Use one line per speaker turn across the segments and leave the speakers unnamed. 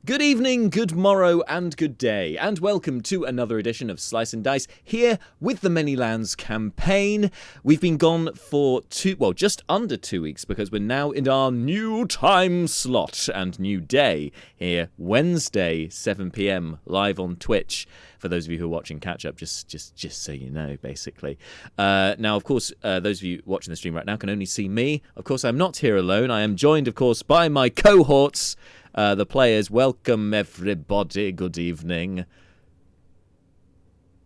Good evening, good morrow, and good day, and welcome to another edition of Slice and Dice here with the Manylands campaign. We've been gone for just under 2 weeks because we're now in our new time slot and new day here, Wednesday, 7 p.m, live on Twitch. For those of you who are watching catch-up, just so you know, basically. Now, of course, those of you watching the stream right now can only see me. Of course, I'm not here alone. I am joined, of course, by my cohorts. The players, welcome everybody. Good evening.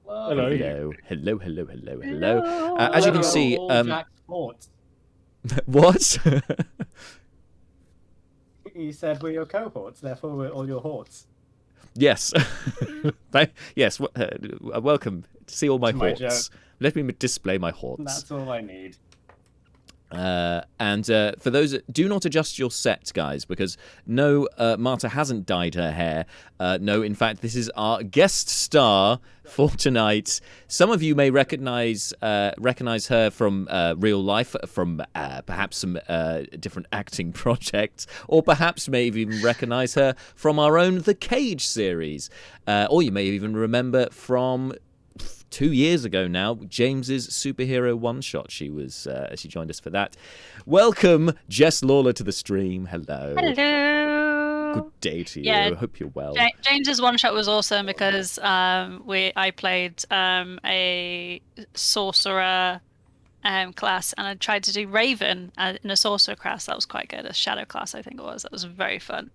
Hello.
Hello. As you can see, what?
You said we're your cohorts, therefore we're all your horts.
Yes. Yes. Welcome to see all my horts. Let me display my horts.
That's all I need.
And for those, do not adjust your set, guys, because no, Marta hasn't dyed her hair. No, in fact, this is our guest star for tonight. Some of you may recognize her from real life, from perhaps some different acting projects, or perhaps may even recognize her from our own The Cage series, or you may even remember from 2 years ago now, James's superhero one-shot. She joined us for that. Welcome, Jess Lawlor, to the stream. Hello.
Hello.
Good day to you.
Yeah,
Hope you're well.
James's one-shot was awesome because I played a sorcerer class, and I tried to do Raven in a sorcerer class. That was quite good. A shadow class, I think it was. That was very fun.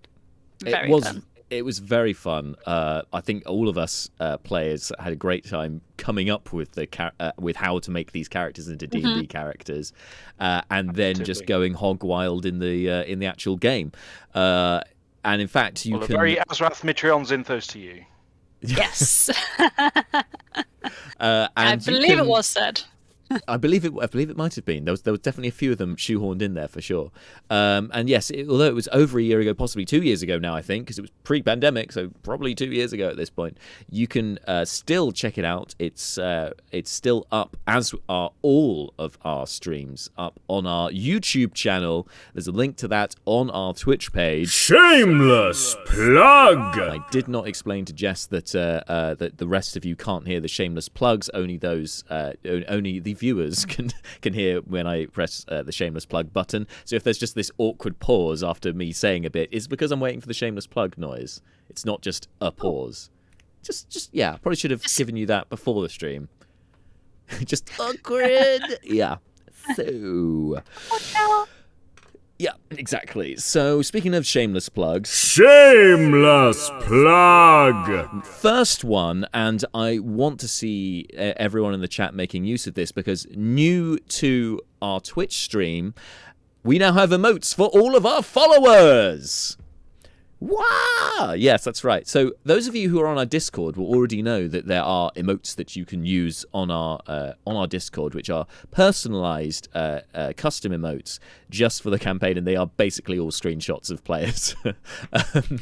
Fun.
It was very fun. I think all of us players had a great time coming up with with how to make these characters into D&D characters, and then just going hog wild in the actual game. And in fact, you can.
A very Azrath Mitrion's Zinthos to you.
Yes.
And
I believe it was said.
I believe it might have been. There was definitely a few of them shoehorned in there for sure. And yes, although it was over a year ago, possibly 2 years ago now, I think, because it was pre-pandemic, so probably 2 years ago at this point. You can still check it out. It's still up, as are all of our streams, up on our YouTube channel. There's a link to that on our Twitch page.
Shameless plug.
I did not explain to Jess that the rest of you can't hear the shameless plugs. Only the viewers can hear when I press the shameless plug button. So if there's just this awkward pause after me saying a bit, it's because I'm waiting for the shameless plug noise. It's not just a pause. Yeah, probably should have given you that before the stream. Just awkward. Yeah. So. Yeah, exactly. So, speaking of shameless plugs...
Shameless plug!
First one, and I want to see everyone in the chat making use of this, because new to our Twitch stream, we now have emotes for all of our followers! Wow! Yes, that's right. So those of you who are on our Discord will already know that there are emotes that you can use on our Discord, which are personalized custom emotes just for the campaign, and they are basically all screenshots of players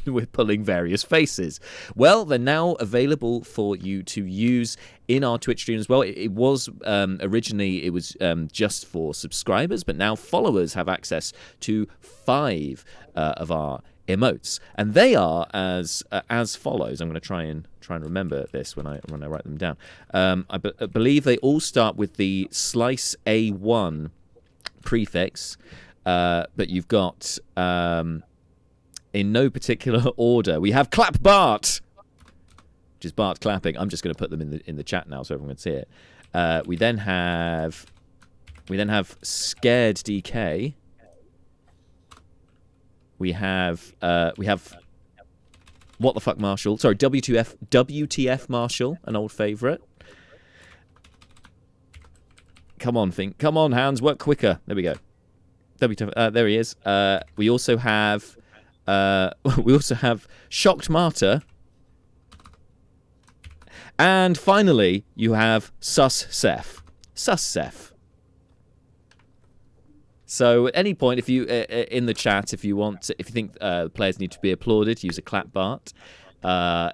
with pulling various faces. Well, they're now available for you to use in our Twitch stream as well. It was originally just for subscribers, but now followers have access to 5 of our emotes, and they are as follows. I'm going to try and remember this when I write them down. I believe they all start with the slice A1 prefix, but you've got in no particular order. We have Clap Bart, which is Bart clapping. I'm just going to put them in the chat now so everyone can see it. We then have Scared DK. We have What the Fuck Marshall. Sorry, WTF Marshall, an old favourite. Come on, Fink. Come on, hands, work quicker. There we go. There he is. We also have Shocked Martyr. And finally, you have Sus Seth. So at any point, if you in the chat, if you think players need to be applauded, use a clap Bart.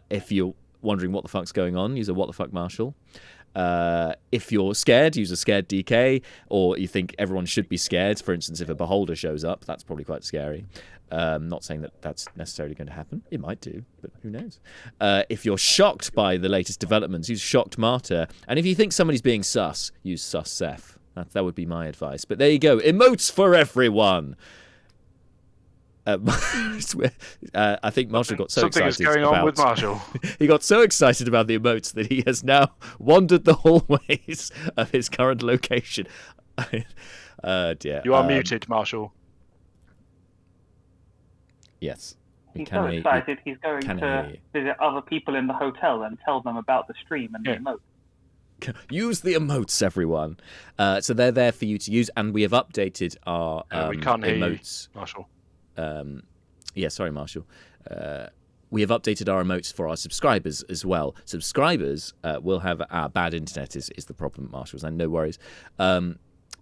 If you're wondering what the fuck's going on, use a what the fuck Marshall. If you're scared, use a scared DK, or you think everyone should be scared. For instance, if a beholder shows up, that's probably quite scary. Not saying that that's necessarily going to happen. It might do, but who knows? If you're shocked by the latest developments, use shocked martyr. And if you think somebody's being sus, use sus Seth. That would be my advice. But there you go. Emotes for everyone. I think Marshall got so excited.
Something is going on with Marshall.
He got so excited about the emotes that he has now wandered the hallways of his current location. Dear.
You are muted, Marshall.
Yes.
He's so excited he's going to visit other people in the hotel and tell them about the stream and the emotes.
Use the emotes, everyone. So they're there for you to use, and we have updated our
we can't hear
emotes.
You, Marshall.
Sorry, Marshall. We have updated our emotes for our subscribers as well. Subscribers will have our bad internet is the problem, Marshall, and no worries.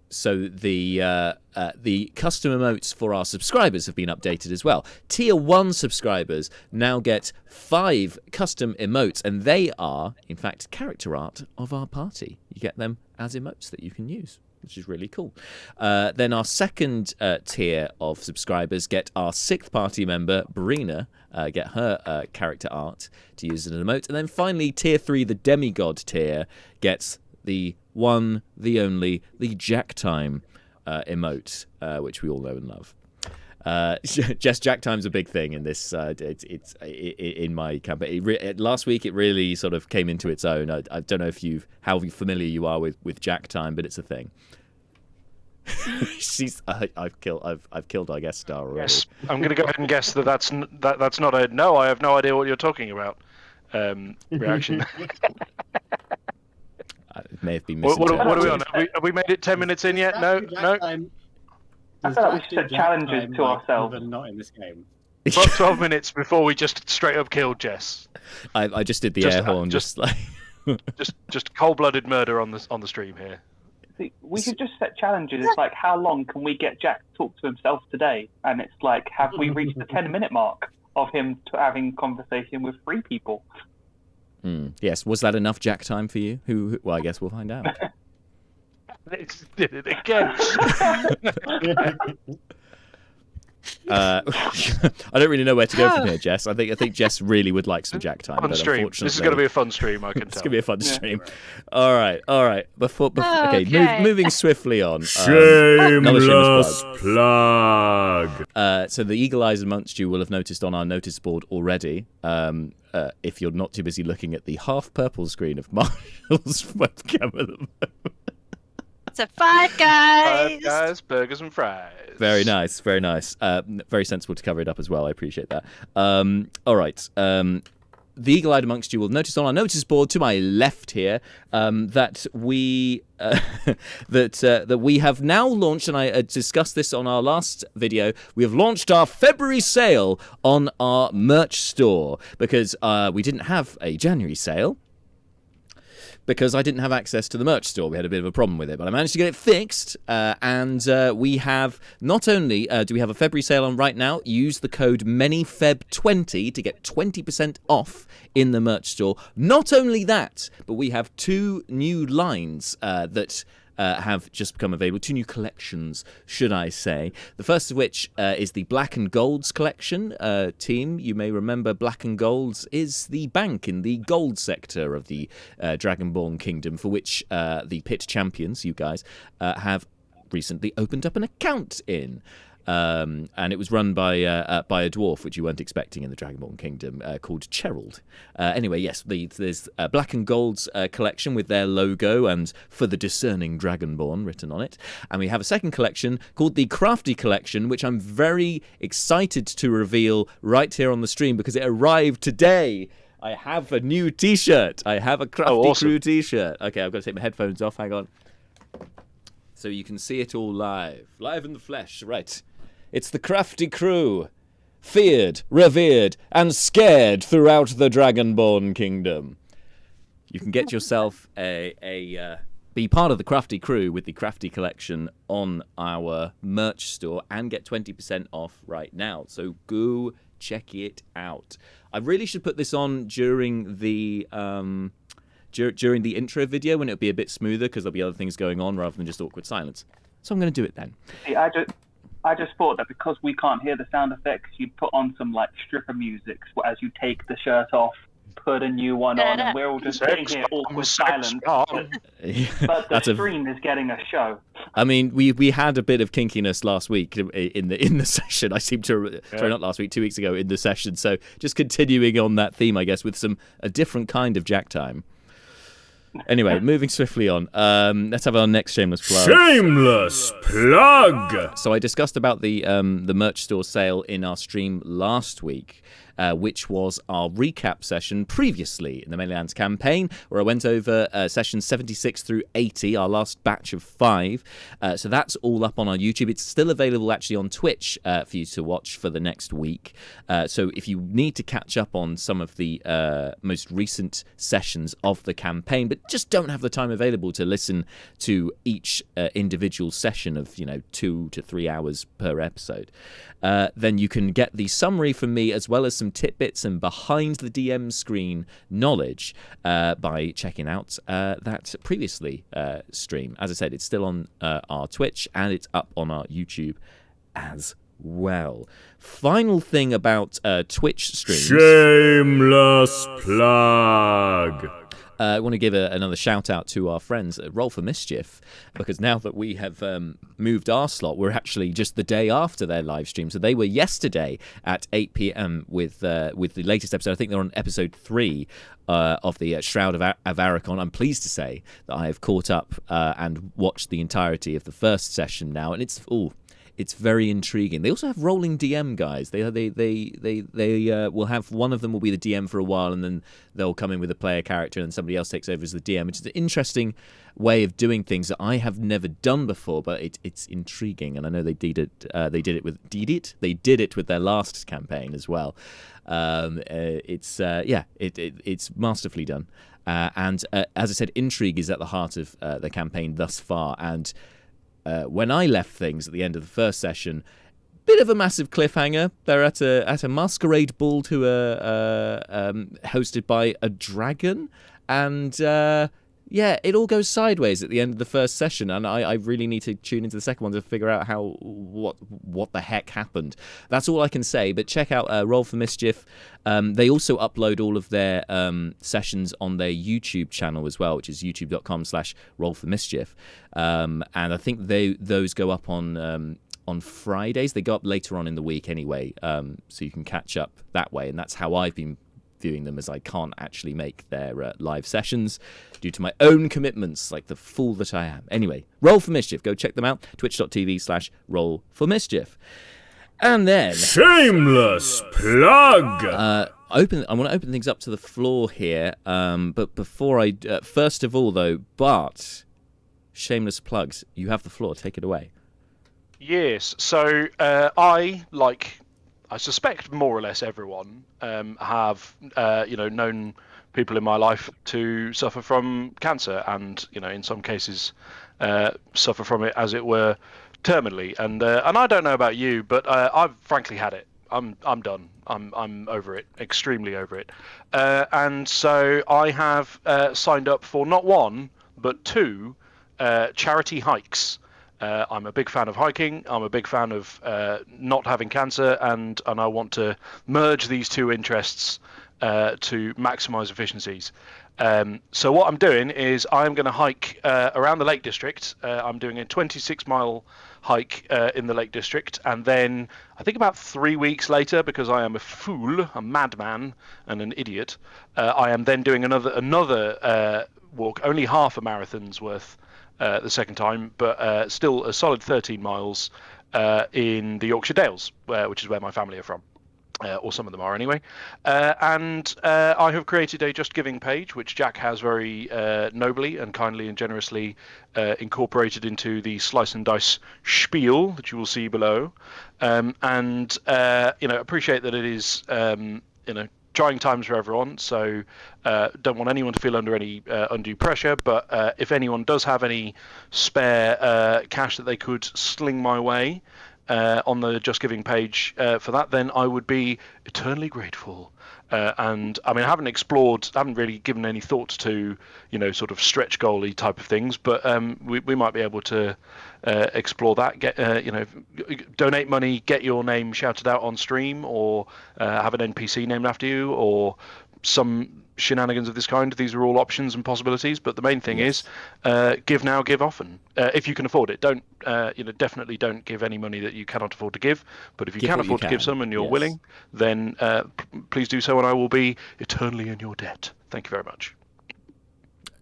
So the custom emotes for our subscribers have been updated as well. Tier 1 subscribers now get 5 custom emotes, and they are, in fact, character art of our party. You get them as emotes that you can use, which is really cool. Then our second tier of subscribers get our 6th party member, Brina, get her character art to use as an emote. And then finally, tier 3, the demigod tier, gets the one, the only, the Jack Time emote, which we all know and love. Jess, Jack Time's a big thing in this. It's in my campaign. Last week, it really sort of came into its own. I don't know how familiar you are with Jack Time, but it's a thing. I've killed our guest star already.
Yes, I'm going to go ahead and guess that's not a no. I have no idea what you're talking about. Reaction.
It may have been
what are we on? Have we made it 10 minutes in yet? No.
I feel like we should set challenges to ourselves.
Not in this game.
12 minutes before we just straight up killed Jess.
I just did the air horn, just like
just cold-blooded murder on the stream here.
See, we should just set challenges. It's like, how long can we get Jack to talk to himself today? And it's like, have we reached the 10-minute mark of him again conversation with 3 people?
Yes, was that enough Jack Time for you? Well, I guess we'll find out.
It did it again.
I don't really know where to go from here, Jess. I think Jess really would like some Jack Time.
Fun
but
stream. This is going to be a fun stream, I can tell.
It's going to be a fun stream. All right. Okay, moving swiftly on.
Shameless plug.
So the eagle eyes amongst you will have noticed on our notice board already, if you're not too busy looking at the half purple screen of Marshall's webcam at the moment.
So 5 guys.
5 guys, burgers and fries.
Very nice, very nice. Very sensible to cover it up as well. I appreciate that. All right. The eagle-eyed amongst you will notice on our notice board to my left here that we that we have now launched, and I discussed this on our last video. We have launched our February sale on our merch store because we didn't have a January sale. Because I didn't have access to the merch store. We had a bit of a problem with it, but I managed to get it fixed. And we have, not only do we have a February sale on right now, use the code ManyFeb20 to get 20% off in the merch store. Not only that, but we have 2 new lines that have just become available. 2 new collections, should I say. The first of which is the Black and Golds collection. Team, you may remember Black and Golds is the bank in the gold sector of the Dragonborn Kingdom, for which the pit champions, you guys, have recently opened up an account in. And it was run by a dwarf, which you weren't expecting in the Dragonborn Kingdom, called Cherald. Anyway, yes, there's Black and Gold's collection with their logo and "For the Discerning Dragonborn" written on it. And we have a second collection called the Crafty Collection, which I'm very excited to reveal right here on the stream because it arrived today. I have a new T-shirt. I have a Crafty Crew T-shirt. Okay, I've got to take my headphones off. Hang on. So you can see it all live in the flesh. Right. It's the Crafty Crew, feared, revered, and scared throughout the Dragonborn Kingdom. You can get yourself be part of the Crafty Crew with the Crafty Collection on our merch store and get 20% off right now. So go check it out. I really should put this on during the during the intro video when it'll be a bit smoother because there'll be other things going on rather than just awkward silence. So I'm going to do it then.
See, I just thought that because we can't hear the sound effects, you'd put on some like stripper music as you take the shirt off, put a new one on, and we're all just sitting here awkward silence. But the stream is getting a show.
I mean, we had a bit of kinkiness last week in the session. I seem to sorry, not last week, 2 weeks ago in the session. So just continuing on that theme, I guess, with a different kind of Jack time. Anyway, moving swiftly on. Let's have our next shameless plug.
Shameless plug!
So I discussed about the merch store sale in our stream last week, which was our recap session previously in the Manylands campaign, where I went over sessions 76 through 80, our last batch of 5. So that's all up on our YouTube. It's still available actually on Twitch for you to watch for the next week. So if you need to catch up on some of the most recent sessions of the campaign, but just don't have the time available to listen to each individual session of 2 to 3 hours per episode, then you can get the summary from me as well as some tidbits and behind the DM screen knowledge by checking out that previously stream. As I said, it's still on our Twitch and it's up on our YouTube as well. Final thing about Twitch streams.
Shameless plug.
I want to give another shout out to our friends at Roll for Mischief, because now that we have moved our slot, we're actually just the day after their live stream. So they were yesterday at 8 p.m. with the latest episode. I think they're on episode 3 of the Shroud of Avaricon. I'm pleased to say that I have caught up and watched the entirety of the first session now, and it's very intriguing. They also have rolling DM guys. They will have one of them will be the DM for a while, and then they'll come in with a player character, and somebody else takes over as the DM. It's an interesting way of doing things that I have never done before, but it's intriguing, and I know they did it. They did it with their last campaign as well. It's masterfully done. And as I said, intrigue is at the heart of the campaign thus far, and when I left things at the end of the first session, bit of a massive cliffhanger. They're at a masquerade ball hosted by a dragon, and it all goes sideways at the end of the first session, and I really need to tune into the second one to figure out what the heck happened. That's all I can say, but check out Roll for Mischief. They also upload all of their sessions on their YouTube channel as well, which is youtube.com/rollformischief. And I think those go up on Fridays. They go up later on in the week anyway, so you can catch up that way, and that's how I've been viewing them, as I can't actually make their live sessions due to my own commitments, like the fool that I am. Anyway, Roll for Mischief. Go check them out. twitch.tv/rollformischief. And then
shameless plug.
I want to open things up to the floor here. But before I, first of all, though, Bart, shameless plugs. You have the floor. Take it away.
Yes. So I suspect more or less everyone have known people in my life to suffer from cancer, and in some cases suffer from it, as it were, terminally. And I don't know about you, but I've frankly had it. I'm done. I'm over it, extremely over it. And so I have signed up for not one but 2 charity hikes. I'm a big fan of hiking. I'm a big fan of not having cancer, and I want to merge these 2 interests to maximize efficiencies. So what I'm doing is I'm going to hike around the Lake District. I'm doing a 26-mile hike in the Lake District, and then I think about 3 weeks later, because I am a fool, a madman, and an idiot, I am then doing another walk, only half a marathon's worth. The second time, but still a solid 13 miles in the Yorkshire Dales, which is where my family are from, or some of them are anyway. And I have created a Just Giving page, which Jack has very nobly and kindly and generously incorporated into the Slice and Dice spiel that you will see below. And appreciate that it is trying times for everyone, so don't want anyone to feel under any undue pressure, but if anyone does have any spare cash that they could sling my way, on the Just Giving page for that, then I would be eternally grateful. And I mean, I haven't really given any thoughts to, sort of stretch goalie type of things, but we might be able to explore that. Donate money, get your name shouted out on stream, or have an NPC named after you, or some shenanigans of this kind. These are all options and possibilities, but the main thing is give now, give often. If you can afford it, don't definitely don't give any money that you cannot afford to give. But if you can afford to give some and you're willing, then please do so, and I will be eternally in your debt. Thank you very much.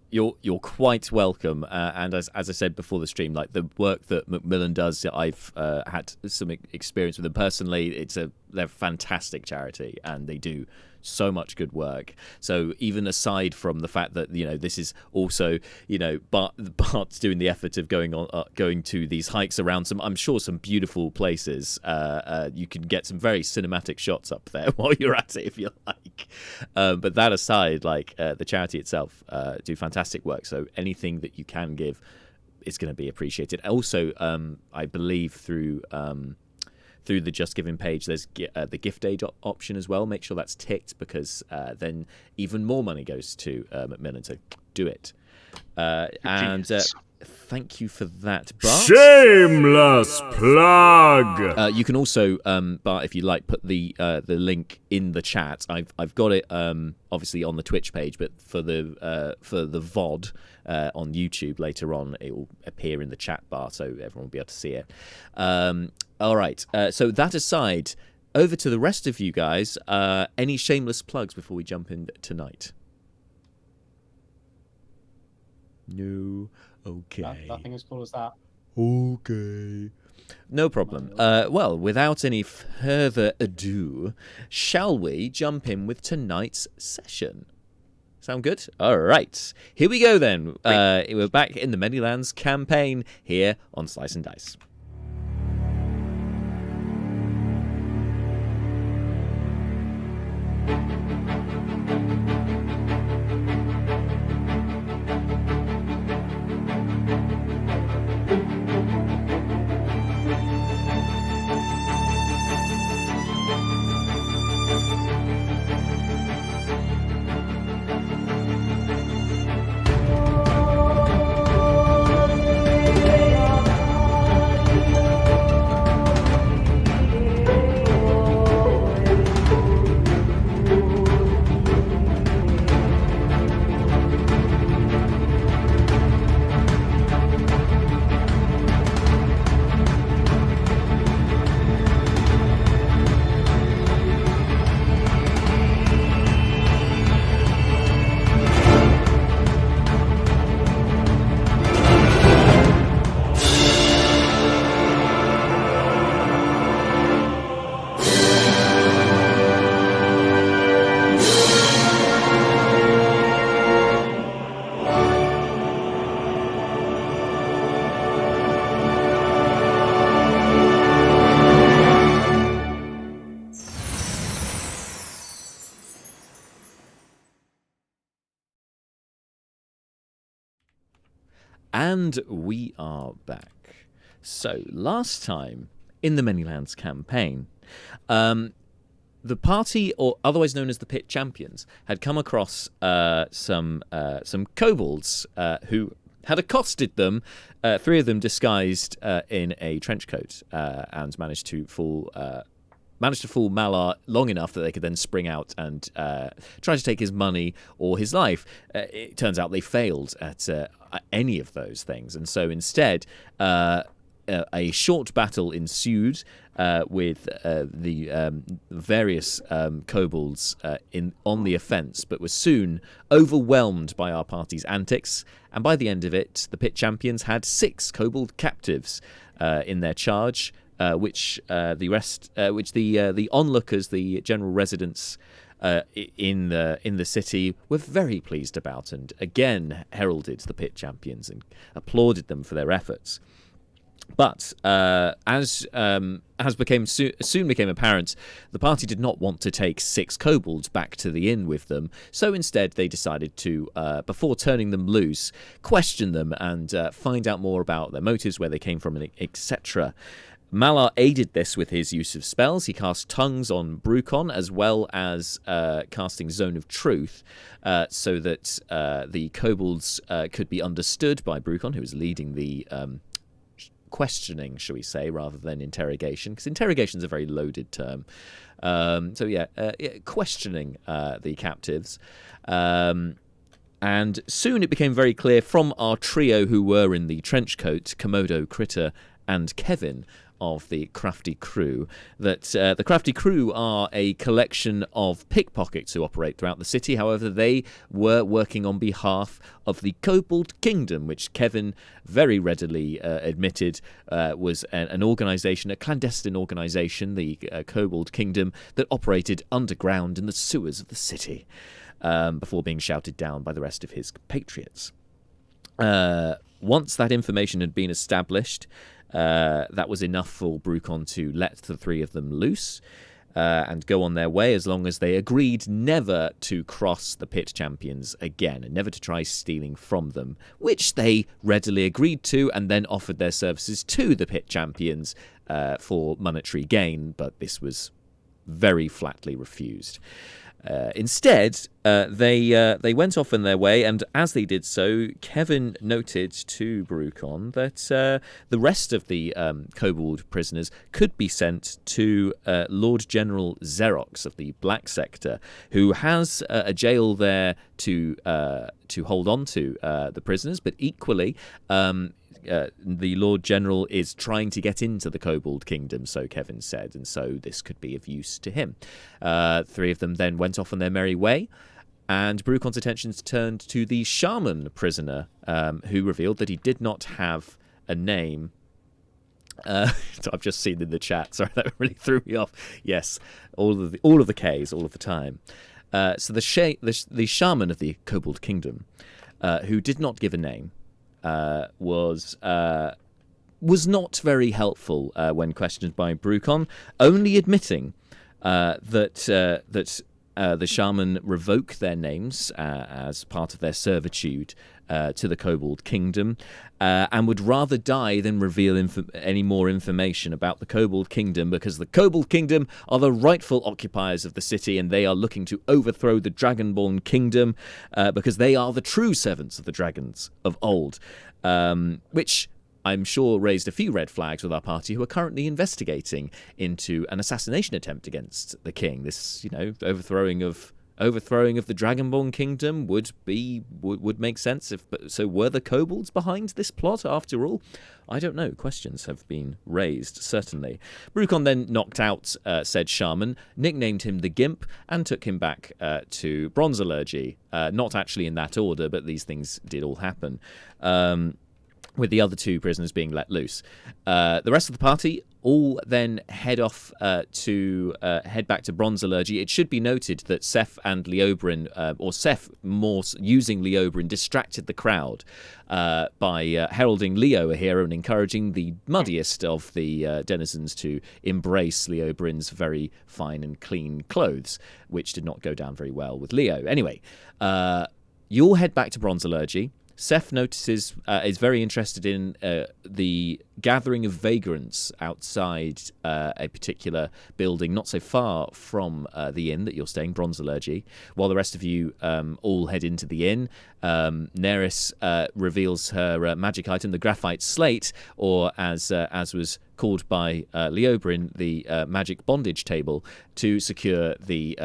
You're quite welcome, and as I said before the stream, like the work that Macmillan does, I've had some experience with them personally. They're a fantastic charity, and they do so much good work. So even aside from the fact that this is also Bart's doing the effort of going to these hikes around I'm sure some beautiful places. You can get some very cinematic shots up there while you're at it if you like. But that aside, like the charity itself do fantastic work. So anything that you can give is going to be appreciated. Also, I believe through the Just Giving page, there's the gift aid option as well. Make sure that's ticked, because then even more money goes to Macmillan. So do it. And thank you for that, Bart.
Shameless plug.
You can also, Bart, if you like, put the link in the chat. I've got it obviously on the Twitch page, but for the VOD on YouTube later on, it will appear in the chat bar, so everyone will be able to see it. All right. So that aside, over to the rest of you guys. Any shameless plugs before we jump in tonight? No. Okay.
Nothing as cool as that.
Okay. No problem. Well, without any further ado, shall we jump in with tonight's session? Sound good? All right. Here we go then. We're back in the Manylands campaign here on Slice and Dice. And we are back. So, last time in the Manylands campaign, the party, or otherwise known as the Pit Champions, had come across some kobolds who had accosted them, three of them disguised in a trench coat, and managed to fool Malar long enough that they could then spring out and try to take his money or his life. It turns out they failed at any of those things, and so instead a short battle ensued with the various kobolds on the offence, but was soon overwhelmed by our party's antics, and by the end of it, the Pit Champions had 6 kobold captives in their charge, which the onlookers, the general residents in the city, were very pleased about, and again heralded the Pit Champions and applauded them for their efforts. But as soon became apparent, the party did not want to take 6 kobolds back to the inn with them, so instead they decided to, before turning them loose, question them and find out more about their motives, where they came from, etc. Malar aided this with his use of spells. He cast Tongues on Brucon, as well as casting Zone of Truth, so that the kobolds could be understood by Brucon, who was leading the questioning, shall we say, rather than interrogation, because interrogation is a very loaded term. Questioning the captives. And soon it became very clear from our trio who were in the trench coat, Komodo, Critter, and Kevin, of the Crafty Crew, that the Crafty Crew are a collection of pickpockets who operate throughout the city. However, they were working on behalf of the Kobold Kingdom, which Kevin very readily admitted was an organisation, a clandestine organisation, the Kobold Kingdom, that operated underground in the sewers of the city before being shouted down by the rest of his patriots. Once that information had been established, that was enough for Brucon to let the three of them loose and go on their way, as long as they agreed never to cross the pit champions again and never to try stealing from them, which they readily agreed to, and then offered their services to the pit champions for monetary gain, but this was very flatly refused. Instead, they went off on their way, and as they did so, Kevin noted to Brucon that the rest of the kobold prisoners could be sent to Lord General Xerox of the Black Sector, who has a jail there to hold on to the prisoners, but equally the Lord General is trying to get into the Kobold Kingdom, so Kevin said, and so this could be of use to him. Three of them then went off on their merry way, and Brucon's attentions turned to the shaman prisoner, who revealed that he did not have a name. So I've just seen in the chat, sorry, that really threw me off. Yes, all of the K's, all of the time. So the shaman of the Kobold Kingdom, who did not give a name, was not very helpful when questioned by Brucon, only admitting that the shaman revoke their names as part of their servitude to the Kobold Kingdom, and would rather die than reveal any more information about the Kobold Kingdom, because the Kobold Kingdom are the rightful occupiers of the city, and they are looking to overthrow the Dragonborn Kingdom because they are the true servants of the dragons of old, which I'm sure raised a few red flags with our party, who are currently investigating into an assassination attempt against the king. This, overthrowing of the Dragonborn Kingdom would make sense. So were the kobolds behind this plot after all? I don't know. Questions have been raised, certainly. Brucon then knocked out said shaman, nicknamed him the Gimp, and took him back to Bronzalurgy. Not actually in that order, but these things did all happen. With the other two prisoners being let loose. The rest of the party all then head back to Bronzalurgy. It should be noted that Seth and Leobrin, or Seth more using Leobrin, distracted the crowd by heralding Leo a hero and encouraging the muddiest of the denizens to embrace Leobrin's very fine and clean clothes, which did not go down very well with Leo. Anyway, you all head back to Bronzalurgy. Seth notices, is very interested in the gathering of vagrants outside a particular building not so far from the inn that you're staying, Bronzalurgy, while the rest of you all head into the inn. Neris reveals her magic item, the graphite slate, or as was called by Leobrin, the magic bondage table, to secure the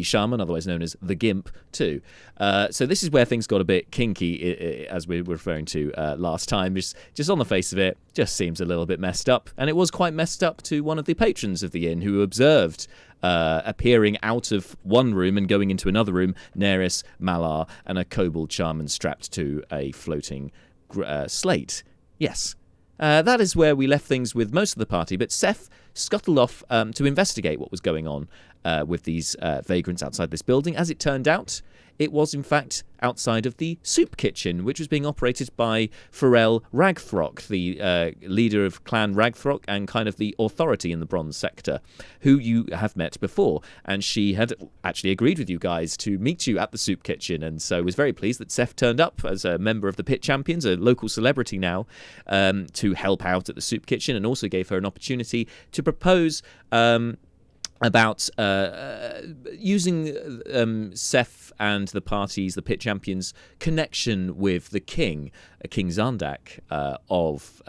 shaman, otherwise known as the Gimp, too. So this is where things got a bit kinky, as we were referring to last time. Just on the face of it, just seems a little bit messed up. And it was quite messed up to one of the patrons of the inn, who observed appearing out of one room and going into another room, Neris, Malar, and a kobold shaman strapped to a floating slate. Yes. That is where we left things with most of the party, but Seth scuttled off to investigate what was going on with these vagrants outside this building. As it turned out, it was in fact outside of the soup kitchen, which was being operated by Pharrell Ragthrock, the leader of Clan Ragthrock and kind of the authority in the bronze sector, who you have met before. And she had actually agreed with you guys to meet you at the soup kitchen, and so was very pleased that Seth turned up as a member of the Pit Champions, a local celebrity now, to help out at the soup kitchen, and also gave her an opportunity to propose about using Seth and the party's, the Pit Champions' connection with the king, King Zandak of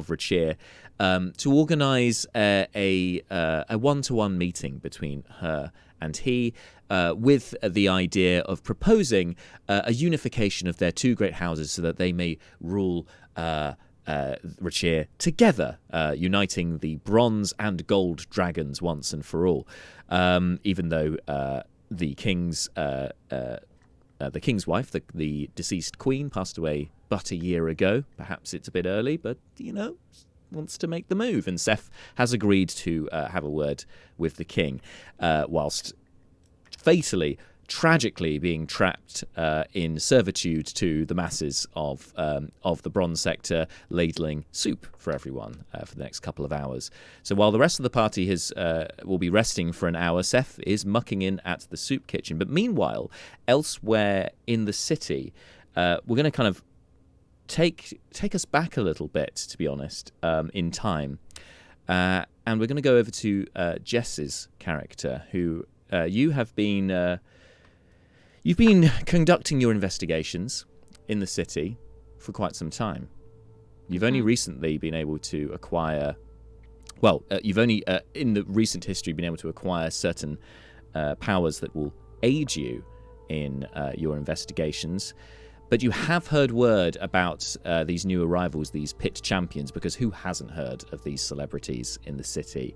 Rachir, to organise a one-to-one meeting between her and he, with the idea of proposing a unification of their two great houses so that they may rule Rachir together, uniting the bronze and gold dragons once and for all. Even though the king's wife, the deceased queen, passed away but a year ago. Perhaps it's a bit early, but wants to make the move, and Seth has agreed to have a word with the king, whilst fatally, tragically being trapped in servitude to the masses of the bronze sector, ladling soup for everyone for the next couple of hours. So while the rest of the party will be resting for an hour, Seth is mucking in at the soup kitchen. But meanwhile, elsewhere in the city, we're going to kind of take us back a little bit, to be honest, in time, and we're going to go over to Jess's character, who you have been. You've been conducting your investigations in the city for quite some time. You've only recently been able to acquire... Well, you've only, in the recent history, been able to acquire certain powers that will aid you in your investigations. But you have heard word about these new arrivals, these Pit Champions, because who hasn't heard of these celebrities in the city?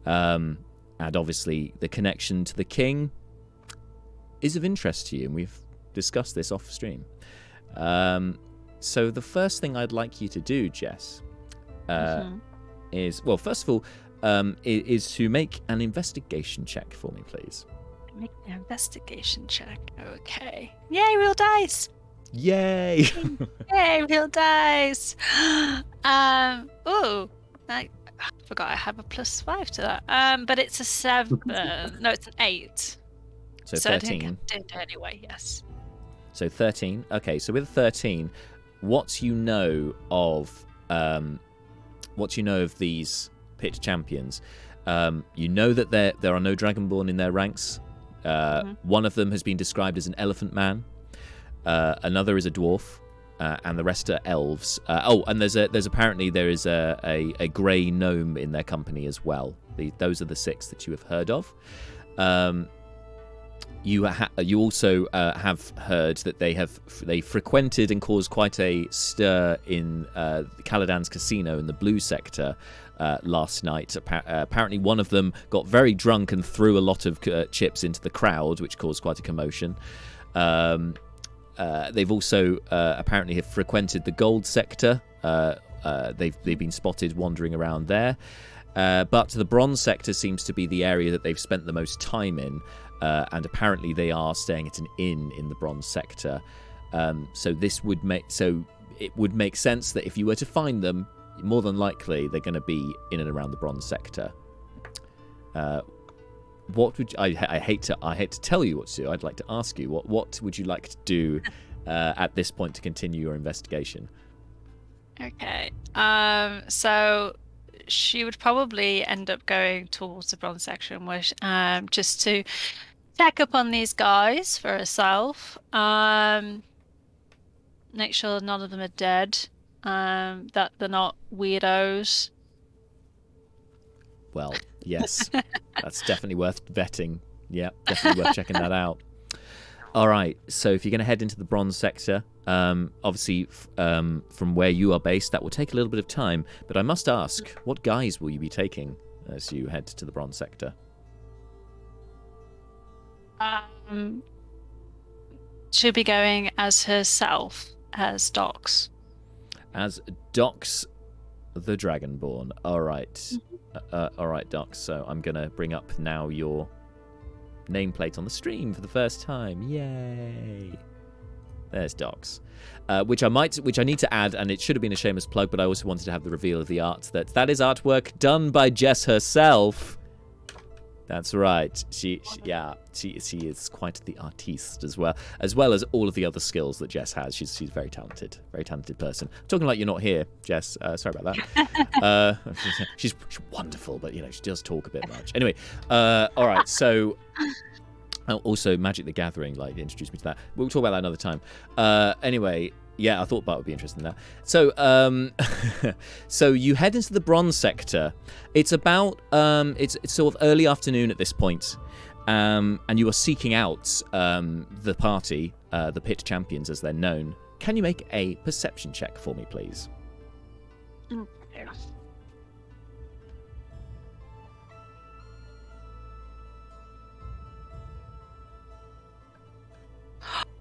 And obviously, the connection to the king is of interest to you, and we've discussed this off stream. So the first thing I'd like you to do, Jess, is, well, first of all, is to make an investigation check for me, please.
Make an investigation check. Okay. Yay, real dice!
Yay!
Yay, real dice! Oh, I forgot I have a +5 to that. But it's a 7. No, it's an 8.
So 13.
I didn't do anyway, yes.
So 13. Okay, so with 13, what you know of these Pit Champions, you know that there are no Dragonborn in their ranks. One of them has been described as an elephant man. Another is a dwarf, and the rest are elves. And there's apparently a grey gnome in their company as well. Those are the 6 that you have heard of. You also have heard that they frequented and caused quite a stir in Caladan's casino in the blue sector last night. Apparently one of them got very drunk and threw a lot of chips into the crowd, which caused quite a commotion. They've also apparently have frequented the gold sector. They've been spotted wandering around there. But the bronze sector seems to be the area that they've spent the most time in. And apparently they are staying at an inn in the bronze sector. So it would make sense that if you were to find them, more than likely they're going to be in and around the bronze sector. What would I hate to tell you what to do. I'd like to ask you what would you like to do at this point to continue your investigation?
Okay. So she would probably end up going towards the bronze section, which just to check up on these guys for herself. Make sure none of them are dead. That they're not weirdos.
Well, yes, that's definitely worth vetting. Yeah, definitely worth checking that out. All right, so if you're going to head into the bronze sector, obviously from where you are based, that will take a little bit of time. But I must ask, what guise will you be taking as you head to the bronze sector?
She'll be going as herself, as Docs.
As Docs. the Dragonborn. All right. All right, Doc. So I'm going to bring up now your nameplate on the stream for the first time. Yay. There's Docs. Which I need to add, and it should have been a shameless plug, but I also wanted to have the reveal of the art. That is artwork done by Jess herself. That's right. She is quite the artiste as well as all of the other skills that Jess has. She's a very talented person. I'm talking like you're not here, Jess. Sorry about that. She's wonderful, but she does talk a bit much. Anyway, all right. So also Magic the Gathering, introduced me to that. We'll talk about that another time. Anyway. Yeah, I thought Bart would be interested in that. So, so you head into the bronze sector. It's about it's sort of early afternoon at this point, and you are seeking out the party, the pit champions as they're known. Can you make a perception check for me, please?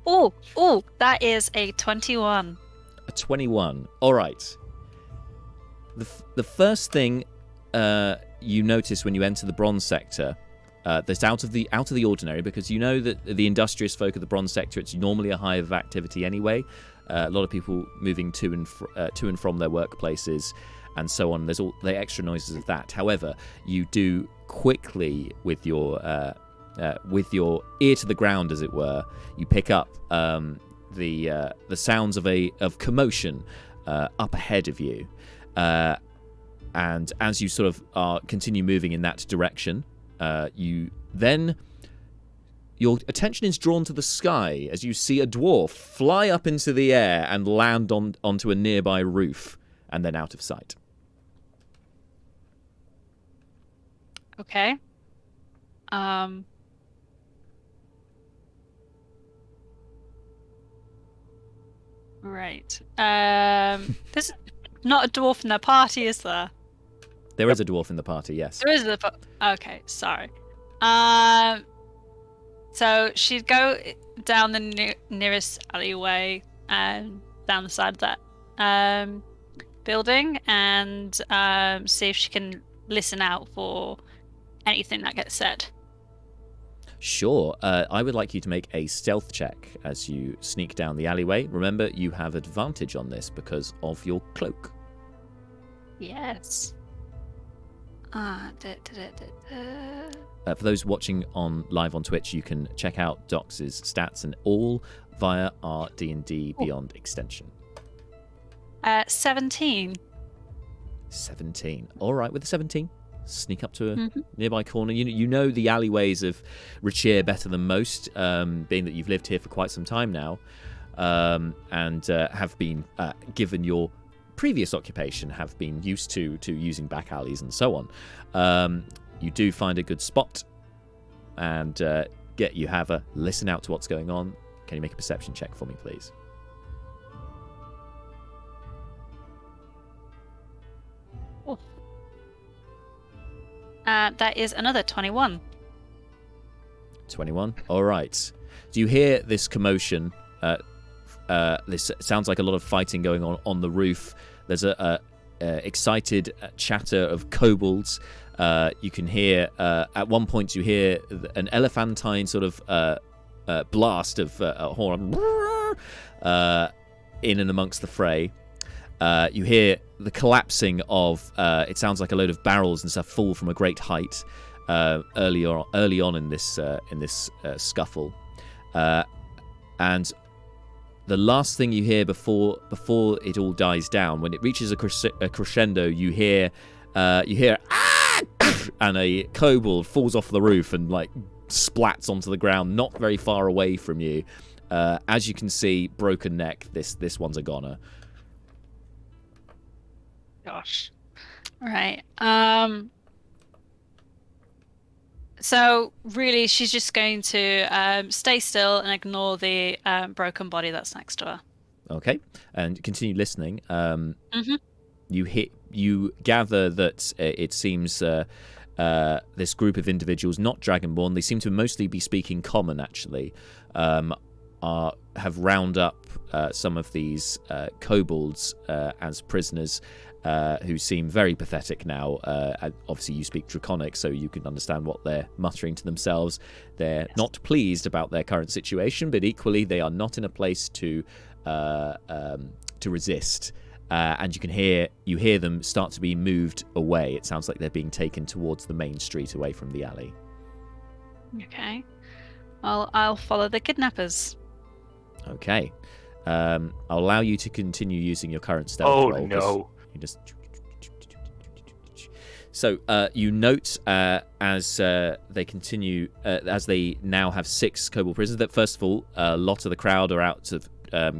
Oh, that is a 21.
A 21. All right. The first thing you notice when you enter the bronze sector, that's out of the ordinary, because you know that the industrious folk of the bronze sector, it's normally a hive of activity anyway. A lot of people moving to and from their workplaces and so on. There's all the extra noises of that. However, you do quickly with your ear to the ground, as it were, you pick up the sounds of commotion up ahead of you, and as you sort of continue moving in that direction, your attention is drawn to the sky as you see a dwarf fly up into the air and land onto a nearby roof, and then out of sight.
Okay. Right. There's not a dwarf in the party, is there?
There is a dwarf in the party, yes.
There is okay, sorry. So she'd go down the nearest alleyway and down the side of that building and see if she can listen out for anything that gets said.
Sure. I would like you to make a stealth check as you sneak down the alleyway. Remember, you have advantage on this because of your cloak.
Yes.
For those watching live on Twitch, you can check out Docs' stats and all via our D&D Beyond extension.
17.
17. All right, with the 17. Sneak up to a nearby corner. You know the alleyways of Richir better than most, being that you've lived here for quite some time now, and have been, given your previous occupation, have been used to using back alleys and so on. You do find a good spot, and you have a listen out to what's going on. Can you make a perception check for me, please?
That is another 21.
21. All right. Do you hear this commotion? This sounds like a lot of fighting going on the roof. There's a excited chatter of kobolds. You can hear, at one point, you hear an elephantine sort of blast of a horn in and amongst the fray. You hear the collapsing of, it sounds like a load of barrels and stuff fall from a great height early on in this scuffle. And the last thing you hear before it all dies down, when it reaches a crescendo, you hear ah! And a kobold falls off the roof and splats onto the ground not very far away from you. As you can see, broken neck, this one's a goner.
Gosh. Right. So really, she's just going to stay still and ignore the broken body that's next to her.
Okay, and continue listening. You gather that it seems this group of individuals, not Dragonborn, they seem to mostly be speaking Common. Actually, have round up some of these kobolds as prisoners. who seem very pathetic now. Obviously, you speak Draconic, so you can understand what they're muttering to themselves. They're not pleased about their current situation, but equally, they are not in a place to resist. And you hear them start to be moved away. It sounds like they're being taken towards the main street, away from the alley.
Okay. Well, I'll follow the kidnappers.
Okay. I'll allow you to continue using your current stealth roll.
Oh no!
You just... So you note as they continue, as they now have 6 kobold prisoners, that first of all, a lot of the crowd are out of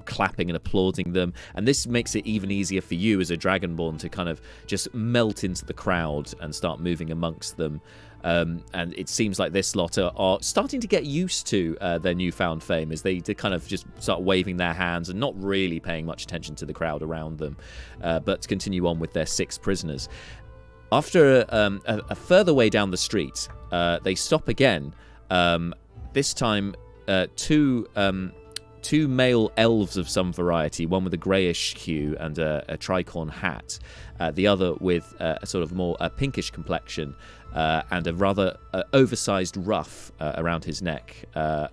clapping and applauding them, and this makes it even easier for you as a Dragonborn to kind of just melt into the crowd and start moving amongst them. And it seems like this lot are starting to get used to their newfound fame, as they kind of just start waving their hands and not really paying much attention to the crowd around them, but continue on with their 6 prisoners. After a further way down the street, they stop again. This time, two male elves of some variety, one with a greyish hue and a tricorn hat, the other with a sort of more pinkish complexion and a rather oversized ruff around his neck,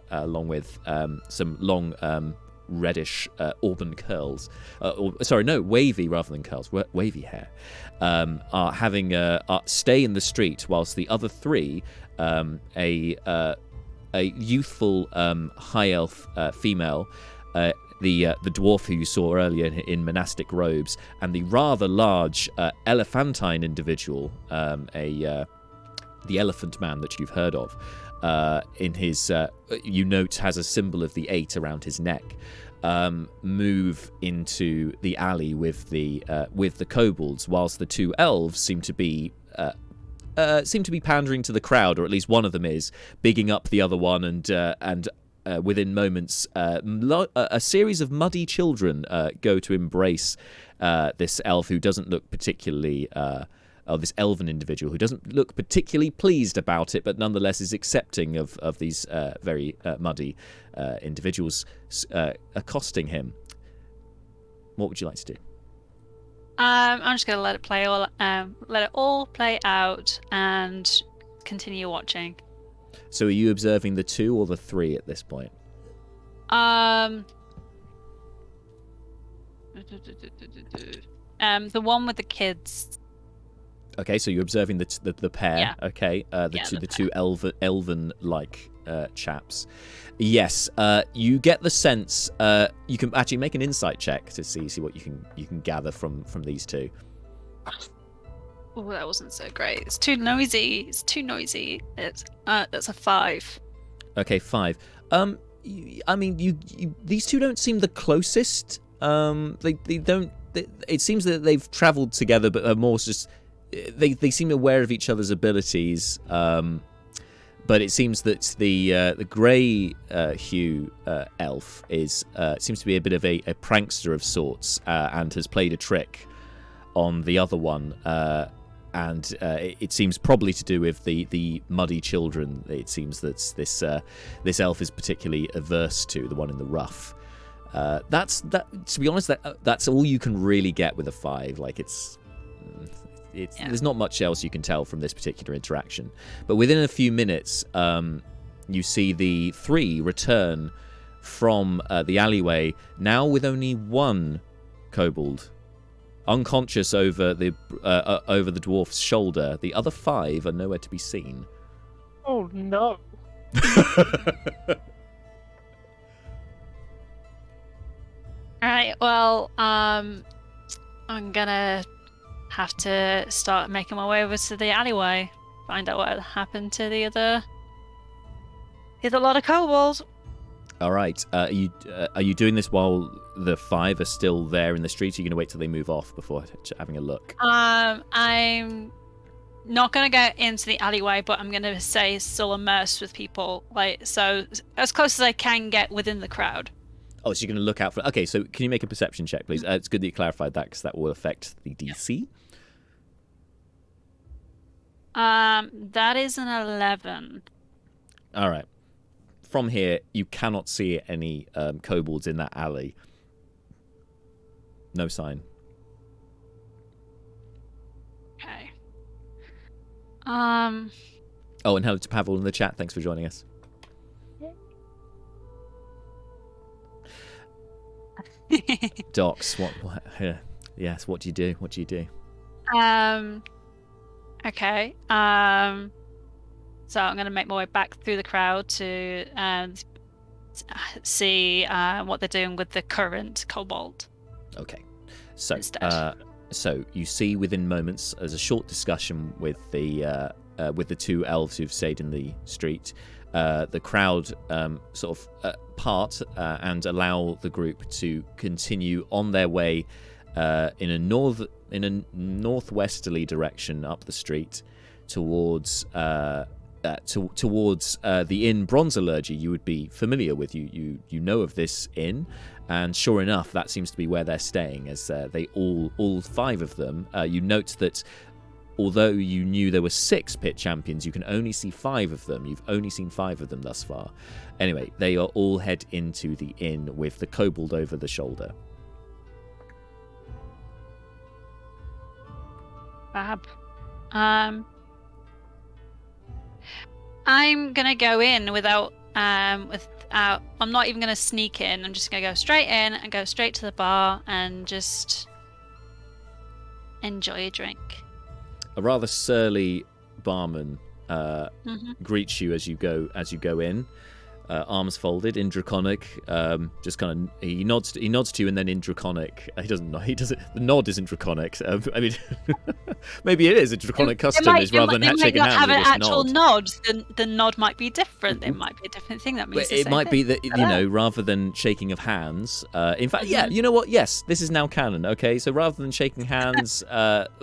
along with some long reddish auburn curls, wavy rather than curls, wavy hair, are having stay in the street, whilst the other 3, a youthful high elf female, the dwarf who you saw earlier in monastic robes, and the rather large elephantine individual, the elephant man that you've heard of, in his you note has a symbol of the 8 around his neck, move into the alley with the kobolds, whilst the 2 elves seem to be pandering to the crowd, or at least one of them is bigging up the other one, and within moments, a series of muddy children go to embrace this elf who doesn't look particularly, this elven individual who doesn't look particularly pleased about it, but nonetheless is accepting of these very muddy individuals accosting him. What would you like to do?
I'm just gonna let it all play out and continue watching.
So, are you observing the 2 or the 3 at this point?
The one with the kids.
Okay, so you're observing the pair.
Yeah.
Okay, the two elven-like chaps. Yes, you get the sense. You can actually make an insight check to see what you can gather from these 2.
Oh, that wasn't so great. It's too noisy. It's that's a 5.
Okay, 5. I mean, you these 2 don't seem the closest. They don't. It seems that they've travelled together, but are more just. They seem aware of each other's abilities, but it seems that the grey hue elf seems to be a bit of a prankster of sorts, and has played a trick on the other one, and it seems probably to do with the muddy children. It seems that this elf is particularly averse to, the one in the ruff. That's to be honest, that's all you can really get with a 5. Like there's not much else you can tell from this particular interaction. But within a few minutes, you see the 3 return from the alleyway, now with only 1 kobold, unconscious over the dwarf's shoulder. The other 5 are nowhere to be seen.
Oh no!
Alright, well, I'm gonna have to start making my way over to the alleyway, find out what happened to the other lot of kobolds.
All right. Are you doing this while the 5 are still there in the street? Or are you going to wait till they move off before having a look?
I'm not going to go into the alleyway, but I'm going to stay still immersed with people, so as close as I can get within the crowd.
Oh, so you're going to look out for... Okay, so can you make a perception check, please? It's good that you clarified that, because that will affect the DC.
That is an 11.
All right. From here, you cannot see any kobolds in that alley. No sign. Oh, and hello to Pavel in the chat. Thanks for joining us. Docs, what yes, what do you do? What do you do?
Okay. So I'm going to make my way back through the crowd to see what they're doing with the current kobold.
Okay. So
Instead.
So you see within moments, as a short discussion with the two elves who've stayed in the street, the crowd sort of part and allow the group to continue on their way in a northwesterly direction up the street towards the inn Bronzalurgy you would be familiar with. You know of this inn, and sure enough, that seems to be where they're staying. As they all 5 of them, you note that although you knew there were 6 pit champions, you can only see 5 of them. You've only seen 5 of them thus far. Anyway, they are all head into the inn with the kobold over the shoulder.
Fab. I'm gonna go in without. I'm not even gonna sneak in. I'm just gonna go straight in and go straight to the bar and just enjoy a drink.
A rather surly barman greets you as you go in, arms folded in Draconic. Just kind of he nods to you, and then in Draconic he doesn't. The nod isn't Draconic. I mean, maybe it is a Draconic custom. Is rather than shaking hands,
have an
just
actual
nod.
The nod might be different. It might be a different thing. That means
It might be that rather than shaking of hands. In fact, yeah, you know what? Yes, this is now canon. Okay, so rather than shaking hands,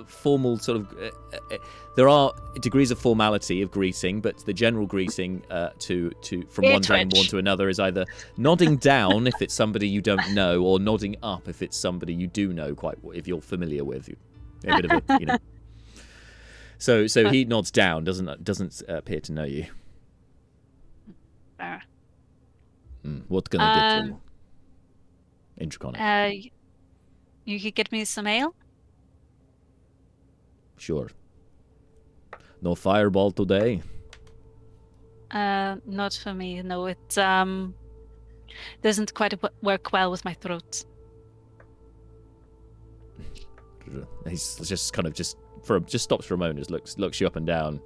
formal sort of. There are degrees of formality of greeting, but the general greeting from one dragonborn to another is either nodding down if it's somebody you don't know, or nodding up if it's somebody you do know if you're familiar with. A bit of a, So he nods down, doesn't appear to know you. What can I get for you? In Draconic.
You could get me some ale?
Sure. No fireball today?
Not for me. No, it doesn't quite work well with my throat.
He's just kind of just stops for a moment, looks you up and down.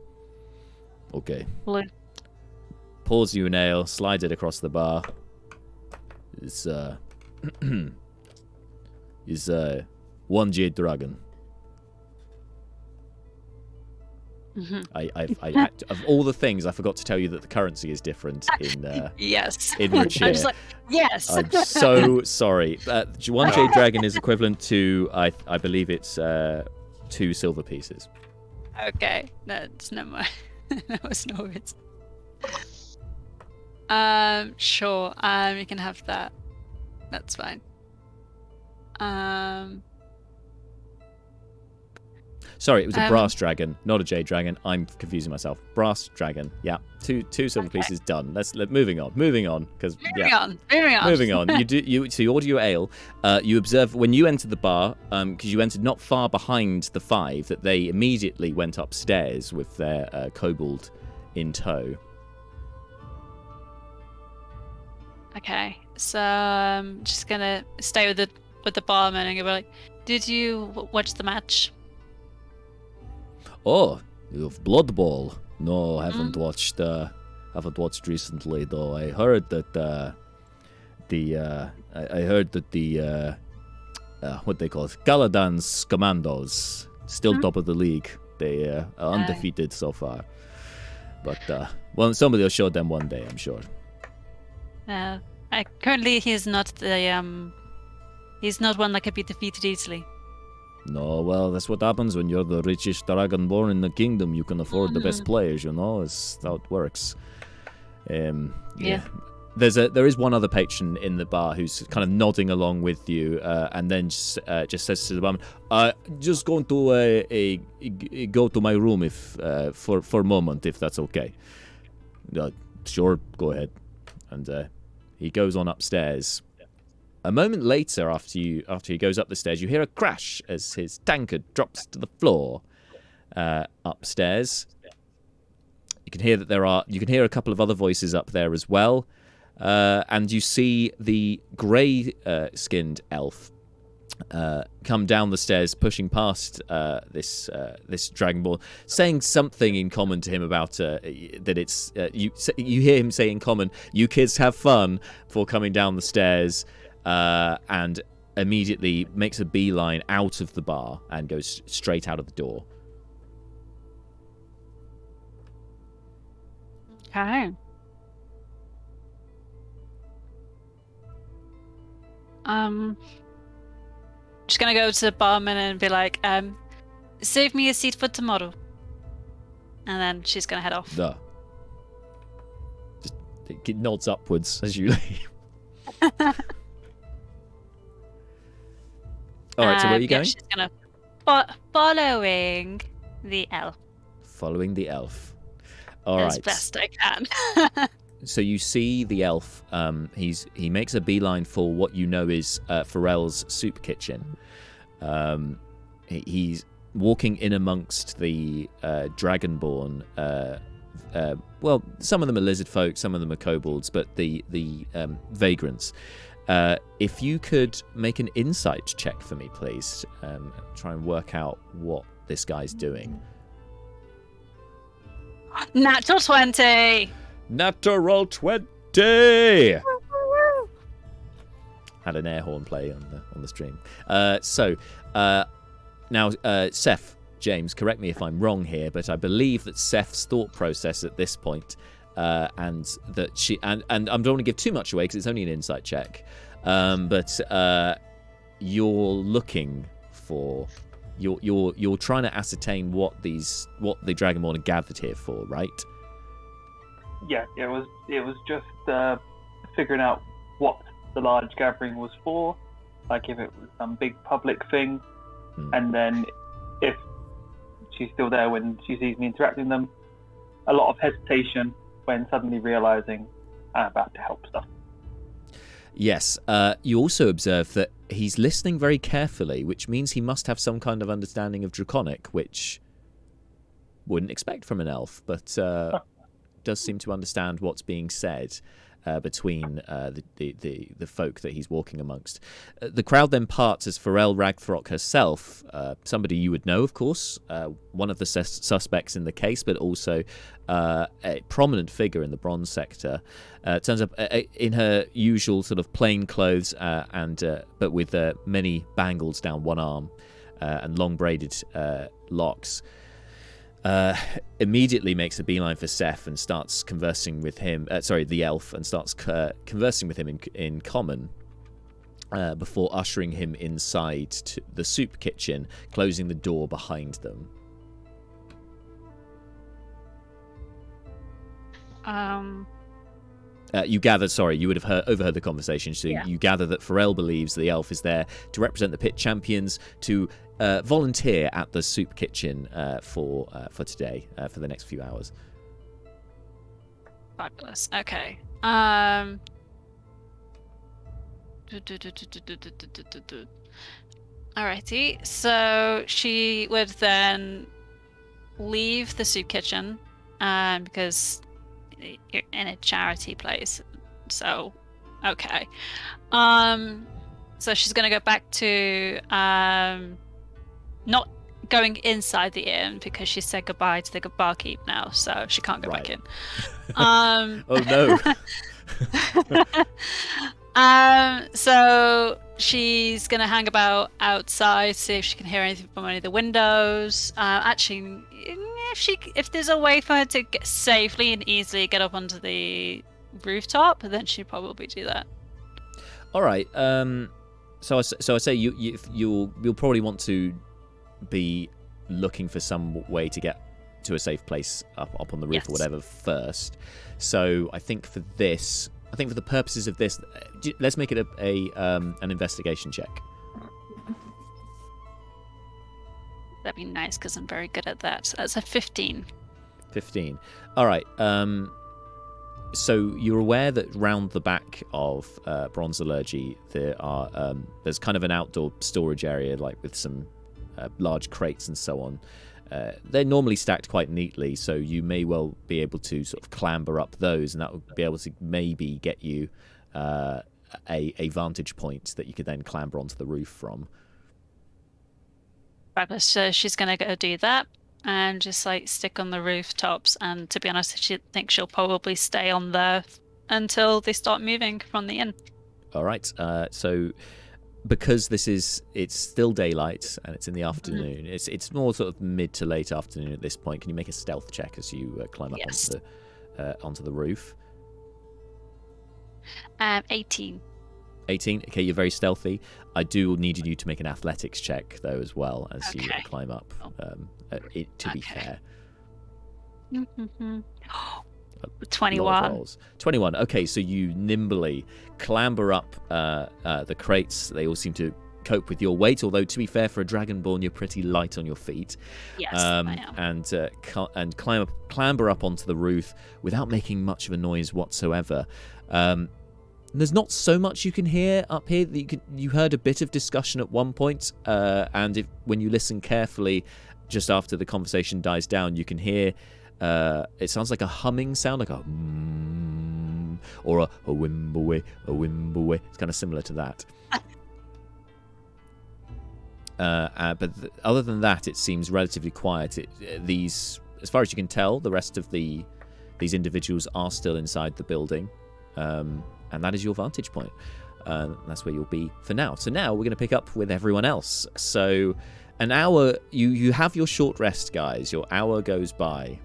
Okay.
Blue.
Pours you an ale, slides it across the bar. It's is 1 jade dragon. Of all the things, I forgot to tell you that the currency is different in
yes.
In Richie.
I'm just like, yes.
I'm so sorry. 1 jade dragon is equivalent to I believe it's 2 silver pieces.
Okay, that's no more. That was no words. Sure. You can have that. That's fine.
Sorry, it was a brass dragon, not a jade dragon. I'm confusing myself. Brass dragon. Yeah, two silver pieces done. Let's moving on because moving on. So you order your ale. You observe when you entered the bar, because you entered not far behind the 5, that they immediately went upstairs with their kobold in tow.
Okay, so I'm just gonna stay with the barman and go like, "Did you watch the match?"
Oh, you've Blood Bowl. No, I haven't watched. Haven't watched recently though. I heard that what they call it, Galadan's Commandos, still top of the league. They are undefeated so far. But somebody will show them one day, I'm sure.
Currently, he's not he's not one that can be defeated easily.
No, well, that's what happens when you're the richest dragonborn in the kingdom. You can afford the best players, It's how it works. Yeah. There is one other patron in the bar who's kind of nodding along with you, and then just says to the barman, "Just going to go to my room if for a moment, if that's okay." Sure, go ahead. And he goes on upstairs. A moment later, after he goes up the stairs, you hear a crash as his tankard drops to the floor upstairs. can hear that you can hear a couple of other voices up there as well. And you see the grey skinned elf come down the stairs, pushing past this dragonborn, saying something in common to him about that it's you hear him say in common, "You kids have fun," before coming down the stairs, and immediately makes a beeline out of the bar and goes straight out of the door.
Okay. Just gonna go to the barman and be like, save me a seat for tomorrow. And then she's gonna head off.
Just it nods upwards as you leave. All right, so where are you going?
She's gonna following the elf.
Following the elf. All right.
As best I can.
So you see the elf. He makes a beeline for what you know is Pharrell's soup kitchen. He's walking in amongst the dragonborn. Well, some of them are lizard folk, some of them are kobolds, but the vagrants. If you could make an insight check for me, please. Try and work out what this guy's doing.
Natural 20.
Natural 20. Had an air horn play on the stream. So now, Seth, James, correct me if I'm wrong here, but I believe that Seth's thought process at this point, and that she and I don't want to give too much away because it's only an insight check, but you're looking for. You're trying to ascertain what the Dragonborn are gathered here for, right?
Yeah, it was just figuring out what the large gathering was for, like if it was some big public thing, and then if she's still there when she sees me interacting with them, a lot of hesitation when suddenly realizing I'm about to help stuff.
Yes, you also observe that he's listening very carefully, which means he must have some kind of understanding of Draconic, which wouldn't expect from an elf, but does seem to understand what's being said between the folk that he's walking amongst. The crowd then parts as Pharrell Ragnarok herself, somebody you would know, of course, one of the suspects in the case, but also a prominent figure in the bronze sector. Turns up in her usual sort of plain clothes, but with many bangles down one arm and long braided locks. Immediately makes a beeline for Seth and starts conversing with him. The elf, and starts conversing with him in common. Before ushering him inside to the soup kitchen, closing the door behind them. You gather, you would have overheard the conversation, so you gather that Pharrell believes the elf is there to represent the pit champions, to volunteer at the soup kitchen for today, for the next few hours.
Fabulous. Okay. Alrighty. So she would then leave the soup kitchen, because you're in a charity place. So, okay. So she's gonna go back to not going inside the inn because she said goodbye to the barkeep now, so she can't go back in.
Oh no.
So she's gonna hang about outside, see if she can hear anything from any of the windows. Actually, if there's a way for her to safely and easily get up onto the rooftop, then she'd probably do that.
All right. So I say you'll probably want to be looking for some way to get to a safe place up on the roof or whatever first. So I think for the purposes of this, let's make it an investigation check.
That'd be nice because I'm very good at that. That's a 15.
15. All right. So you're aware that round the back of Bronzalurgy there's kind of an outdoor storage area, like with some large crates and so on. they're normally stacked quite neatly, so you may well be able to sort of clamber up those, and that would be able to maybe get you a vantage point that you could then clamber onto the roof from.
Fabulous. So she's going to go do that and just like stick on the rooftops. And to be honest, she thinks she'll probably stay on there until they start moving from the inn.
All right. So because it's still daylight and it's in the afternoon, it's more sort of mid to late afternoon at this point. Can you make a stealth check as you climb up onto the roof?
18.
18. Okay, you're very stealthy. I do need you to make an athletics check though as well as you climb up. To be fair.
21.
21. Okay, so you nimbly clamber up the crates. They all seem to cope with your weight, although to be fair, for a dragonborn, you're pretty light on your feet.
Yes, I am.
And clamber up onto the roof without making much of a noise whatsoever. There's not so much you can hear up here. You heard a bit of discussion at one point, and when you listen carefully, just after the conversation dies down, you can hear. It sounds like a humming sound, like a or a wimbleway, a wimbleway. It's kind of similar to that. But other than that, it seems relatively quiet. As far as you can tell, the rest of these individuals are still inside the building, and that is your vantage point. That's where you'll be for now. So now we're going to pick up with everyone else. So an hour, you have your short rest, guys. Your hour goes by.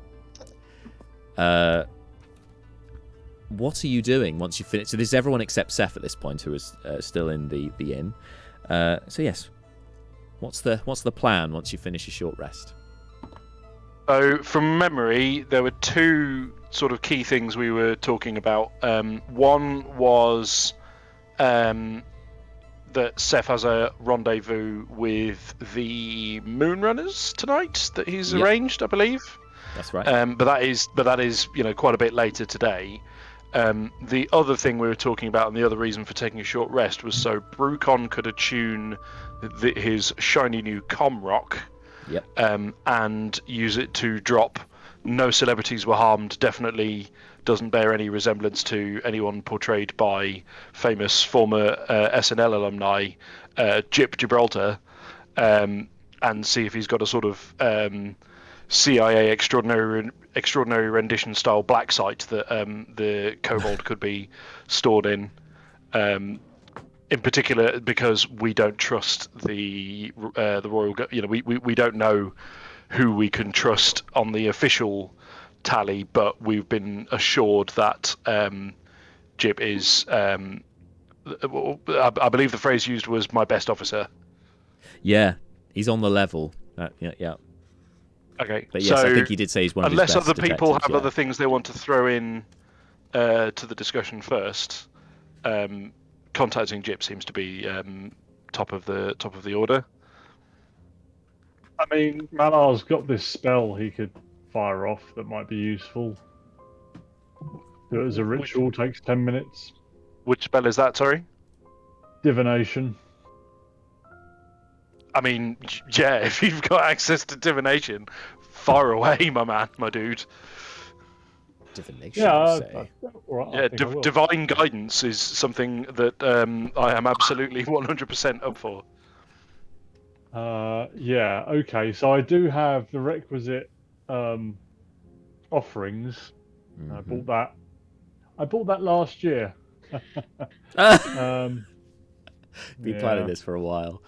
What are you doing once you finish? So this is everyone except Seth at this point, who is still in the inn. So yes, what's the plan once you finish your short rest?
So from memory, there were two sort of key things we were talking about. One was that Seth has a rendezvous with the Moonrunners tonight that he's arranged, I believe.
That's right.
But that is quite a bit later today. The other thing we were talking about, and the other reason for taking a short rest, was so Brucon could attune his shiny new Comrock, and use it to drop "No celebrities were harmed." Definitely doesn't bear any resemblance to anyone portrayed by famous former SNL alumni Jip Gibraltar, and see if he's got a sort of CIA extraordinary rendition style black site that the kobold could be stored in. In particular, because we don't trust the royal. We don't know who we can trust on the official tally, but we've been assured that Jib is. I believe the phrase used was "my best officer."
Yeah, he's on the level. Yeah.
Okay,
but yes, I think he did say he's one of his best
unless other people have
detectives,
other things they want to throw in to the discussion first, contacting Jip seems to be top of the order.
I mean, Malar's got this spell he could fire off that might be useful. Do it as a ritual, takes 10 minutes.
Which spell is that, sorry?
Divination.
I mean, yeah, if you've got access to divination, far away, my dude.
Divination,
divine guidance is something that I am absolutely 100% up for.
Yeah, okay. So I do have the requisite offerings.
Mm-hmm.
I bought that last year.
Been planning this for a while.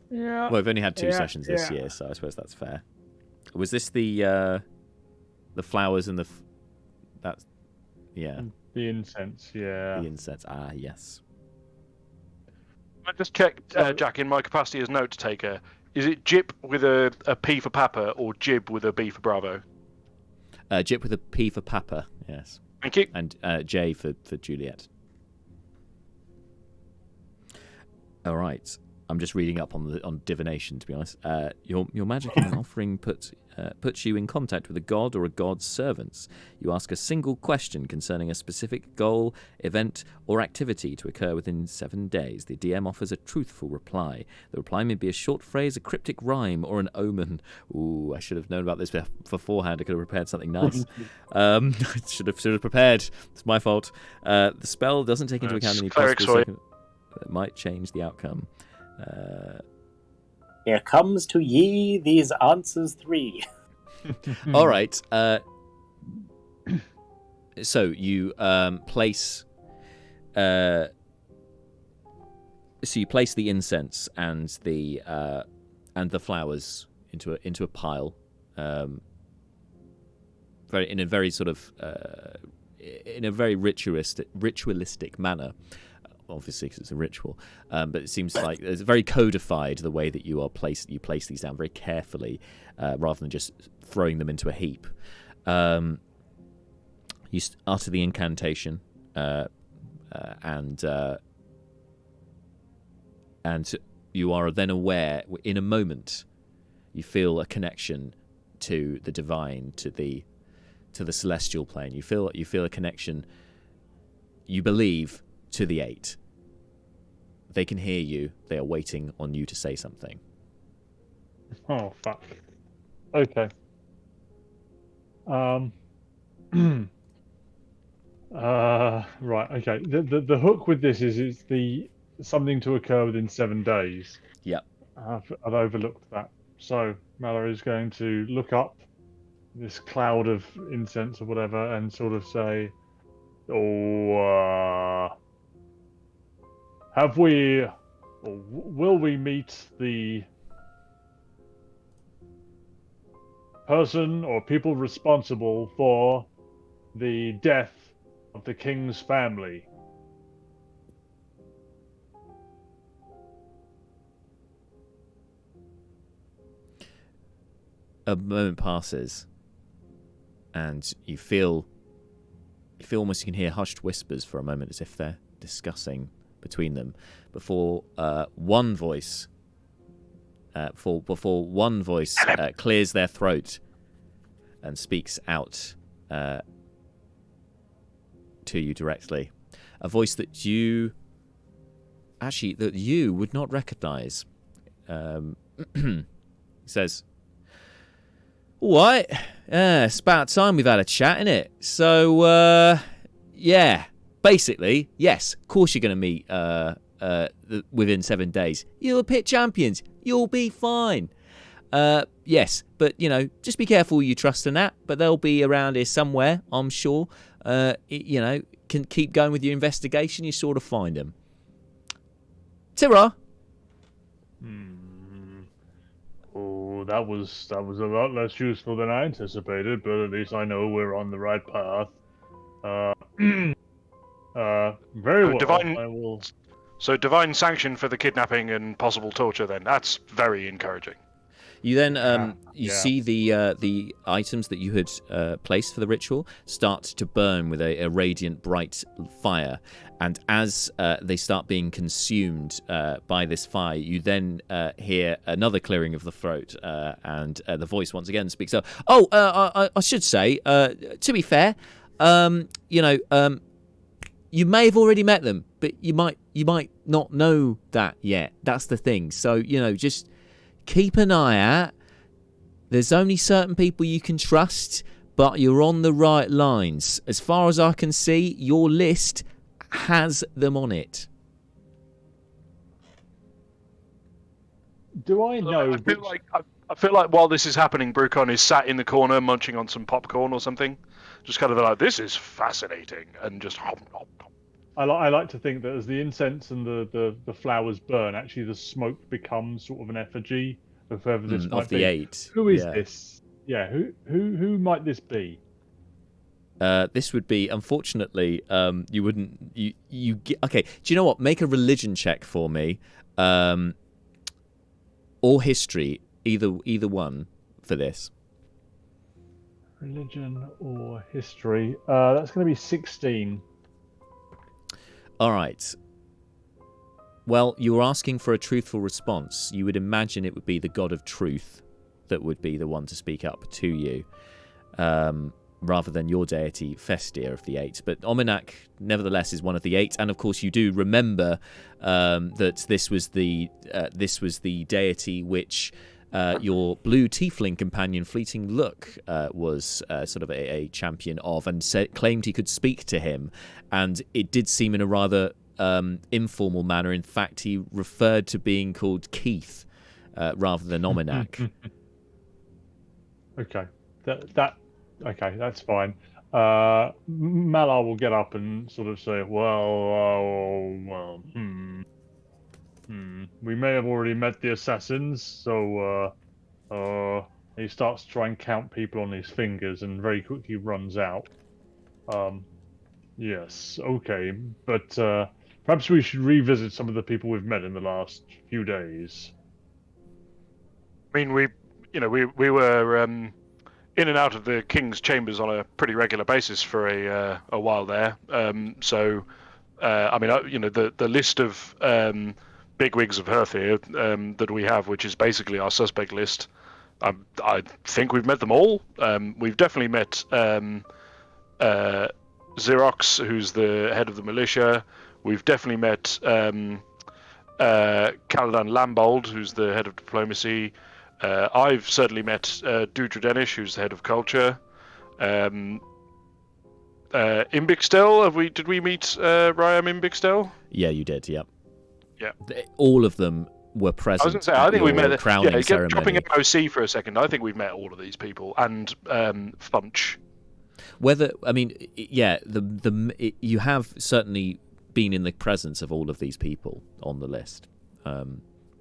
Yeah.
Well, we've only had two sessions this year, so I suppose that's fair. Was this the flowers and the
incense? Yeah.
The incense. Ah, yes.
I just checked, Jack, in my capacity as note taker. Is it Jip with a P for Papa or Jib with a B for Bravo?
Jip with a P for Papa. Yes.
Thank you.
And J for Juliet. All right. I'm just reading up on divination, to be honest. Your magic and offering puts you in contact with a god or a god's servants. You ask a single question concerning a specific goal, event, or activity to occur within 7 days. The DM offers a truthful reply. The reply may be a short phrase, a cryptic rhyme, or an omen. Ooh, I should have known about this beforehand. I could have prepared something nice. I should have prepared. It's my fault. The spell doesn't take into account any possible that might change the outcome.
Here comes to ye these answers 3.
All right. So you place. So you place the incense and the flowers into a pile, in a very ritualistic manner. Obviously, because it's a ritual, but it seems like it's very codified the way that you place these down very carefully, rather than just throwing them into a heap. You utter the incantation, and you are then aware. In a moment, you feel a connection to the divine, to the celestial plane. You feel a connection. You believe. To the 8. They can hear you. They are waiting on you to say something.
Oh, fuck. Okay. Right, okay. The hook with this is it's something to occur within 7 days.
Yep.
I've overlooked that. So Mallory's going to look up this cloud of incense or whatever and sort of say, will we meet the person or people responsible for the death of the king's family?
A moment passes, and you feel almost you can hear hushed whispers for a moment, as if they're discussing between them, before one voice clears their throat and speaks out to you directly. A voice that you would not recognize. He says, "All right, it's about time we've had a chat, innit? So, yeah, basically, yes, of course you're going to meet within 7 days. You'll pit champions. You'll be fine. Yes, but, just be careful who you trust in that, but they'll be around here somewhere, I'm sure. Can keep going with your investigation, you sort of find them. Tira."
Oh, that was a lot less useful than I anticipated, but at least I know we're on the right path. Very well.
So divine sanction for the kidnapping and possible torture. Then that's very encouraging.
You then see the items that you had placed for the ritual start to burn with a radiant, bright fire, and as they start being consumed by this fire, you then hear another clearing of the throat, and the voice once again speaks up. I should say, to be fair, you may have already met them, but you might not know that yet. That's the thing. So just keep an eye out. There's only certain people you can trust, but you're on the right lines. As far as I can see, your list has them on it.
Do I know?
I feel like while this is happening, Brucon is sat in the corner munching on some popcorn or something. Just kind of like, this is fascinating, and just hop.
I like to think that as the incense and the flowers burn, actually the smoke becomes sort of an effigy of whoever this might
of the
be.
8.
Who is this? Yeah, who might this be?
This would be, unfortunately, you wouldn't. You get, okay. Do you know what? Make a religion check for me, or history, either one for this.
Religion or history? That's going to be 16.
All right. Well, you were asking for a truthful response. You would imagine it would be the god of truth that would be the one to speak up to you, rather than your deity, Festia of the Eight. But Ominak, nevertheless, is one of the Eight, and of course you do remember that this was the deity which your blue tiefling companion, Fleeting Look, was sort of a champion of, and claimed he could speak to him, and it did seem in a rather informal manner. In fact, he referred to being called Keith rather than Ominak.
Okay, okay, that's fine. Malar will get up and sort of say, we may have already met the assassins, so he starts to try and count people on his fingers and very quickly runs out. Yes, okay, but perhaps we should revisit some of the people we've met in the last few days.
I mean, we were in and out of the king's chambers on a pretty regular basis for a while there. So, I mean, the list of bigwigs of Herthir that we have, which is basically our suspect list, I think we've met them all. We've definitely met Xerox, who's the head of the militia. We've definitely met Caladan Lambold, who's the head of diplomacy. I've certainly met Dudra Denish, who's the head of culture. Imbixtel, did we meet Ryam Imbixtel?
Yeah, you did. Yep.
Yeah.
All of them were present.
I was going to say, I think we met
crowning ceremony.
Dropping MOC for a second. I think we've met all of these people, and Funch.
You have certainly been in the presence of all of these people on the list.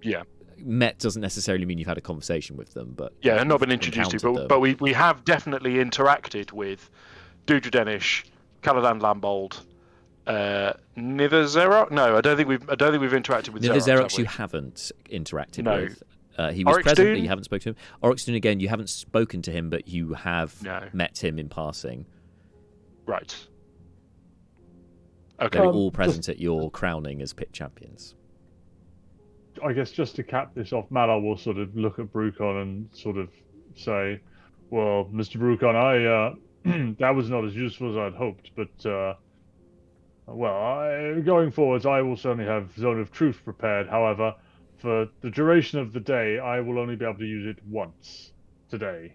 Yeah.
Met doesn't necessarily mean you've had a conversation with them, but
yeah, not been introduced to, but we have definitely interacted with Dudra Denish, Caladan Lambold, Nither Xerox. No, I don't think we've interacted with
Nither
Xerox.
Xerox you haven't interacted
No.
with. He was
Oryx
present,
Dune?
but you haven't spoken to him. Oryxton, again, you haven't spoken to him, but you have
No.
met him in passing.
Right. Okay.
They were all present at your crowning as pit champions.
I guess just to cap this off, Malar will sort of look at Brucon and sort of say, well, Mr. Brucon, that was not as useful as I'd hoped, but, going forwards, I will certainly have Zone of Truth prepared. However, for the duration of the day, I will only be able to use it once today.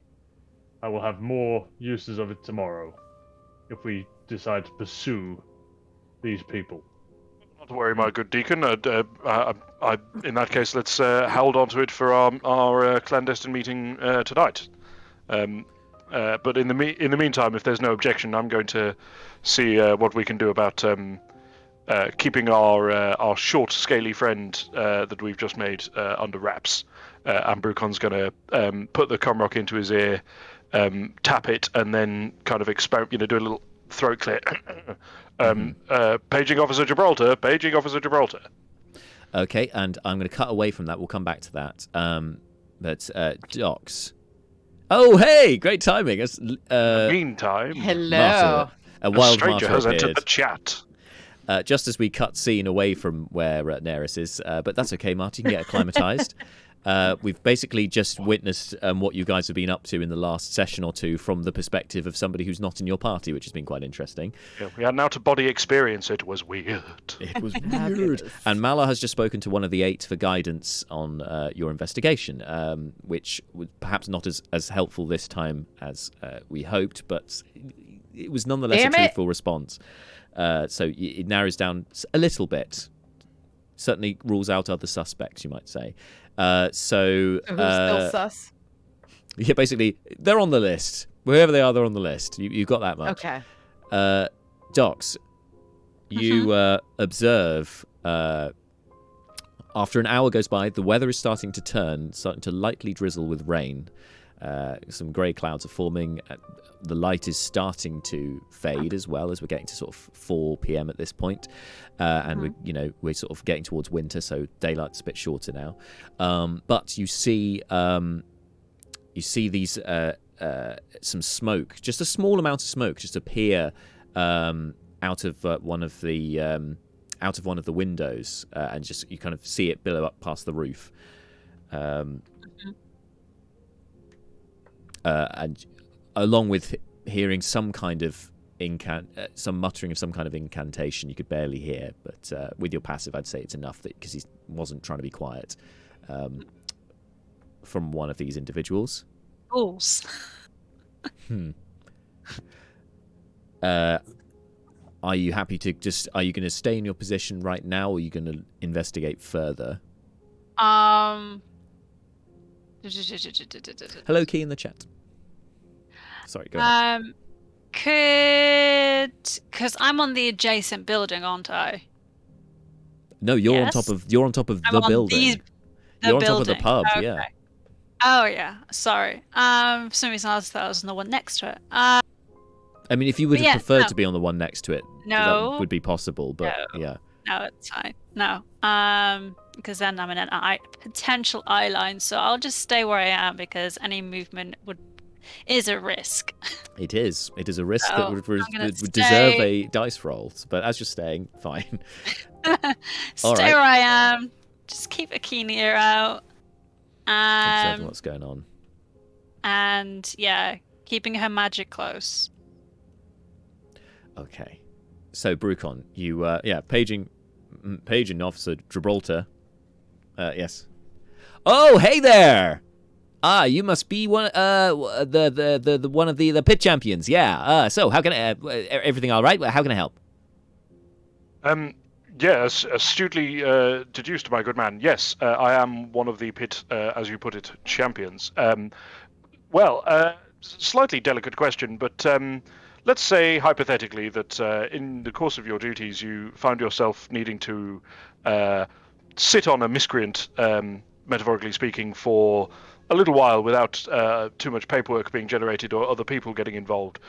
I will have more uses of it tomorrow, if we decide to pursue these people.
Not to worry, my good deacon. In that case, let's hold on to it for our clandestine meeting tonight. But in the meantime, if there's no objection, I'm going to see what we can do about keeping our short, scaly friend that we've just made under wraps. And Brucon's going to put the comrock into his ear, tap it, and then kind of experiment, do a little throat clear. Paging Officer Gibraltar, paging Officer Gibraltar.
Okay, and I'm going to cut away from that. We'll come back to that. But Docs. Oh, hey! Great timing.
Meantime,
Hello.
Martyr, a wild
stranger
martyr
has
appeared.
entered the chat.
Just as we cut scene away from where Neris is, but that's okay, Marty. You can get acclimatized. We've basically just witnessed what you guys have been up to in the last session or two from the perspective of somebody who's not in your party, which has been quite interesting.
Yeah, we had an out-of-body experience. It was weird.
It was weird. And Malar has just spoken to one of the 8 for guidance on your investigation, which was perhaps not as helpful this time as we hoped, but it was nonetheless a truthful response. So it narrows down a little bit. Certainly rules out other suspects, you might say.
Who's still sus?
Yeah, basically, they're on the list. Wherever they are, they're on the list. You got that much.
Okay.
Docs, you observe after an hour goes by, the weather is starting to turn, starting to lightly drizzle with rain. Some grey clouds are forming. The light is starting to fade as well, as we're getting to sort of 4 p.m. at this point, and we're sort of getting towards winter, so daylight's a bit shorter now. But you see these some smoke, just a small amount of smoke, just appear out of one of the out of one of the windows, and just you kind of see it billow up past the roof. And along with hearing some kind of some muttering of some kind of incantation you could barely hear, but with your passive, I'd say it's enough because he wasn't trying to be quiet. From one of these individuals.
Fools.
Are you happy to are you going to stay in your position right now, or are you going to investigate further? Hello, Key in the chat. Sorry, go ahead.
Because I'm on the adjacent building, aren't I?
No, you're on top of the building. You're on top of the pub,
okay.
yeah.
Oh yeah, sorry. For some reason I thought I was on the one next to it.
I mean, if you would have preferred to be on the one next to it, that would be possible. But yeah,
no, it's fine. No, because then I'm in an potential eye line, so I'll just stay where I am because any movement is a risk.
It is. It is a risk that would deserve a dice roll. But as you're staying, fine.
Stay where I am. Just keep a keen ear out.
Observing what's going on.
And yeah, keeping her magic close.
Okay. So Brucon, you paging Officer Gibraltar. Yes. Oh, hey there. You must be one the one of the pit champions. Yeah. So how can I everything all right? How can I help?
Yes, astutely deduced, my good man. Yes, I am one of the pit, as you put it, champions. Slightly delicate question, but let's say hypothetically that in the course of your duties you found yourself needing to sit on a miscreant, metaphorically speaking, for a little while without too much paperwork being generated or other people getting involved.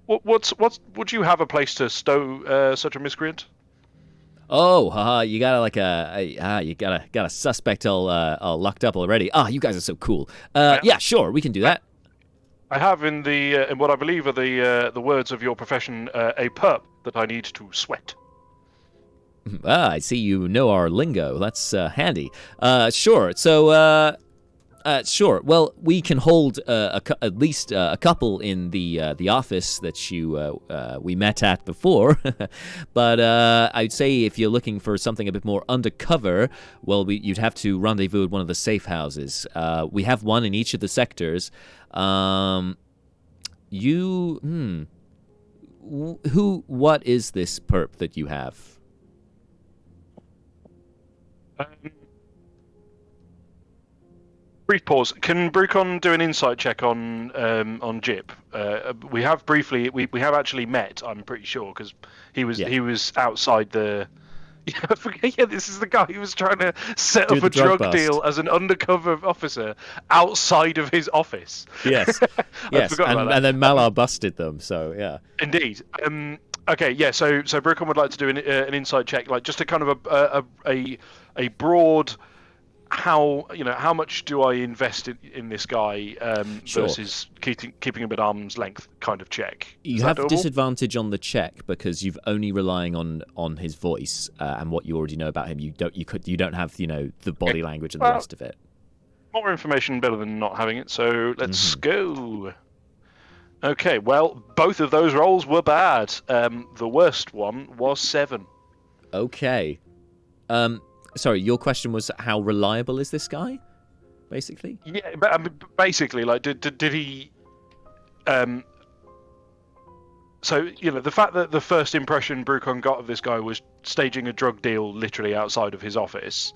Would you have a place to stow such a miscreant?
Oh, you got you got a suspect all locked up already. You guys are so cool. Yeah, sure, we can do that.
I have in what I believe are the words of your profession, a perp that I need to sweat.
I see you know our lingo. That's handy. Sure. So, sure. Well, we can hold at least a couple in the office that we met at before. But I'd say if you're looking for something a bit more undercover, well, you'd have to rendezvous at one of the safe houses. We have one in each of the sectors. What is this perp that you have?
Brief pause. Can Brucon do an insight check on Jip? We have briefly. We have actually met. I'm pretty sure because he was outside the. Yeah, this is the guy who was trying to set up a drug deal as an undercover officer outside of his office.
Yes, yes, and then Malar busted them. So yeah,
indeed. Okay, yeah. So Brucon would like to do an insight check, like just a kind of a broad. How much do I invest in this guy versus keeping him at arm's length kind of check?
You have disadvantage on the check because you've only relying on his voice and what you already know about him. You don't have the body language and the rest of it.
More information better than not having it. So let's go. Okay, well, both of those rolls were bad. The worst one was 7.
Okay. Sorry, your question was how reliable is this guy, basically?
Yeah, but basically, like, did he? So the fact that the first impression Brucon got of this guy was staging a drug deal literally outside of his office,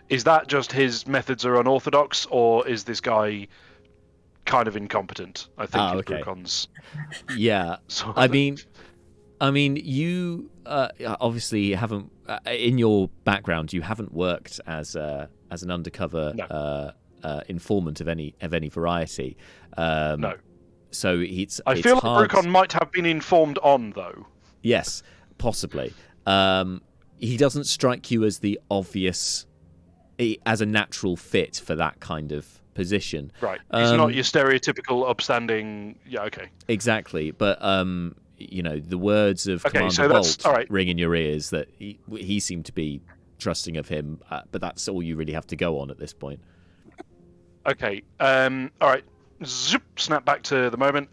is that just his methods are unorthodox, or is this guy kind of incompetent? I think is Brucon's.
Yeah, I mean, you obviously haven't. In your background, you haven't worked as an undercover informant of any variety.
No.
So
I feel like Brucon might have been informed on, though.
Yes, possibly. He doesn't strike you as the obvious, as a natural fit for that kind of position.
Right. He's not your stereotypical upstanding. Yeah. Okay.
Exactly, but the words of Commander
so that's
Bolt
all right.
ring in your ears that he seemed to be trusting of him, but that's all you really have to go on at this point.
Okay. All right. Zoop, snap back to the moment.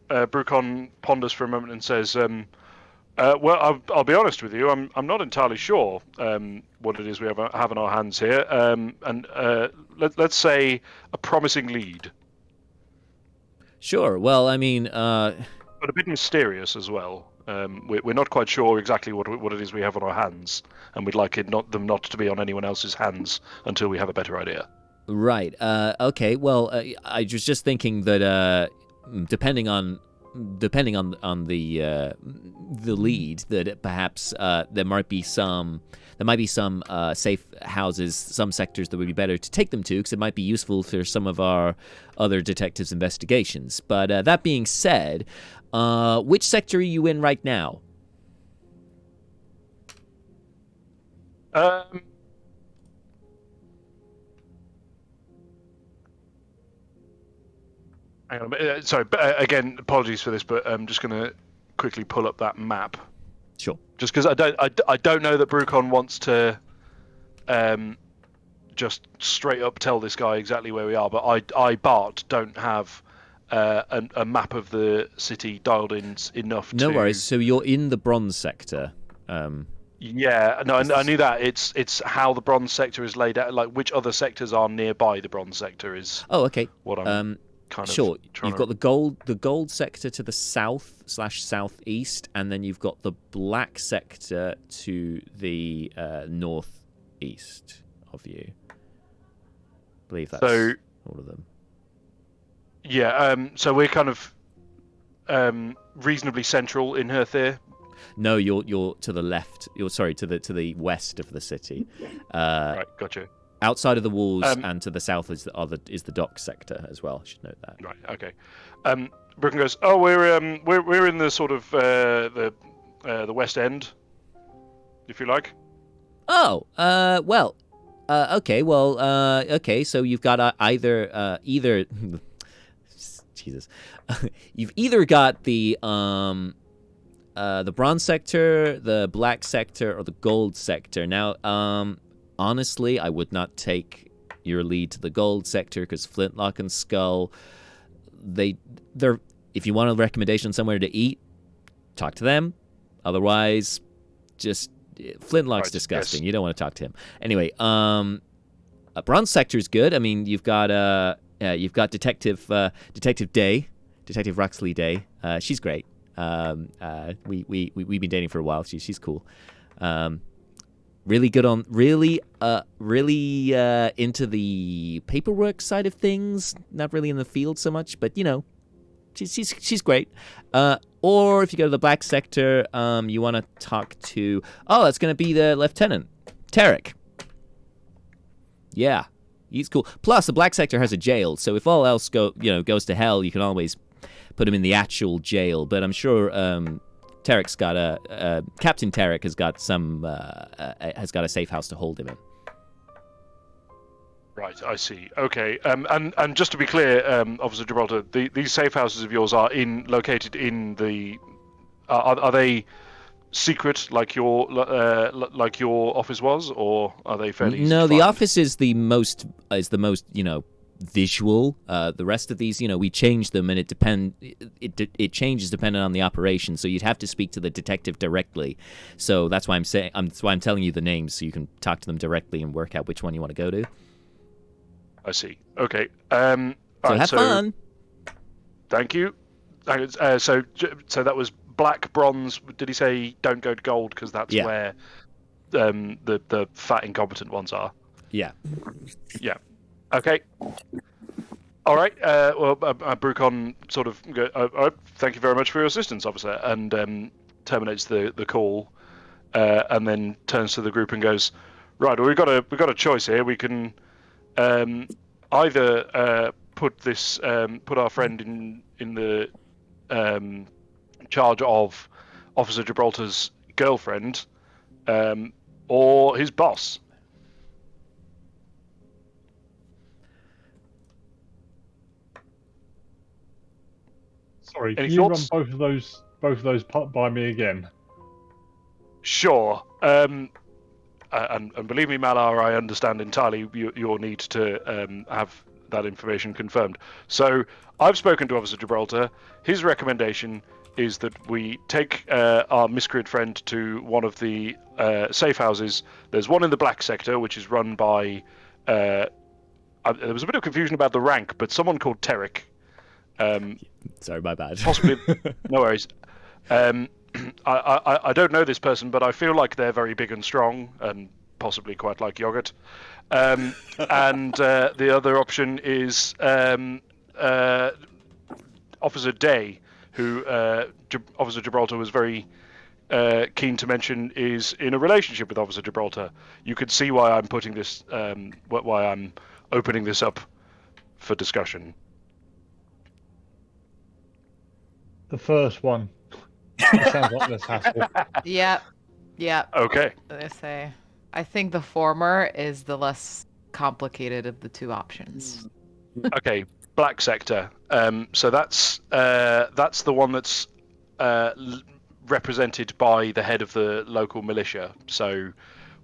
Brucon ponders for a moment and says, well, I'll be honest with you. I'm not entirely sure what it is we have on our hands here. And let's say a promising lead.
Sure. Well, I mean,
but a bit mysterious as well. We're not quite sure exactly what it is we have on our hands, and we'd like them not to be on anyone else's hands until we have a better idea.
Right. Okay. Well, I was just thinking that depending on the lead, that perhaps there might be some safe houses, some sectors that would be better to take them to, because it might be useful for some of our other detectives' investigations. But that being said, which sector are you in right now?
Hang on, sorry, again, apologies for this, but I'm just going to quickly pull up that map.
Sure.
Just because I don't know that Brucon wants to just straight up tell this guy exactly where we are, but I Bart don't have a map of the city dialed in enough.
No
to...
worries. So you're in the bronze sector.
Yeah, no, I knew that. It's how the bronze sector is laid out, like which other sectors are nearby the bronze sector is.
Oh, okay.
What I'm
sure. You've got the gold sector to the south/southeast, and then you've got the black sector to the northeast of you. I believe that's all of them.
Yeah. So we're kind of reasonably central in Herthir.
No, you're to the left. You're to the west of the city.
Right, gotcha.
Outside of the walls and to the south is the dock sector as well. I should note that.
Right. Okay. Brooklyn goes, "Oh, we're in the sort of the west end, if you like."
Oh. Well. Okay. Well. Okay. So you've got either Jesus, you've either got the bronze sector, the black sector, or the gold sector. Now, honestly, I would not take your lead to the gold sector because Flintlock and Skull, they're. If you want a recommendation somewhere to eat, talk to them. Otherwise, just Flintlock's disgusting. Yes. You don't want to talk to him. Anyway, a bronze sector is good. I mean, you've got Detective Day, Detective Ruxley Day. She's great. We've been dating for a while. She's cool. Really good on really into the paperwork side of things. Not really in the field so much, but she's great. Or if you go to the black sector, you want to talk to that's going to be the Lieutenant Tarek. Yeah, he's cool. Plus, the black sector has a jail, so if all else goes to hell, you can always put him in the actual jail. But I'm sure Tarek's got Captain Tarek has got a safe house to hold him in.
Right, I see. Okay, and just to be clear, Officer Gibraltar, these safe houses of yours are located in the. Are they secret like your office was, or are they fairly easy to
the
find?
office is the most visual. The rest of these, we change them, and it changes depending on the operation. So you'd have to speak to the detective directly. So that's why I'm telling you the names, so you can talk to them directly and work out which one you want to go to.
I see. Okay.
So have fun.
Thank you. So that was black, bronze. Did he say don't go to gold because that's where the fat incompetent ones are?
Yeah.
Yeah. Okay. All right. Brucon sort of thank you very much for your assistance, officer, and terminates the call, and then turns to the group and goes, right. Well, we've got a choice here. We can either put our friend in the charge of Officer Gibraltar's girlfriend, or his boss.
Sorry,
Any
can you run
thoughts?
both of those both of those by me again?
Sure. And believe me, Malar, I understand entirely your need to have that information confirmed. So I've spoken to Officer Gibraltar. His recommendation is that we take our miscreant friend to one of the safe houses. There's one in the black sector, which is run by... there was a bit of confusion about the rank, but someone called Terrick.
Sorry, my bad.
Possibly, no worries. I don't know this person, but I feel like they're very big and strong, and possibly quite like yogurt. And the other option is Officer Day, who Officer Gibraltar was very keen to mention is in a relationship with Officer Gibraltar. You could see why I'm putting this, why I'm opening this up for discussion.
The first one. That sounds like less hassle.
Yep.
Okay.
I think the former is the less complicated of the two options.
Okay, black sector. So that's the one that's represented by the head of the local militia. So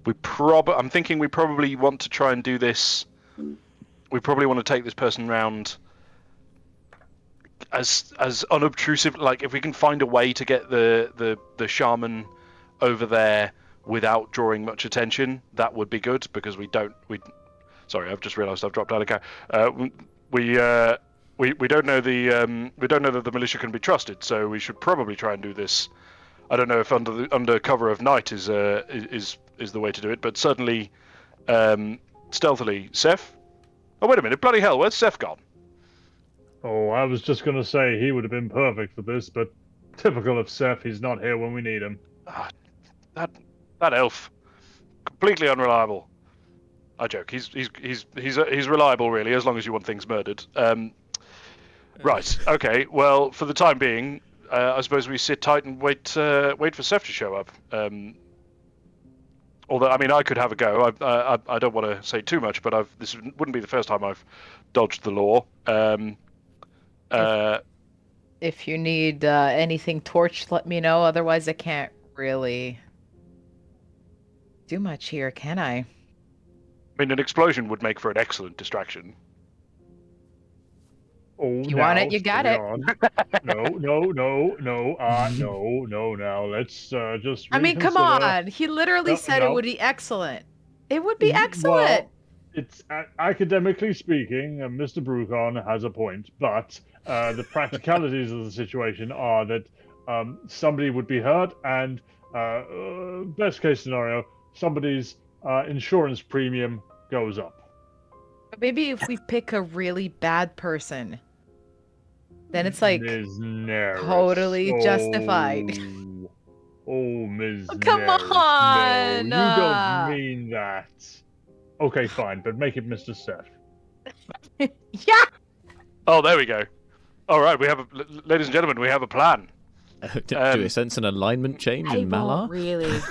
I'm thinking we probably want to try and do this. We probably want to take this person round as unobtrusive. Like, if we can find a way to get the shaman over there without drawing much attention, that would be good, because sorry, I've just realised I've dropped out of count. We don't know that the militia can be trusted, so we should probably try and do this. I don't know if under cover of night is the way to do it, but certainly stealthily. Seth? Oh, wait a minute! Bloody hell! Where's Seth gone?
Oh, I was just going to say he would have been perfect for this, but typical of Seth, he's not here when we need him.
That elf, completely unreliable. I joke. He's reliable, really, as long as you want things murdered. Right. Okay. Well, for the time being, I suppose we sit tight and wait for Seth to show up. Although, I mean, I could have a go. I don't want to say too much, but this wouldn't be the first time I've dodged the law.
If you need anything torched, let me know. Otherwise, I can't really do much here, can I?
I mean, an explosion would make for an excellent distraction.
Oh,
you want it, you got it.
No. Now let's just.
I mean, come on. He literally said it would be excellent. It would be excellent.
Well, it's academically speaking, Mr. Brucon has a point, but the practicalities of the situation are that somebody would be hurt, and best case scenario, somebody's insurance premium goes up.
Maybe if we pick a really bad person, then it's like totally justified.
Oh, Ms.
Come on!
No, you don't mean that. Okay, fine, but make it Mr. Seth.
Yeah!
Oh, there we go. All right, ladies and gentlemen, we have a plan.
Do we sense an alignment change in Malar?
Really.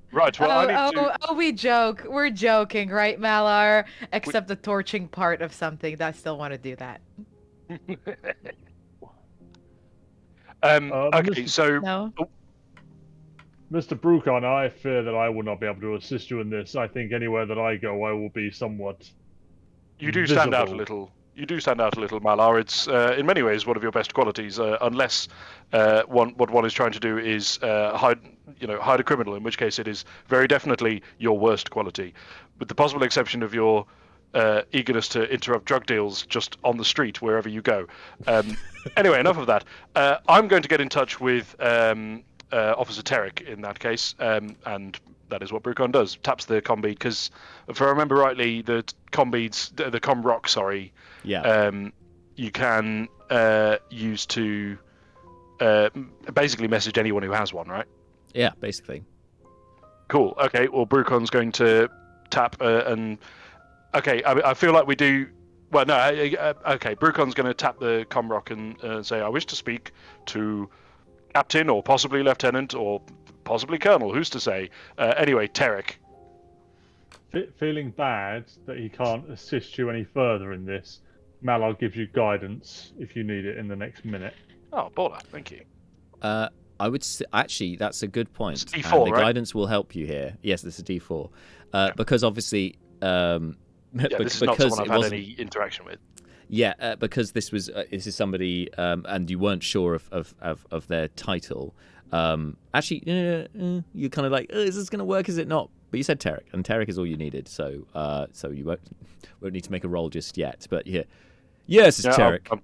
Right. Well,
we joke. We're joking, right, Malar? Except the torching part of something. I still want to do that.
Okay, so...
No?
Mr. Brucon, I fear that I will not be able to assist you in this. I think anywhere that I go, I will be somewhat
You do stand out a little. You do stand out a little, Malar. It's in many ways one of your best qualities, unless what one is trying to do is hide a criminal, in which case it is very definitely your worst quality, with the possible exception of your eagerness to interrupt drug deals just on the street wherever you go. Anyway, enough of that. I'm going to get in touch with Officer Terrick in that case, and that is what Brucon does. Taps the comm bead, because if I remember rightly, the comm rock, sorry.
Yeah.
You can use to basically message anyone who has one, right?
Yeah, basically.
Cool. Okay. Well, Brucon's going to tap and. Okay. I feel like we do. Well, no. Okay. Brucon's going to tap the comm rock and say, "I wish to speak to Captain or possibly Lieutenant or possibly Colonel. Who's to say?" Anyway, Terrick.
Feeling bad that he can't assist you any further in this, Malar gives you guidance if you need it in the next minute.
Oh, baller. Thank you.
I would actually, that's a good point.
It's D4,
the
right?
guidance will help you here. Yes, this is D4. Because obviously,
Yeah, this is not someone I've had any interaction with.
Yeah, because this is somebody, and you weren't sure of their title. Actually, you're kind of like, is this going to work? Is it not? But you said Tarek, and Tarek is all you needed. So you won't need to make a roll just yet. But yeah, yes, it's Tarek.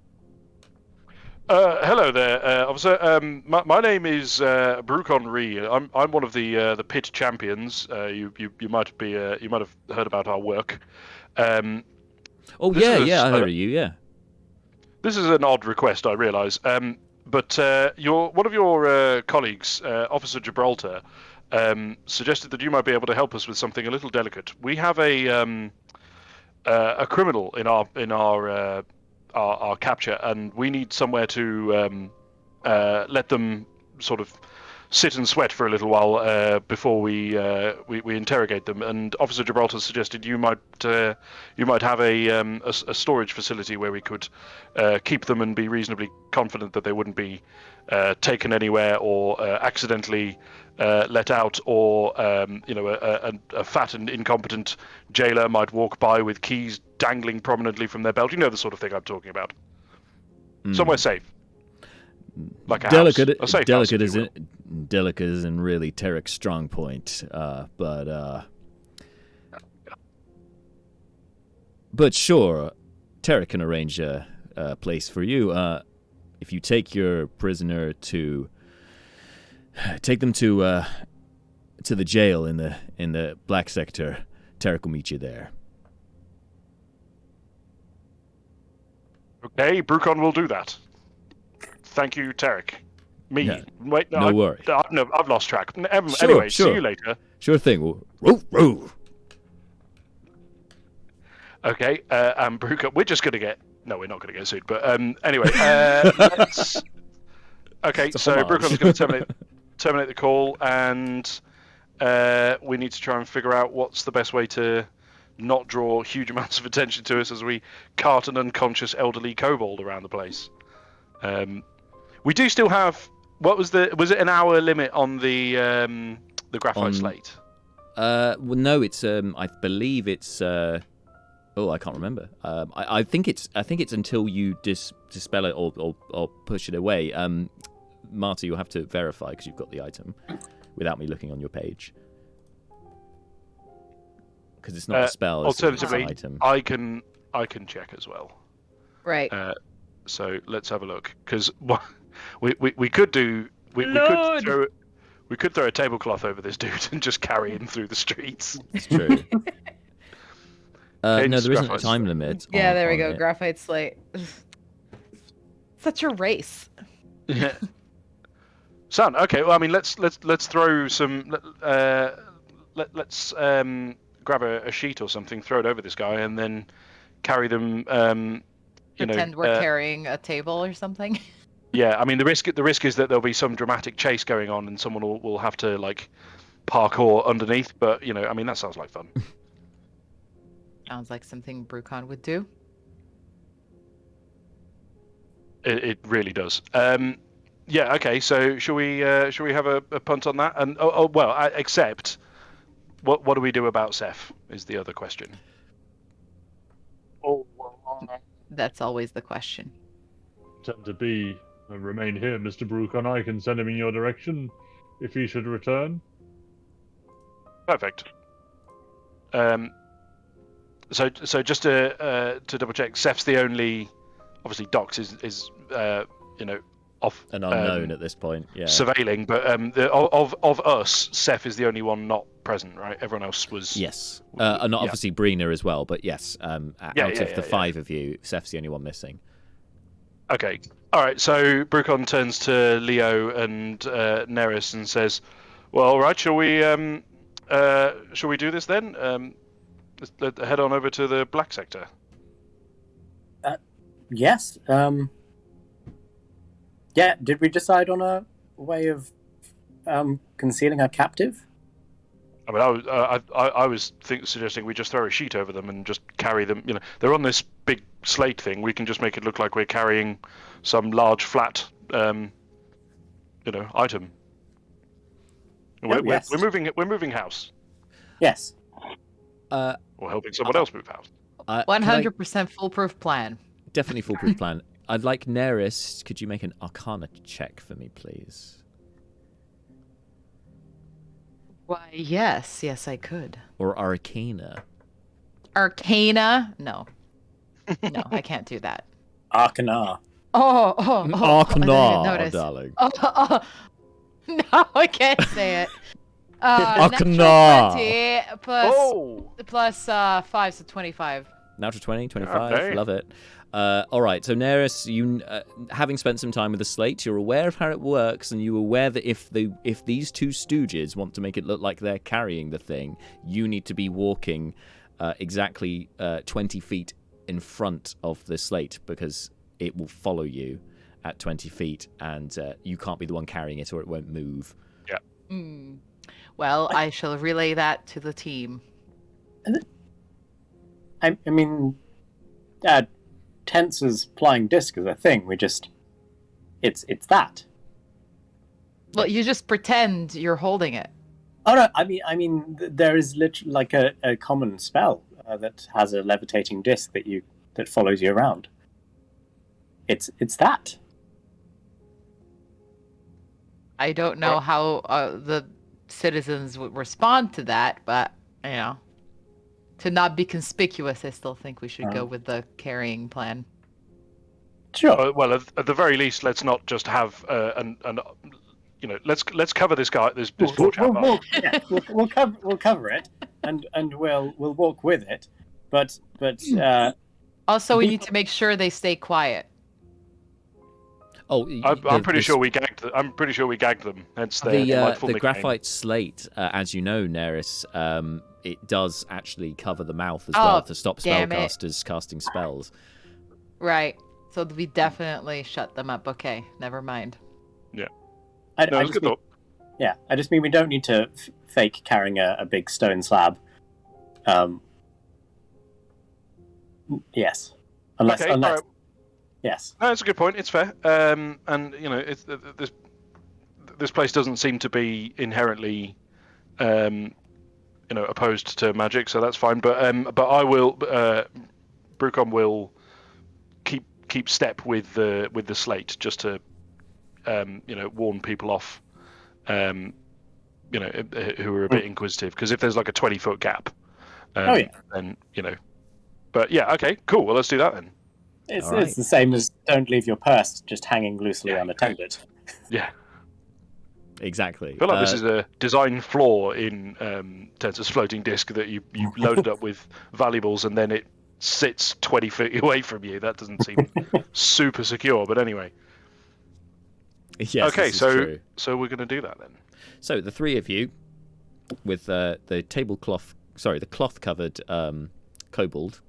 Hello there, officer. My name is Brucon Ree. I'm one of the pit champions. You might have heard about our work. I
heard of you. Yeah.
This is an odd request, I realise. But one of your colleagues, Officer Gibraltar, suggested that you might be able to help us with something a little delicate. We have a criminal in our capture, and we need somewhere to let them sort of sit and sweat for a little while before we interrogate them. And Officer Gibraltar suggested you might have a storage facility where we could keep them and be reasonably confident that they wouldn't be taken anywhere or accidentally let out, or a fat and incompetent jailer might walk by with keys dangling prominently from their belt. You know the sort of thing I'm talking about. Somewhere safe. Like a
delicate,
house. A safe
delicate
house,
isn't really Tarek's strong point, but sure, Tarek can arrange a place for you. If you take your prisoner to the jail in the black sector, Tarek will meet you there.
Okay, Brucon will do that. Thank you, Tarek. Me.
Yeah.
Wait, no,
No worries.
I've lost track.
Sure,
Anyway,
sure.
see you later.
Sure thing. Woo.
Okay, and Brucon, we're just going to get... No, we're not going to get sued, but anyway, let's... Okay, so Brucon's going to terminate the call, and we need to try and figure out what's the best way to not draw huge amounts of attention to us as we cart an unconscious elderly kobold around the place. We do still have... Was it an hour limit on the graphite slate?
Well, no, it's I believe it's I can't remember. I think it's until you dispel it or push it away. Marty, you'll have to verify because you've got the item without me looking on your page. Because it's not a spell.
Alternatively,
it's an item.
I can check as well.
Right.
So let's have a look, because we could do we could throw a tablecloth over this dude and just carry him through the streets.
It's true. No, there isn't a time limit.
Yeah, there we go. Graphite slate. Such a race.
Yeah. Son, okay. Well, I mean, let's throw some. Let's grab a sheet or something, throw it over this guy, and then carry them.
Pretend we're carrying a table or something.
Yeah, I mean the risk is that there'll be some dramatic chase going on, and someone will have to like parkour underneath. But I mean that sounds like fun.
Sounds like something Brucon would do.
It really does. Yeah. Okay. So shall we have a punt on that? And except what do we do about Seth is the other question.
That's always the question.
Tend to be remain here, Mr. Brucon. I can send him in your direction if he should return.
Perfect. So just to double check, Seth's the only. Obviously, Dox is off
an unknown at this point. Yeah.
Surveilling, but of us, Seth is the only one not present, right? Everyone else was.
Yes. And obviously Brina as well, but yes. Out of the five of you, Seth's the only one missing.
Okay. All right. So Brucon turns to Leo and Neris and says, "Well, all right. Shall we do this then? Let's head on over to the black sector."
Yes. Yeah. Did we decide on a way of concealing our captive?
I mean, I was suggesting we just throw a sheet over them and just carry them. You know, they're on this big slate thing. We can just make it look like we're carrying some large flat, item.
Yes.
We're moving house.
Yes.
Or helping someone else move house.
100% foolproof plan.
Definitely foolproof plan. I'd like Neris. Could you make an Arcana check for me, please?
Why, yes, I could.
Or Arcana?
Arcana? No, I can't do that.
Arcana.
Oh,
Arcana, darling.
No, I can't say it.
Arcana.
20 plus 5, so 25.
Natural 20, 25.
Okay.
Love it. All right, so Neris, you having spent some time with the slate, you're aware of how it works, and you're aware that if these two stooges want to make it look like they're carrying the thing, you need to be walking exactly 20 feet in front of the slate, because it will follow you at 20 feet, and you can't be the one carrying it, or it won't move.
Yeah.
Well, I shall relay that to the team.
I mean, Tensor's flying disc is a thing. We just, it's that.
Well, you just pretend you're holding it.
Oh no, I mean, there is literally like a common spell that has a levitating disc that follows you around. It's that.
I don't know how the citizens would respond to that, but to not be conspicuous, I still think we should go with the carrying plan.
Sure.
Well, at the very least, let's not just have let's cover this guy. This poor chap.
We'll cover it, and we'll walk with it. But
Also, we need to make sure they stay quiet.
Oh,
I'm pretty sure we gagged them. I'm pretty sure we gagged them. Hence
the graphite slate, as you know, Neris, it does actually cover the mouth as well to stop spellcasters casting spells.
Right. So we definitely shut them up. Okay, never mind.
Yeah.
I just mean we don't need to fake carrying a big stone slab. Yes. Unless.
Right.
Yes.
No, that's a good point. It's fair. And this place doesn't seem to be inherently, opposed to magic, so that's fine. But I will, Brucon will keep step with the slate just to, warn people off, who are a bit inquisitive. Because if there's like a 20-foot gap, then But yeah, okay, cool. Well, let's do that then.
It's the same as don't leave your purse just hanging loosely unattended.
Yeah.
Exactly.
I feel like this is a design flaw in Tensor's floating disc that you loaded up with valuables and then it sits 20 feet away from you. That doesn't seem super secure, but anyway.
Yes,
okay,
this is true.
So we're going to do that then.
So the three of you, with the cloth-covered kobold.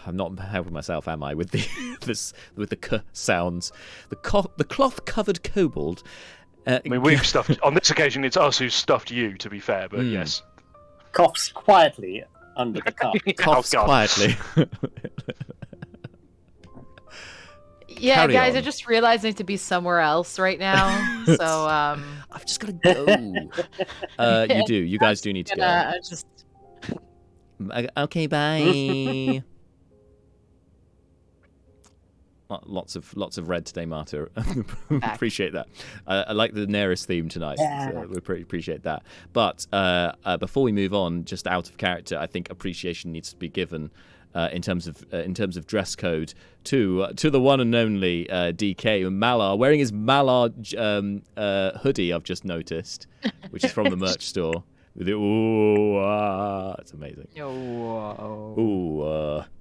I'm not helping myself, am I? With the k sounds, the cloth-covered kobold.
We've stuffed. On this occasion, it's us who stuffed you. To be fair, but yes.
Coughs quietly under the cup.
Coughs quietly.
Yeah,
Carry
guys,
on.
I just realized I need to be somewhere else right now. So
I've just got to go. You do. You guys do need to go. Okay, bye. Lots of red today, Marta. Appreciate that. I like the Neris theme tonight.
Yeah.
So we appreciate that. But before we move on, just out of character, I think appreciation needs to be given in terms of dress code to the one and only DK Malar wearing his Malar hoodie. I've just noticed, which is from the merch store. With it, it's amazing.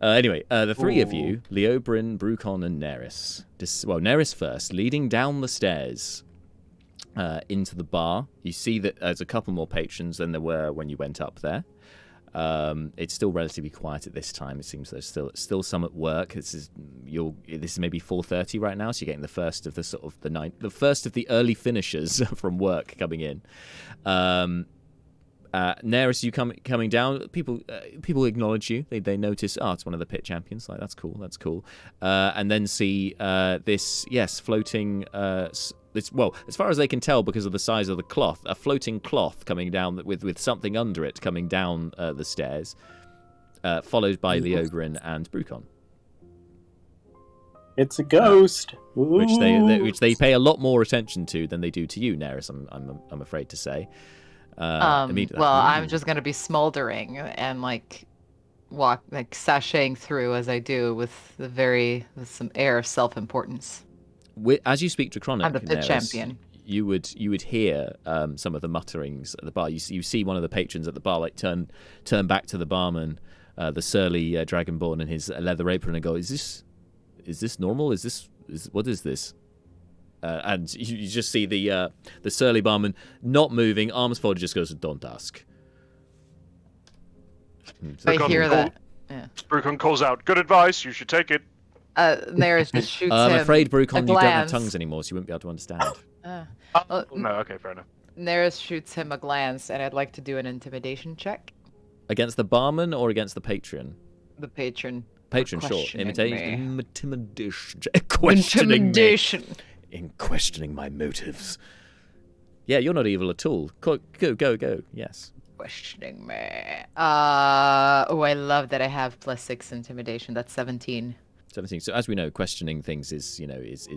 Anyway, the three of you, Leobrin, Brucon, and Neris. Neris first, leading down the stairs into the bar. You see that there's a couple more patrons than there were when you went up there. It's still relatively quiet at this time. It seems there's still some at work. This is maybe 4:30 right now, so you're getting the first of the first of the early finishers from work coming in. Neris, you coming down. People acknowledge you. They notice. It's one of the pit champions. Like that's cool. And then see this floating. Well, as far as they can tell, because of the size of the cloth, a floating cloth coming down with something under it coming down the stairs, followed by Leobrin and Brucon.
It's a ghost,
which they pay a lot more attention to than they do to you, Neris. I'm afraid to say.
I'm just gonna be smoldering and walk sashaying through as I do with some air of self-importance.
As you speak Draconic,
I'm the pit champion.
You would hear some of the mutterings at the bar. You see one of the patrons at the bar turn back to the barman, the surly dragonborn in his leather apron, and go, "Is this normal? What is this?" And you just see the surly barman not moving, arms folded, just goes, "Don't ask."
I hear that. Yeah.
Brucon calls out, "Good advice. You should take it."
Neris just shoots him.
I'm afraid, Brucon, you don't have
glance.
tongues anymore, so you wouldn't be able to understand.
No, okay, fair enough.
Neris shoots him a glance, and I'd like to do an intimidation check.
Against the barman or against the patron?
The patron.
Patron, sure.
Questioning
Intimidation.
Intimidation.
In questioning my motives. Yeah, you're not evil at all. Go. Yes.
Questioning me. I love that I have +6 intimidation. That's 17.
17. So as we know, questioning things is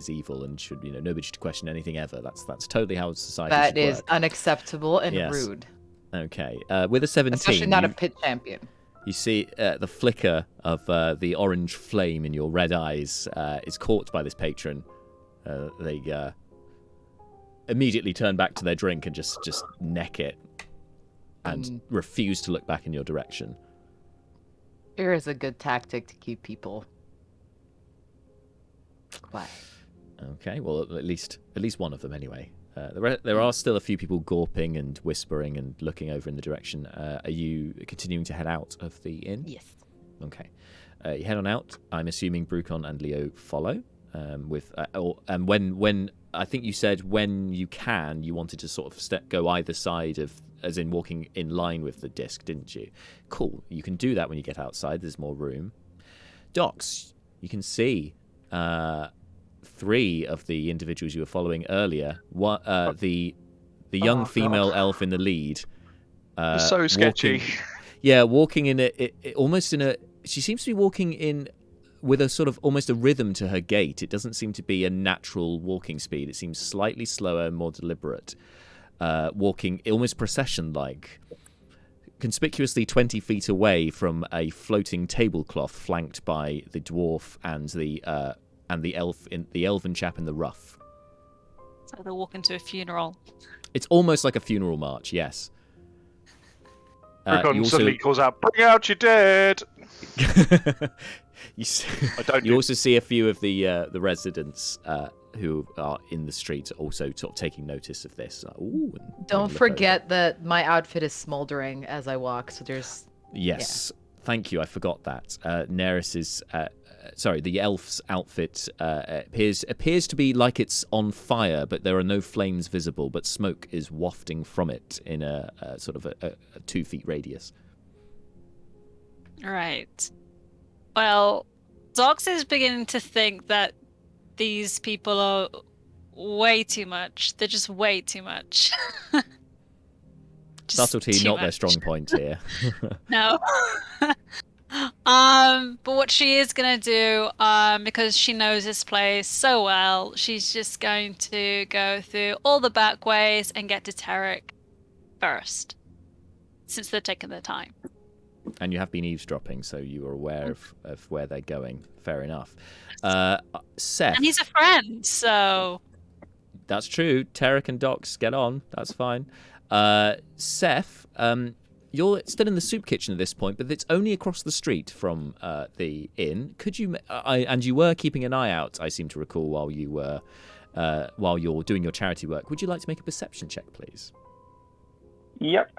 evil and should nobody should question anything ever. That's totally how society should work.
That is unacceptable and rude.
Okay. With a 17,
especially not a pit champion.
You see the flicker of the orange flame in your red eyes is caught by this patron. They immediately turn back to their drink and just neck it and refuse to look back in your direction.
Here is a good tactic to keep people quiet.
Okay, well, at least one of them anyway. There are still a few people gawping and whispering and looking over in the direction. Are you continuing to head out of the inn?
Yes.
Okay. You head on out. I'm assuming Brucon and Leo follow. And when I think you said when you can, you wanted to sort of go either side of, as in walking in line with the disc, didn't you? Cool. You can do that when you get outside. There's more room. Docs, you can see 3 of the individuals you were following earlier. The young female elf in the lead.
So sketchy.
Walking in almost in a. She seems to be walking in with a sort of almost a rhythm to her gait. It doesn't seem to be a natural walking speed. It seems slightly slower and more deliberate. Walking almost procession-like, conspicuously 20 feet away from a floating tablecloth flanked by the dwarf and the elven chap in the ruff.
So they're walking to a funeral.
It's almost like a funeral march, yes.
Brucon suddenly calls out, "Bring out your dead!"
You also see a few of the residents who are in the street also sort of taking notice of this.
Don't forget that my outfit is smoldering as I walk, so there's...
Yes, thank you, I forgot that. Neris's... the elf's outfit appears to be like it's on fire, but there are no flames visible, but smoke is wafting from it in a sort of a 2 feet radius.
Right. Well, Dox is beginning to think that these people are way too much. They're just way too much.
Subtlety, not their strong point here.
No. But what she is gonna do, because she knows this place so well, she's just going to go through all the back ways and get to Tarek first, since they're taking their time.
And you have been eavesdropping, so you are aware of where they're going. Fair enough. Seth.
And he's a friend, so...
That's true. Tarek and Dox, get on. That's fine. Seth, you're still in the soup kitchen at this point, but it's only across the street from the inn. Could you... and you were keeping an eye out, I seem to recall, while you're doing your charity work. Would you like to make a perception check, please?
Yep.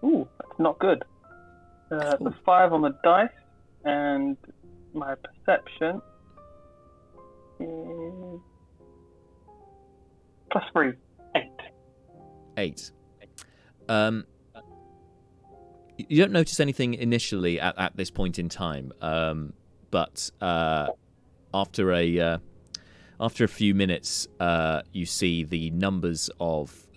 Ooh, that's not good. The 5 on the dice, and my perception is +3, 8.
8. you don't notice anything initially at this point in time, but after a few minutes, you see the numbers of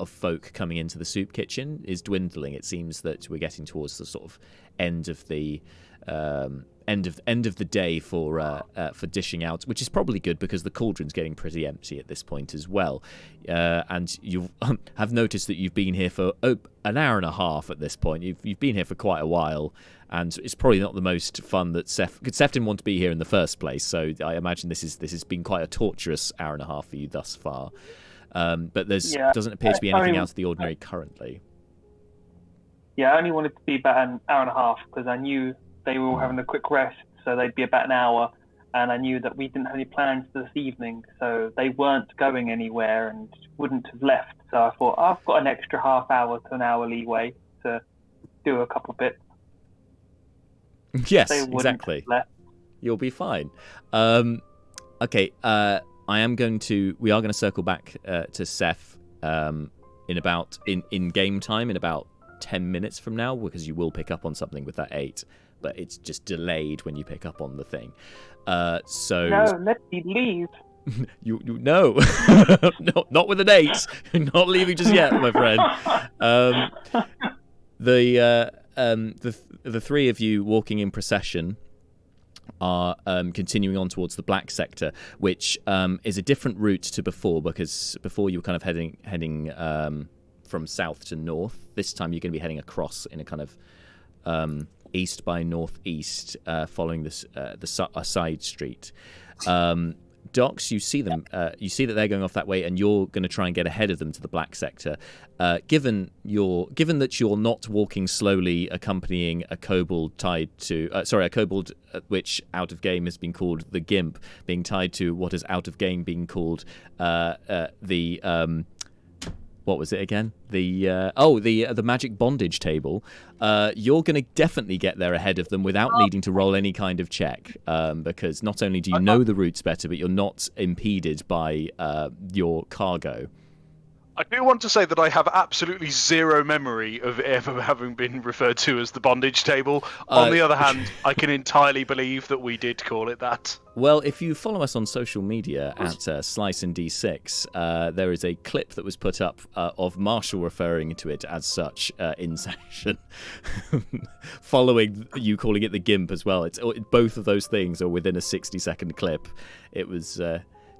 folk coming into the soup kitchen is dwindling. It seems that we're getting towards the sort of end of the day for dishing out, which is probably good because the cauldron's getting pretty empty at this point as well. And you have noticed that you've been here for an hour and a half at this point. You've been here for quite a while, and it's probably not the most fun that Seth didn't want to be here in the first place. So I imagine this has been quite a torturous hour and a half for you thus far. But doesn't appear to be anything out of the ordinary currently.
Yeah, I only wanted to be about an hour and a half because I knew they were all having a quick rest, so they'd be about an hour, and I knew that we didn't have any plans for this evening, so they weren't going anywhere and wouldn't have left. So I thought, I've got an extra half hour to an hour leeway to do a couple bits.
Yes, exactly. You'll be fine. Okay, we are going to circle back to Seth in game time in about 10 minutes from now, because you will pick up on something with that 8, but it's just delayed when you pick up on the thing. So
no, let me leave.
you no, not with an 8. You're not leaving just yet, my friend. The three of you walking in procession are continuing on towards the black sector, which is a different route to before, because before you were kind of heading from south to north. This time you're going to be heading across in a kind of east by northeast, following a side street. Docs, you see them. You see that they're going off that way, and you're going to try and get ahead of them to the black sector. Given that you're not walking slowly, accompanying a kobold which out of game has been called the Gimp, being tied to what is out of game being called the what was it again? The magic bondage table. You're going to definitely get there ahead of them without needing to roll any kind of check, because not only do you know the routes better, but you're not impeded by your cargo.
I do want to say that I have absolutely zero memory of ever having been referred to as the bondage table. On the other hand, I can entirely believe that we did call it that.
Well, if you follow us on social media at slice&d6, there is a clip that was put up of Marshall referring to it as such in session, following you calling it the Gimp as well. Both of those things are within a 60-second clip. It was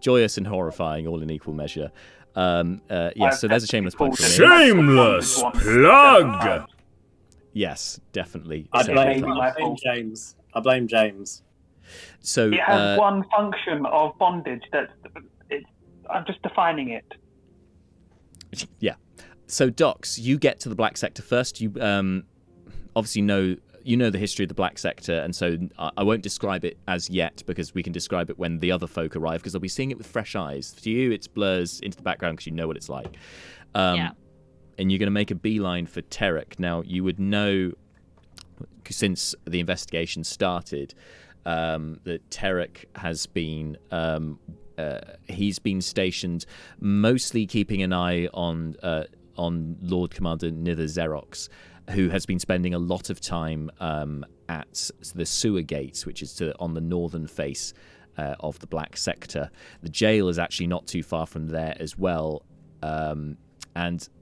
joyous and horrifying, all in equal measure. Yes, so there's a shameless plug for me.
Shameless plug!
Yes, definitely.
I blame James.
So
it has one function of bondage I'm just defining it.
Yeah. So Docs, you get to the black sector first. You obviously know the history of the black sector, and so I won't describe it as yet, because we can describe it when the other folk arrive, because they'll be seeing it with fresh eyes. To you, it blurs into the background because you know what it's like. And you're going to make a beeline for Terek. Now, you would know, since the investigation started, that Terek has been he's been stationed, mostly keeping an eye on Lord Commander Nither Xerox, who has been spending a lot of time at the sewer gates, which is on the northern face of the black sector. The jail is actually not too far from there as well, and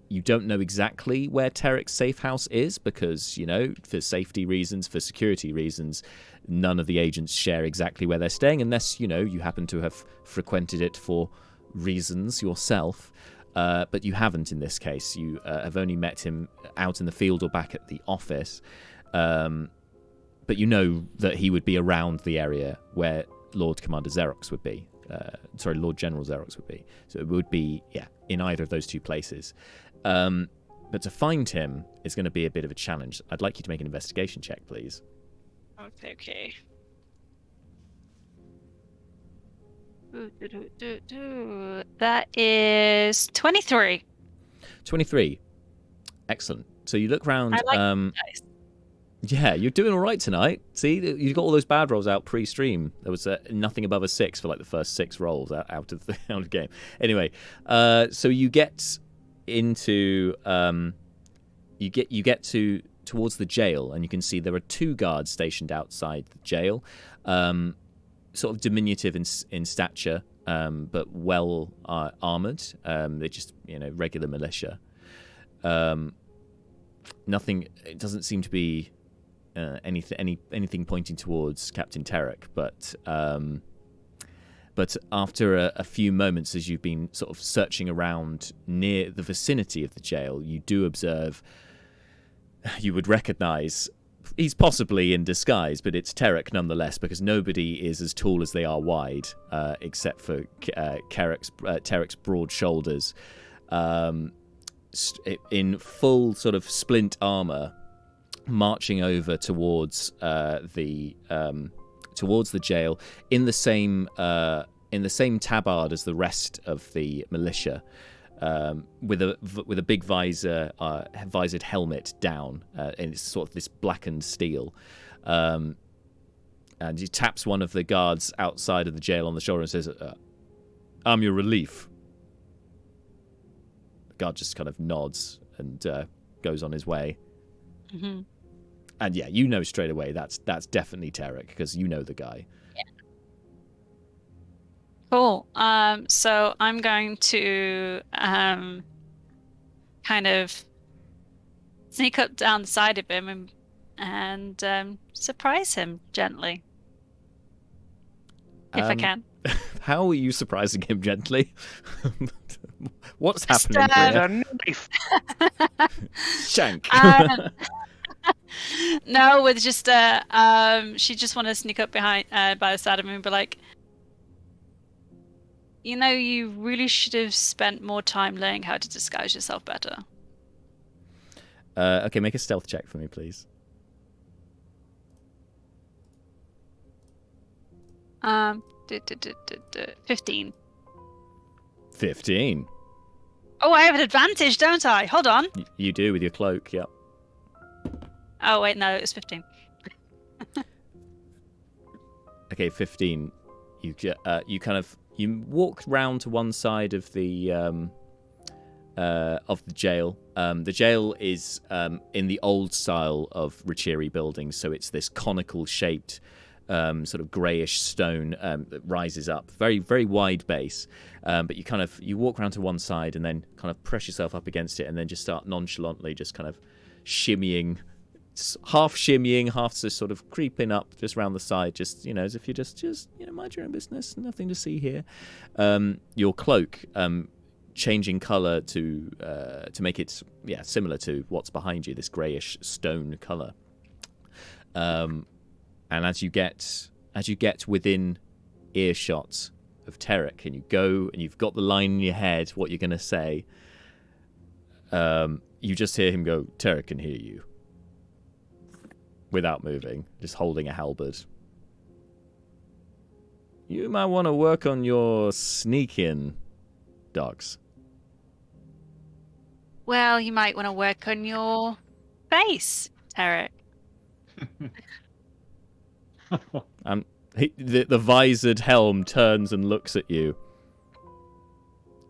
you don't know exactly where Terek's safe house is, because, for safety reasons, for security reasons, none of the agents share exactly where they're staying, unless, you happen to have frequented it for reasons yourself. But you haven't in this case. You have only met him out in the field or back at the office. But you know that he would be around the area where Lord Commander Xerox would be. Lord General Xerox would be. So it would be, in either of those two places. But to find him is going to be a bit of a challenge. I'd like you to make an investigation check, please.
Okay. That is 23.
23. Excellent. So you look around.
I like dice.
Yeah, you're doing all right tonight. See, you got all those bad rolls out pre-stream. There was nothing above a 6 for like the first 6 rolls out of the game. Anyway, so you get into you get towards the jail, and you can see there are 2 guards stationed outside the jail, sort of diminutive in stature, but well armored. They're just regular militia. Nothing. It doesn't seem to be anything pointing towards Captain Tarek, but after a few moments, as you've been sort of searching around near the vicinity of the jail, you do observe. You would recognise he's possibly in disguise, but it's Tarek nonetheless, because nobody is as tall as they are wide, except for Tarek's broad shoulders. In full sort of splint armour, marching over towards the jail in the same tabard as the rest of the militia, with a big visored helmet down, and it's sort of this blackened steel. And he taps one of the guards outside of the jail on the shoulder and says, "I'm your relief." The guard just kind of nods and goes on his way.
Mm-hmm.
And yeah, you know straight away that's definitely Tarek, because you know the guy.
Yeah. Cool. So I'm going to kind of sneak up down the side of him and surprise him gently, if I can.
How are you surprising him gently? What's happening here? Shank.
No, with just she just wanted to sneak up behind by the side of him and be like, you really should have spent more time learning how to disguise yourself better.
Okay, make a stealth check for me, please.
15.
15.
Oh, I have an advantage, don't I? Hold on.
You do with your cloak, yep.
Oh wait, no, it was 15.
Okay, 15. You walk round to one side of the jail. The jail is in the old style of Richiri buildings, so it's this conical shaped sort of greyish stone that rises up, very very wide base. But you walk around to one side and then kind of press yourself up against it, and then just start nonchalantly just kind of shimmying, half just sort of creeping up just around the side, just as if you're just mind your own business, nothing to see here. Your cloak changing colour to make it similar to what's behind you, this greyish stone colour. And as you get within earshot of Tarek, and you go and you've got the line in your head what you're going to say, you just hear him go, "Tarek can hear you," without moving, just holding a halberd. "You might want to work on your sneak-in, dogs."
Well, you might want to work on your face, Tarek.
The visored helm turns and looks at you.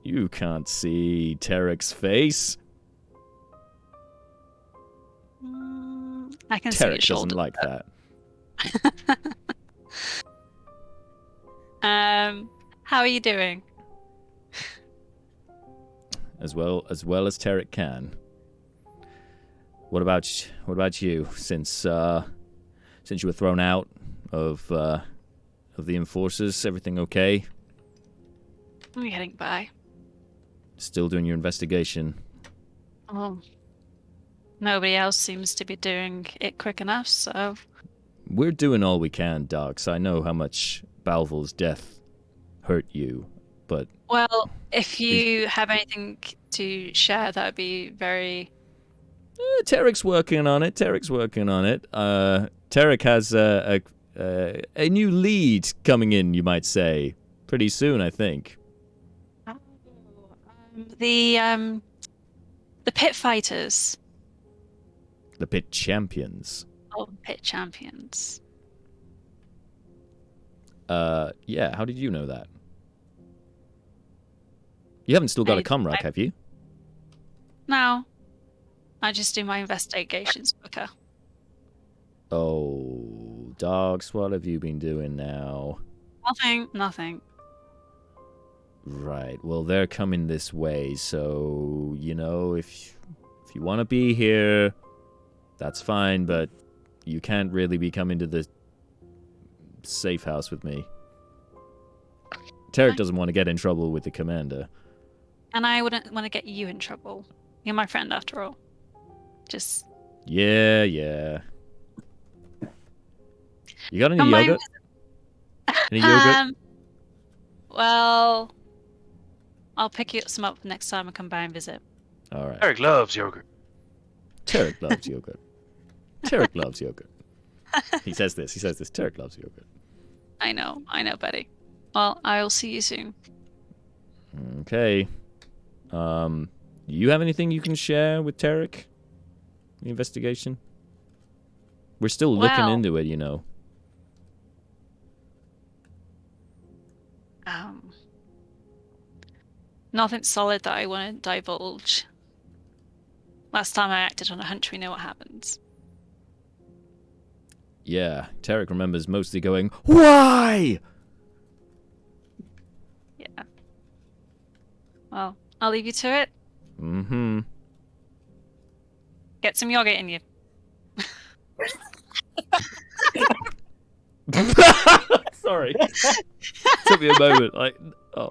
"You can't see Tarek's face."
I can see your
Tarek
shoulder.
doesn't like that.
How are you doing?
As well as Tarek can. What about you? Since you were thrown out of the enforcers, everything okay?
I'm getting by.
Still doing your investigation?
Oh, nobody else seems to be doing it quick enough, so...
We're doing all we can, Docs. I know how much Balval's death hurt you, but...
Well, if you have anything to share, that would be very...
Tarek's working on it. Tarek has a new lead coming in, you might say. Pretty soon, I think.
The pit fighters.
The pit champions.
Oh, pit champions.
Yeah, how did you know that? You haven't still got a comrack, have you?
No. I just do my investigations quicker.
Oh, dogs, what have you been doing now?
Nothing.
Right. Well, they're coming this way, so if you want to be here, that's fine. But you can't really be coming to the safe house with me. Tarek doesn't want to get in trouble with the commander.
And I wouldn't want to get you in trouble. You're my friend after all. Just...
Yeah. You got any yogurt? Any yogurt?
Well, I'll pick you some up next time I come by and visit.
All right.
Eric loves yogurt.
Tarek loves yogurt. Tarek loves yogurt. He says this. Tarek loves yogurt.
I know, buddy. Well, I'll see you soon.
Okay. You have anything you can share with Tarek? The investigation? We're still looking into it,
Nothing solid that I want to divulge. Last time I acted on a hunch, we know what happens.
Yeah, Tarek remembers mostly going, "Why?"
Yeah. Well, I'll leave you to it.
Mm-hmm.
Get some yogurt in you.
Sorry. Took me a moment. No.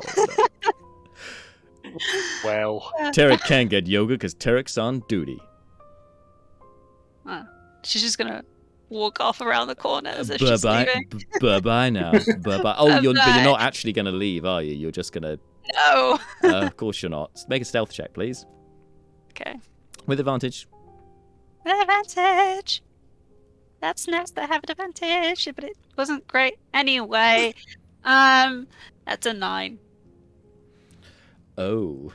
Well,
Tarek can get yogurt because Tarek's on duty.
She's just gonna walk off around the corner as if she's
Bye-bye.
leaving.
Bye-bye now. Bye-bye. Oh, but you're not actually gonna leave, are you? You're just gonna...
No.
Of course you're not. Make a stealth check, please.
Okay.
With advantage.
With advantage. That's nice to have an advantage, but it wasn't great anyway. That's a 9.
Oh,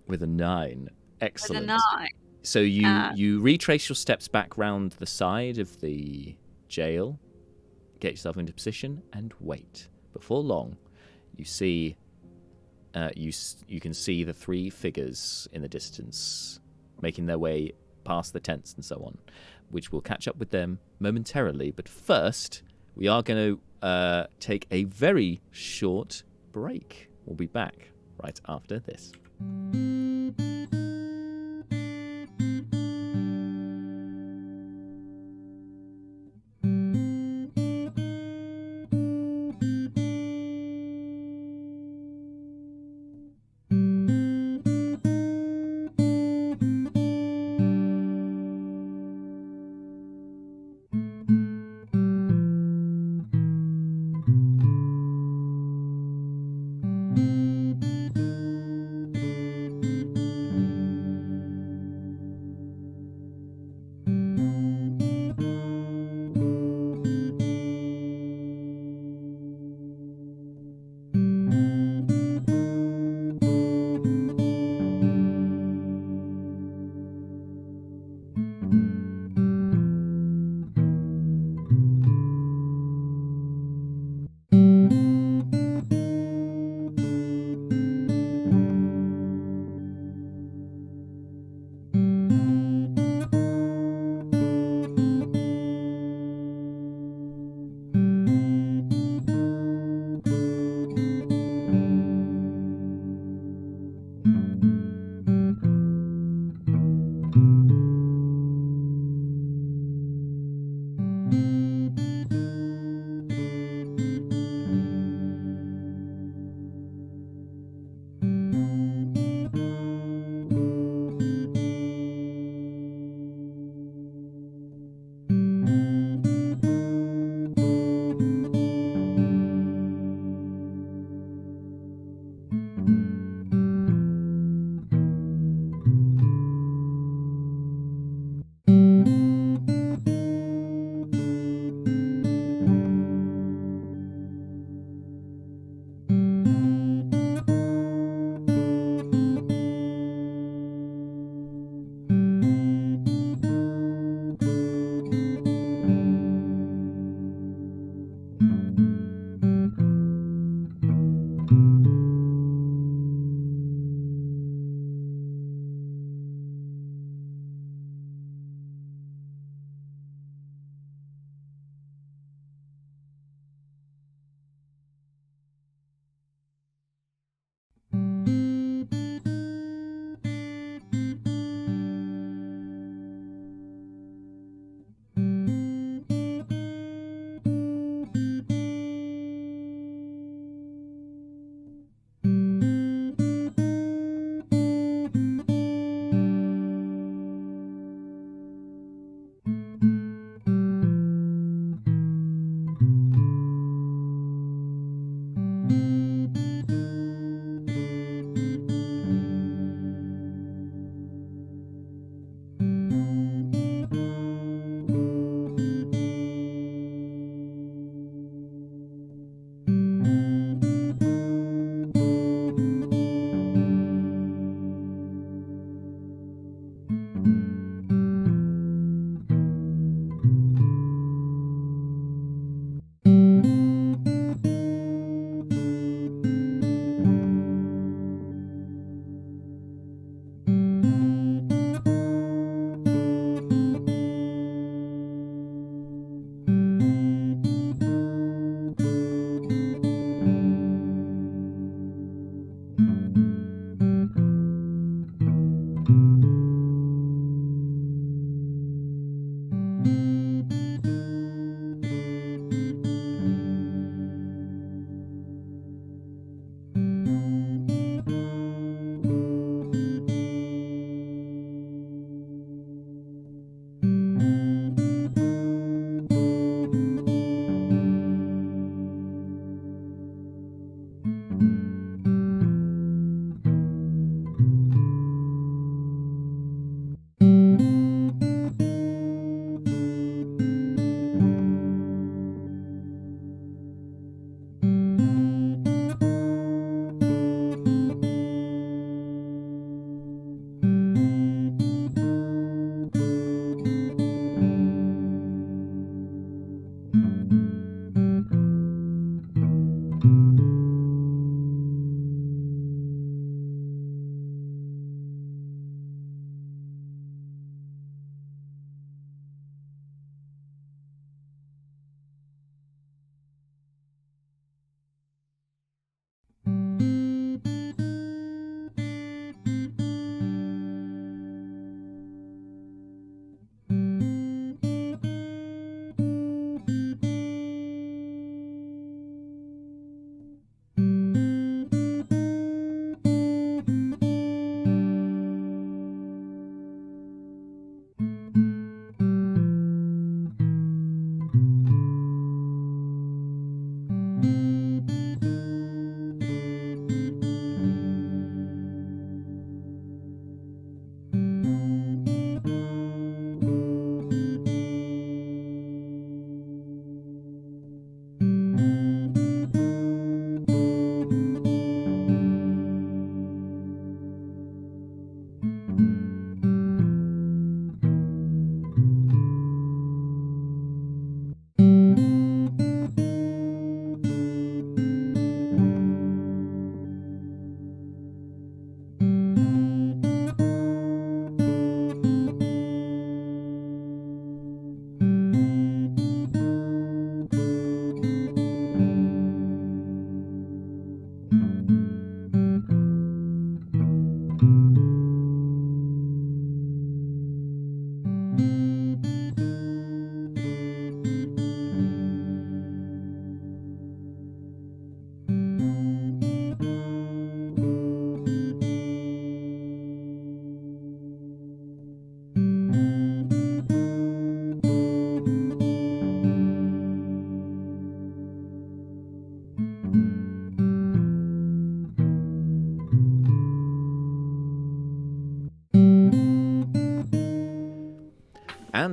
with a 9. Excellent.
With a 9.
So you retrace your steps back round the side of the jail, get yourself into position, and wait. Before long, you see, you can see the 3 figures in the distance making their way past the tents and so on, which will catch up with them momentarily. But first, we are going to take a very short break. We'll be back right after this.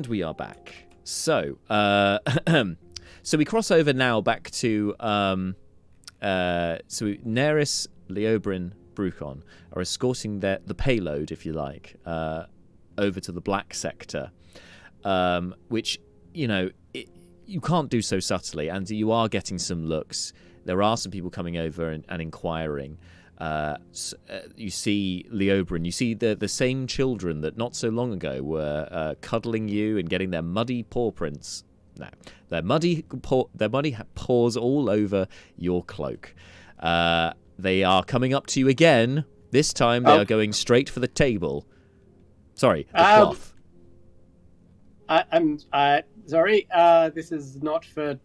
And we are back. So, so we cross over now back to so Neris, Leobrin, Brucon are escorting the payload, if you like, over to the black sector, which, you know, you can't do so subtly, and you are getting some looks. There are some people coming over and inquiring. You see Leobrin, you see the same children that not so long ago were cuddling you and getting their muddy paw prints. No, their muddy paws all over your cloak. They are coming up to you again. This time they are going straight for the table. Sorry, the cloth.
I'm sorry. This is not for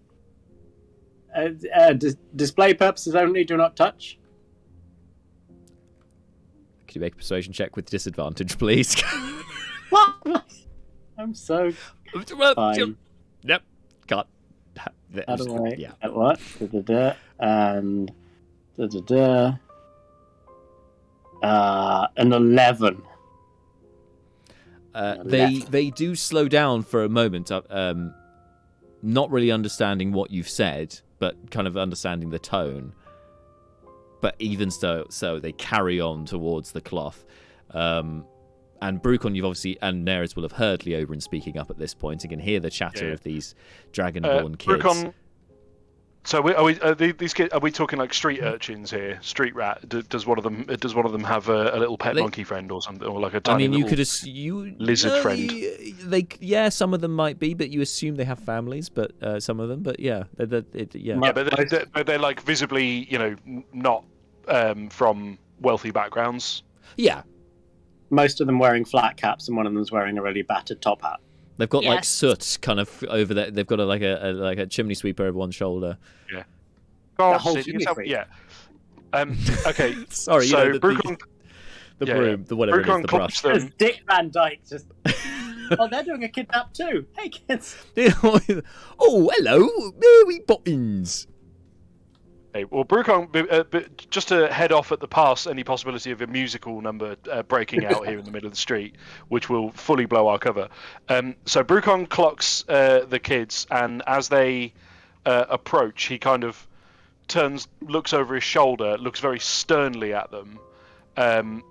display purposes only. Do not touch.
Could you make a persuasion check with disadvantage, please?
What? I'm so fine.
Yep. Got.
How do I?
Yeah.
At what? And an 11.
They do slow down for a moment, not really understanding what you've said, but kind of understanding the tone. But even so they carry on towards the cloth. And Brucon, you've obviously, and Neris will have heard Leobrin speaking up at this point. You can hear the chatter of these Dragonborn kids.
Brucon, so these kids? Are we talking like street urchins here? Street rat? Does one of them have a little pet monkey friend or something, or like a tiny lizard friend?
Some of them might be, but you assume they have families. But some of them, but yeah.
But they're like visibly, you know, not from wealthy backgrounds.
Yeah.
Most of them wearing flat caps, and one of them's wearing a really battered top hat.
They've got like soot kind of over there. They've got a chimney sweeper over one shoulder.
Yeah.
The whole chimney sweeper.
Yeah. Okay.
Sorry.
So
the
Brucon,
the broom, the whatever
Brucon
it is, the brush.
There's Dick Van Dyke just. Oh, they're doing a kidnap too. Hey kids.
Oh, hello, Mary Poppins.
Hey, well, Brucon, just to head off at the pass any possibility of a musical number breaking out here in the middle of the street, which will fully blow our cover. So Brucon clocks the kids, and as they approach, he kind of looks over his shoulder, looks very sternly at them, and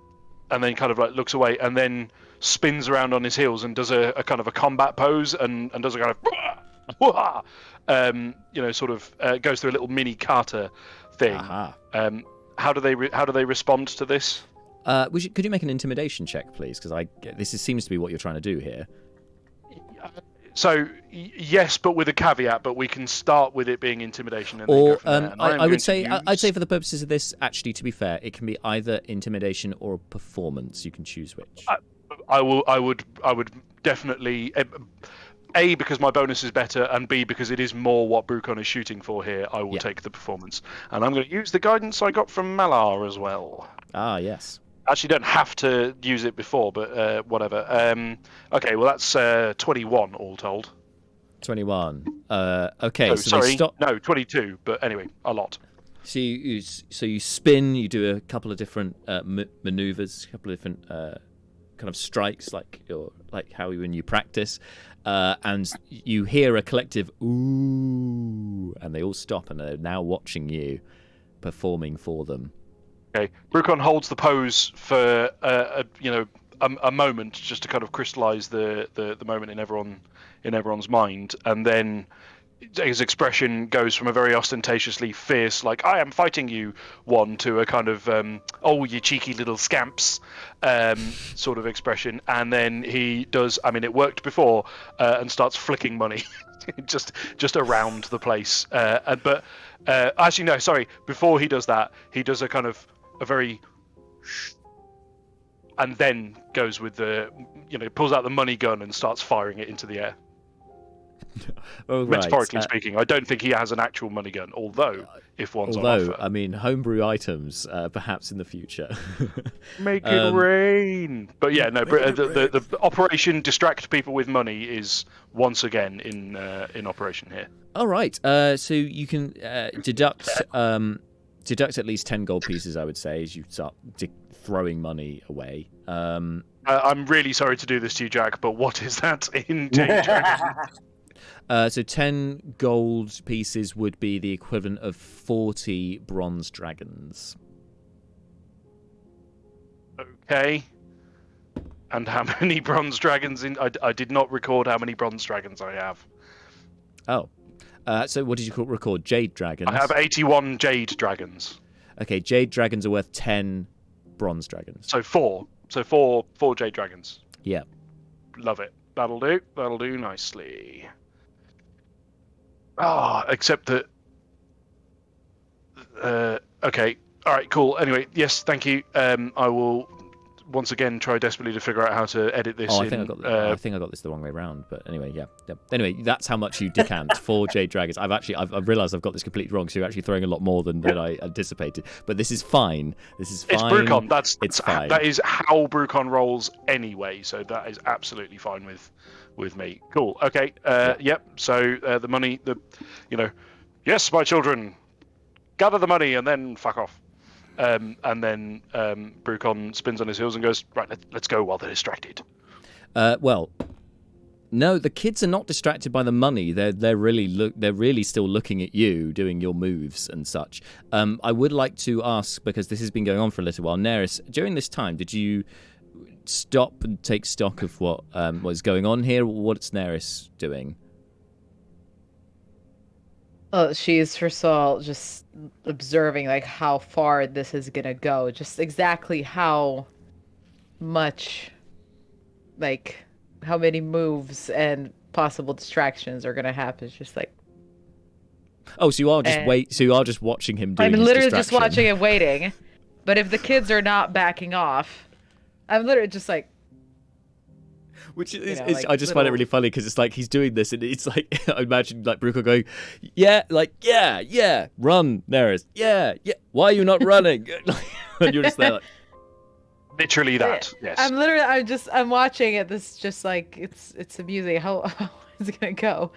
then kind of like looks away, and then spins around on his heels and does a kind of a combat pose, and does a kind of sort of goes through a little mini Carter thing. How do they respond to this?
Could you make an intimidation check, please? Because seems to be what you're trying to do here.
So yes, but with a caveat. But we can start with it being intimidation, and
or
then go from there.
I would say I'd say for the purposes of this, actually, to be fair, it can be either intimidation or performance. You can choose which.
I would definitely. A, because my bonus is better, and B, because it is more what Brucon is shooting for here, I will take the performance. And I'm going to use the guidance I got from Malar as well.
Ah, yes.
Actually, don't have to use it before, but whatever. Okay, well, that's 21 all told.
21. Okay,
no,
so
sorry,
they stop...
no, 22, but anyway, a lot.
So you spin, you do a couple of different maneuvers, a couple of different kind of strikes, like how when you practice. And you hear a collective ooh, and they all stop and are now watching you performing for them.
Okay, Brucon holds the pose for a moment just to kind of crystallize the moment in everyone's mind, and then his expression goes from a very ostentatiously fierce, like "I am fighting you" one to a kind of "Oh, you cheeky little scamps" sort of expression, and then he does. I mean, it worked before, and starts flicking money just around the place. But actually, no, sorry. Before he does that, he does a kind of a very, and then goes with pulls out the money gun and starts firing it into the air. Metaphorically speaking, I don't think he has an actual money gun, although if one's on offer.
I mean, homebrew items, perhaps in the future.
Make it rain! But yeah, no, the Operation Distract People with Money is once again in operation here.
All right, so you can deduct deduct at least 10 gold pieces, I would say, as you start throwing money away.
I'm really sorry to do this to you, Jack, but what is that in Jade Dragon?
So 10 gold pieces would be the equivalent of 40 bronze dragons.
Okay. And how many bronze dragons I did not record how many bronze dragons I have.
Oh. So what did you record? Jade dragons?
I have 81 jade dragons.
Okay, jade dragons are worth 10 bronze dragons.
So 4. So four jade dragons.
Yeah.
Love it. That'll do. That'll do nicely. Except that... okay. All right, cool. Anyway, yes, thank you. I will once again try desperately to figure out how to edit this.
I think I got this the wrong way around. But anyway, yeah. Anyway, that's how much you decant. 4 jade dragons. I've realised I've got this completely wrong. So you're actually throwing a lot more than I anticipated. But this is fine. It's fine.
It's Brucon.
It's fine.
That is how Brucon rolls anyway. So that is absolutely fine with me. Cool. Okay. Yep. So the money. Yes, my children, gather the money and then fuck off. And then Brucon spins on his heels and goes, right, let's go while they're distracted.
Well, no, the kids are not distracted by the money. They're really still looking at you, doing your moves and such. I would like to ask, because this has been going on for a little while, Neris, during this time, did you stop and take stock of what was going on here? What's Neris doing?
She's first of all just observing like how far this is gonna go, just exactly how much, like how many moves and possible distractions are gonna happen. It's just like,
oh, so you are just So you are just watching him doing.
I'm
his
literally just
distraction.
watching and waiting. But if the kids are not backing off, I'm literally just like.
Which is,
like
I just find it really funny because it's like he's doing this and it's like I imagine like Brucon going, yeah, run, Neris, yeah, why are you not running? And you're just there like,
literally that. Yes.
I'm watching it. This just like it's amusing. How is it gonna go?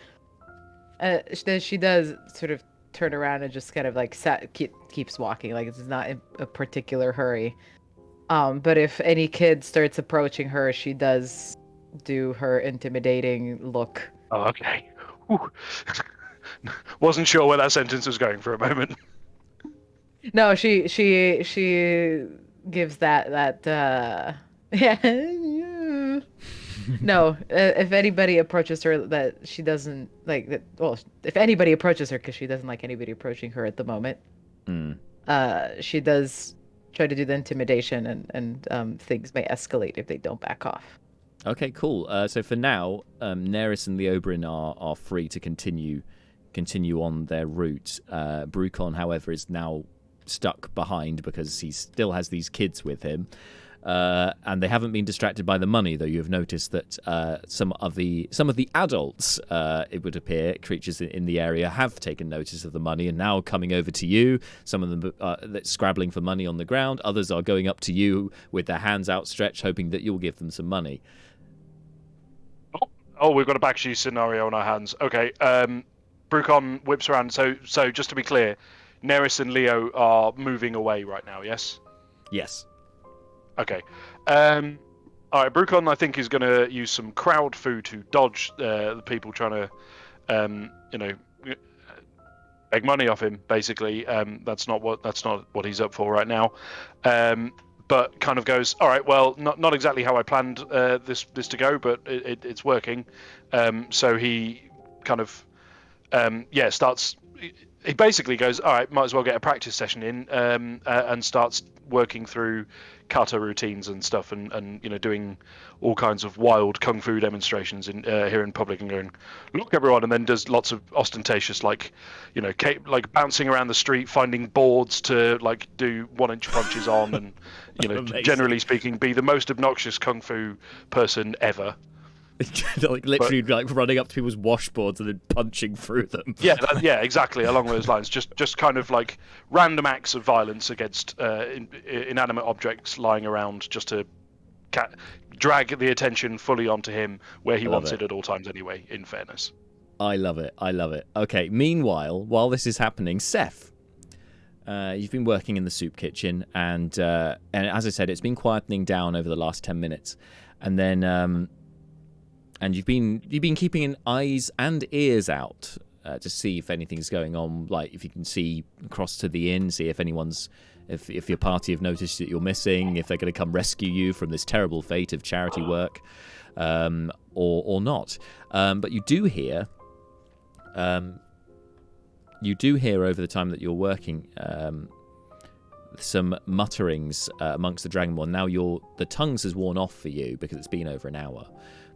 Then she does sort of turn around and just kind of like keeps walking, like it's not in a particular hurry. But if any kid starts approaching her, she does do her intimidating look.
Oh, okay. Wasn't sure where that sentence was going for a moment.
No, she gives that yeah. No, if anybody approaches her that she doesn't like that, well, if anybody approaches her because she doesn't like anybody approaching her at the moment, she does try to do the intimidation and things may escalate if they don't back off.
okay, cool. So for now, Neris and the Oberyn are free to continue on their route. Brucon, however, is now stuck behind because he still has these kids with him. And they haven't been distracted by the money, though you have noticed that some of the adults, it would appear, creatures in the area have taken notice of the money and now coming over to you. Some of them are scrabbling for money on the ground. Others are going up to you with their hands outstretched, hoping that you'll give them some money.
Oh, we've got a backshoe scenario on our hands. Okay, Brucon whips around. So just to be clear, Neris and Leo are moving away right now, yes?
Yes.
Okay. All right, Brucon, I think, is going to use some crowd food to dodge the people trying to, beg money off him. Basically, that's not what he's up for right now. But kind of goes, all right, well, not exactly how I planned this to go, but it's working. So he kind of, starts. He basically goes, all right, might as well get a practice session in, and starts working through kata routines and stuff, and doing all kinds of wild kung fu demonstrations here in public, and going, look everyone, and then does lots of ostentatious like bouncing around the street, finding boards to like do 1-inch punches on, and generally speaking, be the most obnoxious kung fu person ever.
like literally like running up to people's washboards and then punching through them.
Yeah, exactly, along those lines. Just kind of like random acts of violence against inanimate objects lying around, just to drag the attention fully onto him where he wants it at all times anyway, in fairness.
I love it. Okay, meanwhile, while this is happening, Seth, You've been working in the soup kitchen, and as I said, it's been quietening down over the last 10 minutes, and then and you've been keeping eyes and ears out to see if anything's going on, like if you can see across to the inn, see if anyone's if your party have noticed that you're missing, if they're going to come rescue you from this terrible fate of charity work, or not. But you do hear over the time that you're working some mutterings amongst the Dragonborn. Now the tongues has worn off for you because it's been over an hour,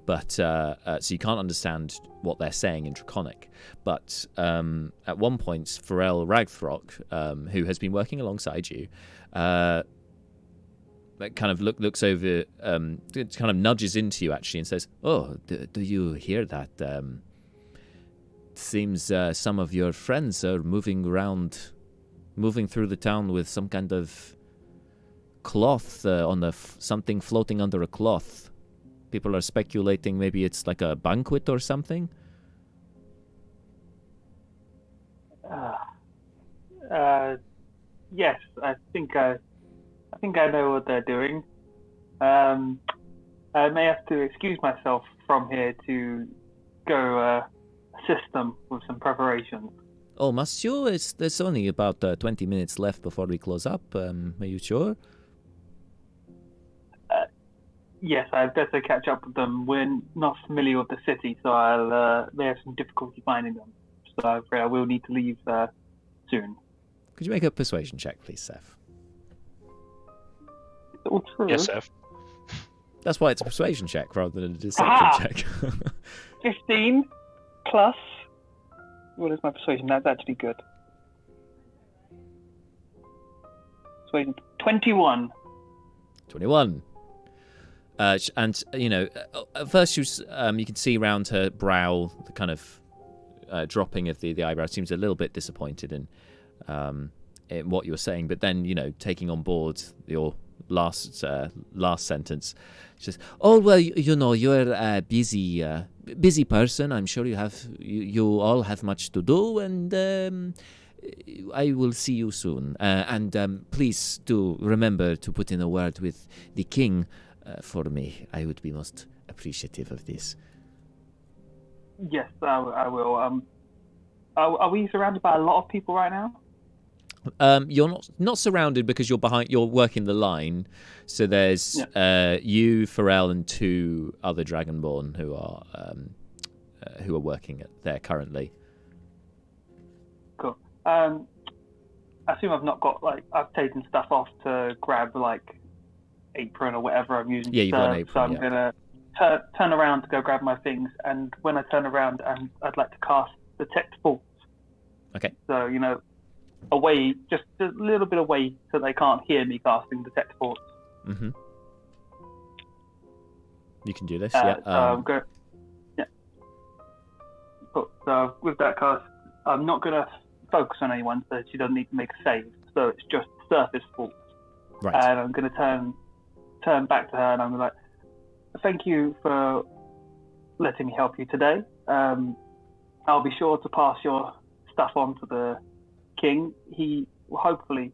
but so you can't understand what they're saying in Draconic. But at one point, Pharrell Ragthrock, who has been working alongside you, kind of looks over, kind of nudges into you actually and says, "Oh, do you hear that? Seems some of your friends are moving through the town with some kind of cloth something floating under a cloth. People are speculating maybe it's like a banquet or something."
Yes, I think I know what they're doing. I may have to excuse myself from here to go assist them with some preparations.
Oh, monsieur, there's only about 20 minutes left before we close up. Are you sure?
Yes, I'd better catch up with them. We're not familiar with the city, so I'll may have some difficulty finding them. So I'm afraid I will need to leave soon.
Could you make a persuasion check, please, Seth?
It's all true.
Yes, Seth.
That's why it's a persuasion check rather than a deception check.
15 plus. What is my persuasion? That's actually good. Persuasion 21.
21. And at first you can see around her brow the kind of dropping of the eyebrow. Seems a little bit disappointed in what you were saying, but then taking on board your last sentence, she says, "Oh well, you're a busy person. I'm sure you all have much to do, and I will see you soon. And please do remember to put in a word with the king for me. I would be most appreciative of this."
Yes, I will. Are we surrounded by a lot of people right now?
You're not surrounded because you're working the line. So there's you, Pharrell, and 2 other Dragonborn who are working there currently.
Cool. I assume I've not got I've taken stuff off to grab apron or whatever I'm using.
Yeah, you've got an apron.
So I'm gonna turn around to go grab my things, and when I turn around, I'd like to cast Detect Faults.
Okay.
So away, just a little bit away, so they can't hear me casting Detect Faults.
Mm-hmm. You can do this.
So Cool. So with that cast, I'm not gonna focus on anyone, so she doesn't need to make a save. So it's just surface faults.
Right.
And I'm gonna turn back to her, and I'm like, "Thank you for letting me help you today. I'll be sure to pass your stuff on to the king. He hopefully,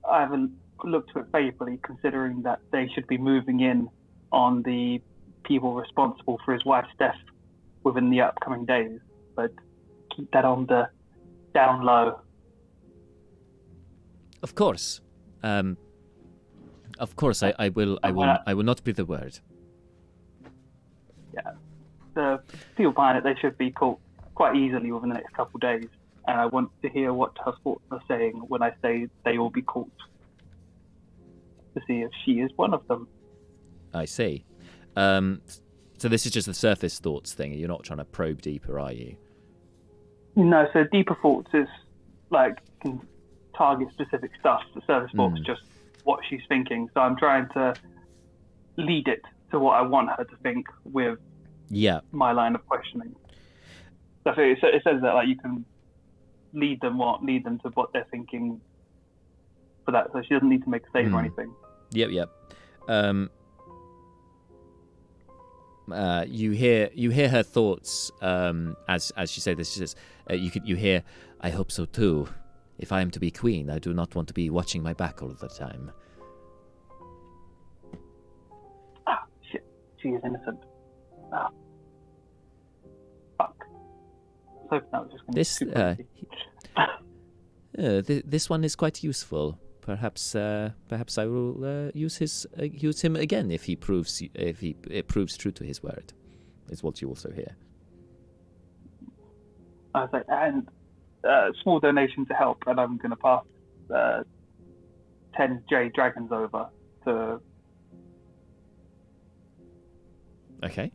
I haven't looked at it favorably, considering that they should be moving in on the people responsible for his wife's death within the upcoming days, but keep that on the down low."
Of course. I will not be the word.
Yeah. The people behind it, they should be caught quite easily within the next couple of days. And I want to hear what her thoughts are saying when I say they will be caught, to see if she is one of them.
I see. So this is just the surface thoughts thing. You're not trying to probe deeper, are you?
No, so deeper thoughts is can target specific stuff. The surface thoughts is just what she's thinking. So I'm trying to lead it to what I want her to think with my line of questioning. So it says that you can lead them to what they're thinking for that. So she doesn't need to make a save or anything.
Yep. You hear her thoughts as she says this. She says, you hear, "I hope so too. If I am to be queen, I do not want to be watching my back all the time.
Ah, shit. She is innocent. Ah. Fuck. I was hoping that was just going to be too
This one is quite useful. Perhaps I will use him again if it proves true to his word. Is what you also hear.
I was like, and small donation to help, and I'm going to pass 10 J dragons over to.
Okay.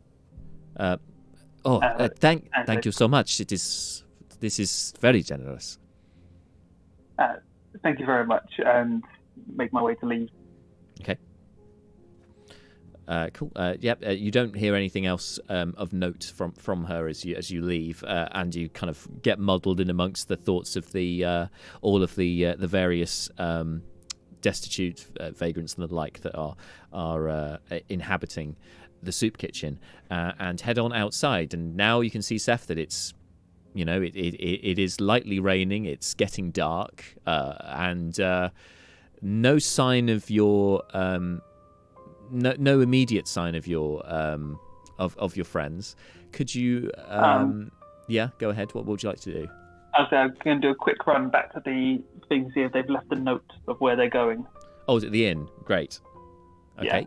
Thank you so much. This is very generous.
Thank you very much, and make my way to leave.
Okay. Cool. You don't hear anything else of note from her as you leave, and you kind of get muddled in amongst the thoughts of all of the various destitute vagrants and the like that are inhabiting the soup kitchen, and head on outside. And now you can see, Seth, that it's it is lightly raining. It's getting dark, and no sign of your. No immediate sign of your of your friends. Could you yeah, go ahead. What would you like to do?
I'm going to do a quick run back to the thing, see if they've left a note of where they're going.
Oh, is it the inn? Great. Okay.
Yeah.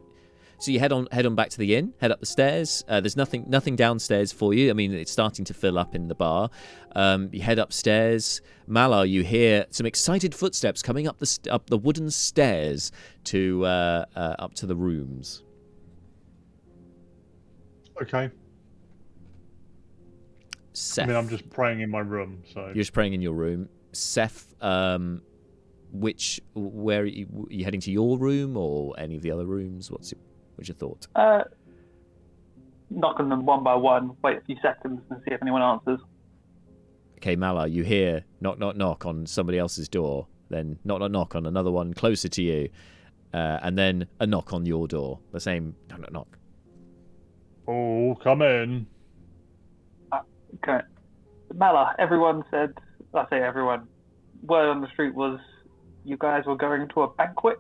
So you head on back to the inn, head up the stairs. There's nothing downstairs for you. I mean, it's starting to fill up in the bar. You head upstairs. Malar, you hear some excited footsteps coming up the wooden stairs to up to the rooms.
Okay.
Seth,
I mean, I'm just praying in my room, so...
You're just praying in your room. Seth, where are you heading to your room or any of the other rooms? What's your thought?
Knock on them one by one, wait a few seconds and see if anyone answers.
Okay, Malar, you hear knock, knock, knock on somebody else's door, then knock, knock, knock on another one closer to you, and then a knock on your door. The same knock, knock, knock.
Oh, come in.
Okay. Malar, everyone said, I say everyone, word on the street was you guys were going to a banquet?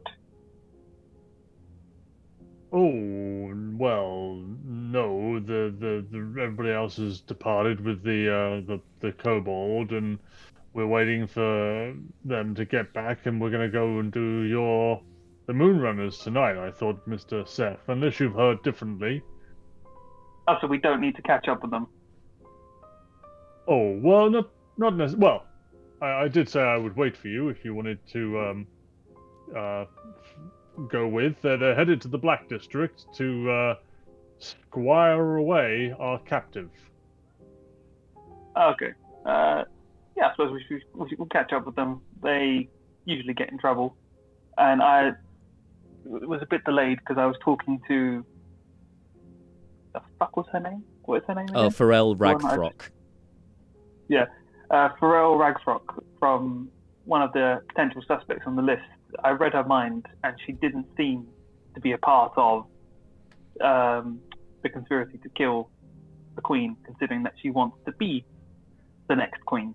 Oh, well, no. The everybody else has departed with the kobold, and we're waiting for them to get back, and we're gonna go and do the Moonrunners tonight. I thought, Mr. Seth, unless you've heard differently.
Oh, so we don't need to catch up with them.
Oh, well, not necessarily. Well, I did say I would wait for you if you wanted to go with. They're headed to the Black District to squire away our captive.
Okay. Yeah, I suppose we'll catch up with them. They usually get in trouble. And I was a bit delayed because I was talking to... The fuck was her name? What is her name again?
Oh, Pharrell Ragfrock.
Yeah. Pharrell Ragfrock from one of the potential suspects on the list. I read her mind, and she didn't seem to be a part of the conspiracy to kill the queen, considering that she wants to be the next queen.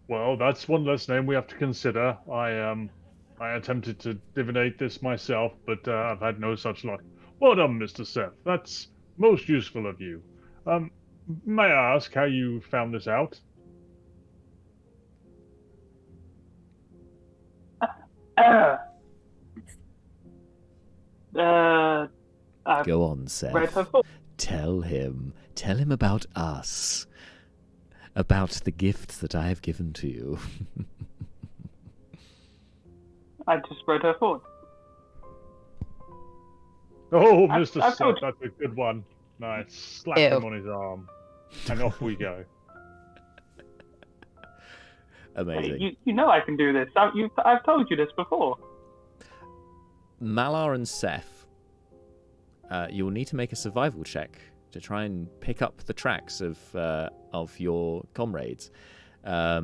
Well, that's one less name we have to consider. I attempted to divinate this myself, but I've had no such luck. Well done, Mr. Seth. That's most useful of you. May I ask how you found this out?
Go on, Seth. Tell him about us. About the gift that I have given to you.
I just read her thoughts.
Oh, Mr. Seth, that's a good one. Nice. Slap him on his arm. And off we go.
Amazing.
Hey, you know I can do this. I've told you this before.
Malar and Seth, you will need to make a survival check to try and pick up the tracks of your comrades.
I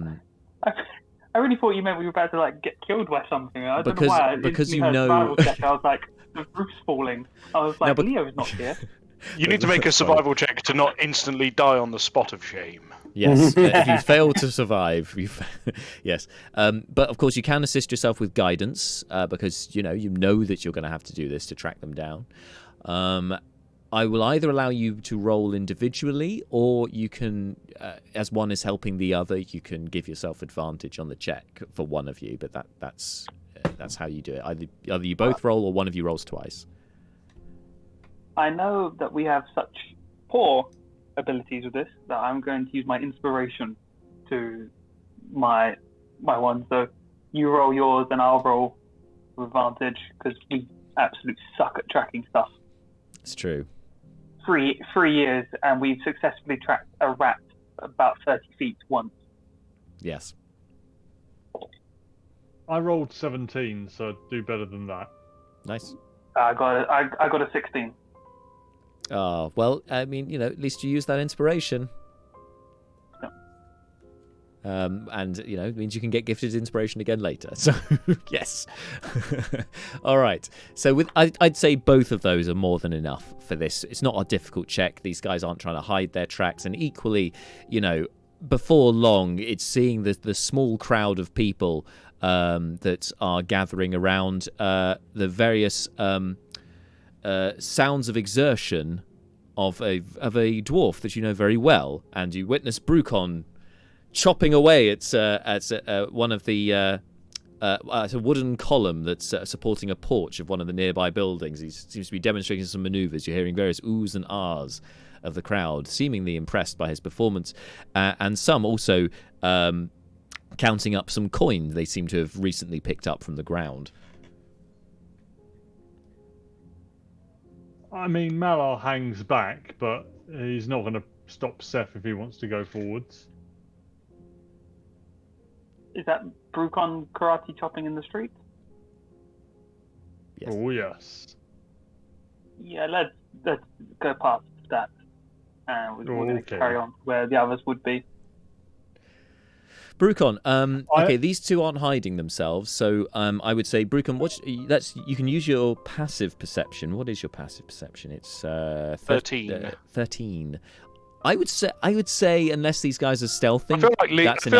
really thought you meant we were about to get killed by something. I don't know why.
Because you know.
Survival check, I was like, the roof's falling. I was like, Leo's not here.
You need to make a survival check to not instantly die on the spot of shame.
Yes, if you fail to survive, yes. But of course, you can assist yourself with guidance because you know that you're going to have to do this to track them down. I will either allow you to roll individually, or you can, as one is helping the other, you can give yourself advantage on the check for one of you. But that's how you do it. Either you both roll, or one of you rolls twice.
I know that we have such poor abilities with this that I'm going to use my inspiration to my one. So you roll yours, and I'll roll with advantage because we absolutely suck at tracking stuff.
It's true.
3 years, and we've successfully tracked a rat about 30 feet once.
Yes.
I rolled 17, so do better than that.
Nice.
I got a 16.
Oh, well, I mean, at least you use that inspiration. And, it means you can get gifted inspiration again later. So, yes. All right. So I'd say both of those are more than enough for this. It's not a difficult check. These guys aren't trying to hide their tracks. And equally, before long, it's seeing the small crowd of people that are gathering around the various sounds of exertion of a dwarf that you know very well. And you witness Brucon chopping away at one of the at a wooden column that's supporting a porch of one of the nearby buildings. He seems to be demonstrating some maneuvers. You're hearing various oohs and ahs of the crowd, seemingly impressed by his performance, and some also counting up some coins they seem to have recently picked up from the ground.
I mean, Malar hangs back, but he's not going to stop Seth if he wants to go forwards.
Is that Brucon karate chopping in the street?
Yes.
Oh, yes.
Yeah, let's go past that. And we're going to carry on where the others would be.
Brucon, okay, these two aren't hiding themselves, so I would say, Brucon, you can use your passive perception. What is your passive perception? It's
13.
13. I would say, unless these guys are stealthing,
I feel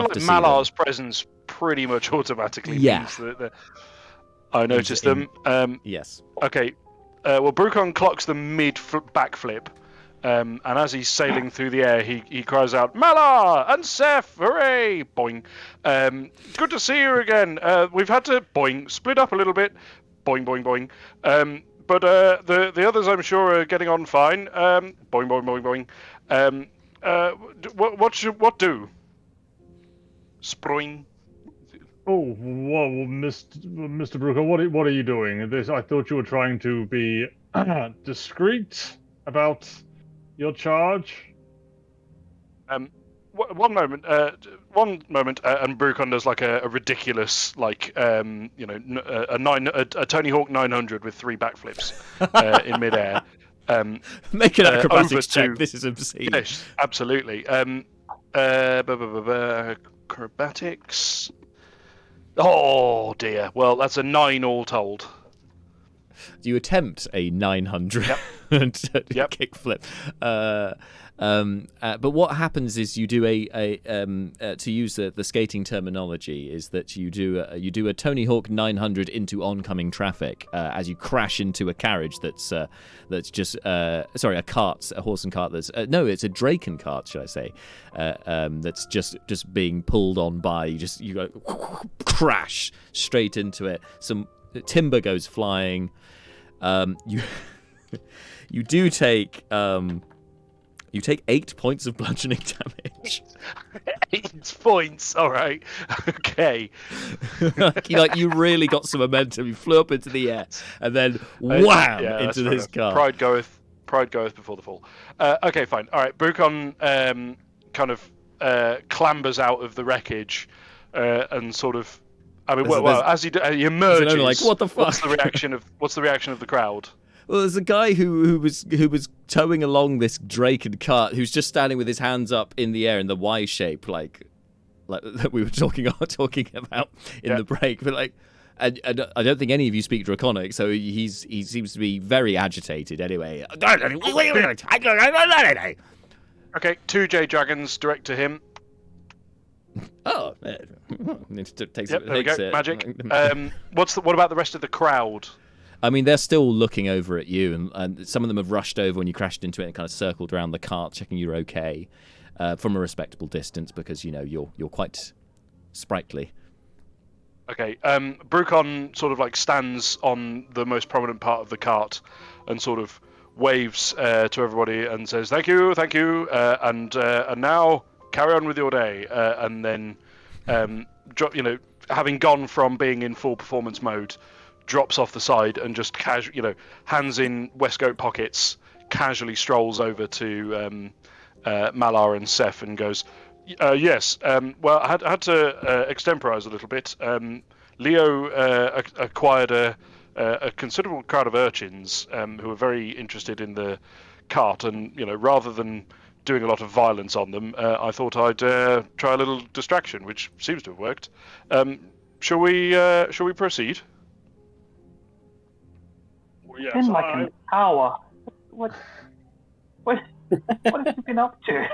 like Malar's presence pretty much automatically means that I noticed them.
Yes.
Okay. Well, Brucon clocks the mid backflip, and as he's sailing through the air, he cries out, "Malar and Seth, hooray!" Boing. Good to see you again. We've had to split up a little bit. Boing, boing, boing. But the others, I'm sure, are getting on fine. Boing, boing, boing, boing. What do? Sproing.
Oh, well, Mr. Brooker, what are you doing? I thought you were trying to be discreet about your charge.
One moment, and Brucon does like a ridiculous, like a Tony Hawk 900 with 3 backflips in midair.
Make an acrobatics check. This is obscene.
Yes, absolutely. Acrobatics. Oh dear. Well, that's a 9 all told.
Do you attempt a 900 kickflip? But what happens is you do to use the skating terminology, is that you do a Tony Hawk 900 into oncoming traffic as you crash into a carriage that's just a horse and cart it's a Draken cart, should I say, that's just being pulled on by. You go crash straight into it. Some timber goes flying. You do take 8 points of bludgeoning damage.
8 points, all right. Okay.
you really got some momentum. You flew up into the air and then wham into this car.
Pride goeth before the fall. Okay, fine. All right. Brucon kind of clambers out of the wreckage and sort of. I mean, as he emerges,
like, what the fuck?
What's the reaction of the crowd?
Well, there's a guy who was towing along this Draken cart, who's just standing with his hands up in the air in the Y shape, like that we were talking about in the break. But I don't think any of you speak Draconic, so he seems to be very agitated. Anyway,
Okay, 2 J dragons direct to him.
Oh, takes
Yep, there we go.
it.
Magic. What about the rest of the crowd?
I mean, they're still looking over at you, and some of them have rushed over when you crashed into it and kind of circled around the cart, checking you're okay from a respectable distance because you're quite sprightly.
Okay. Brucon sort of like stands on the most prominent part of the cart and sort of waves to everybody and says, "Thank you, and now carry on with your day." And then, having gone from being in full performance mode, drops off the side and just hands in waistcoat pockets, casually strolls over to Malar and Seth and goes, "Yes. Well, I had to extemporize a little bit. Leo acquired a considerable crowd of urchins who were very interested in the cart, and rather than doing a lot of violence on them, I thought I'd try a little distraction, which seems to have worked. Shall we proceed?"
Well, yes,
It's been like an hour. What have you been up to?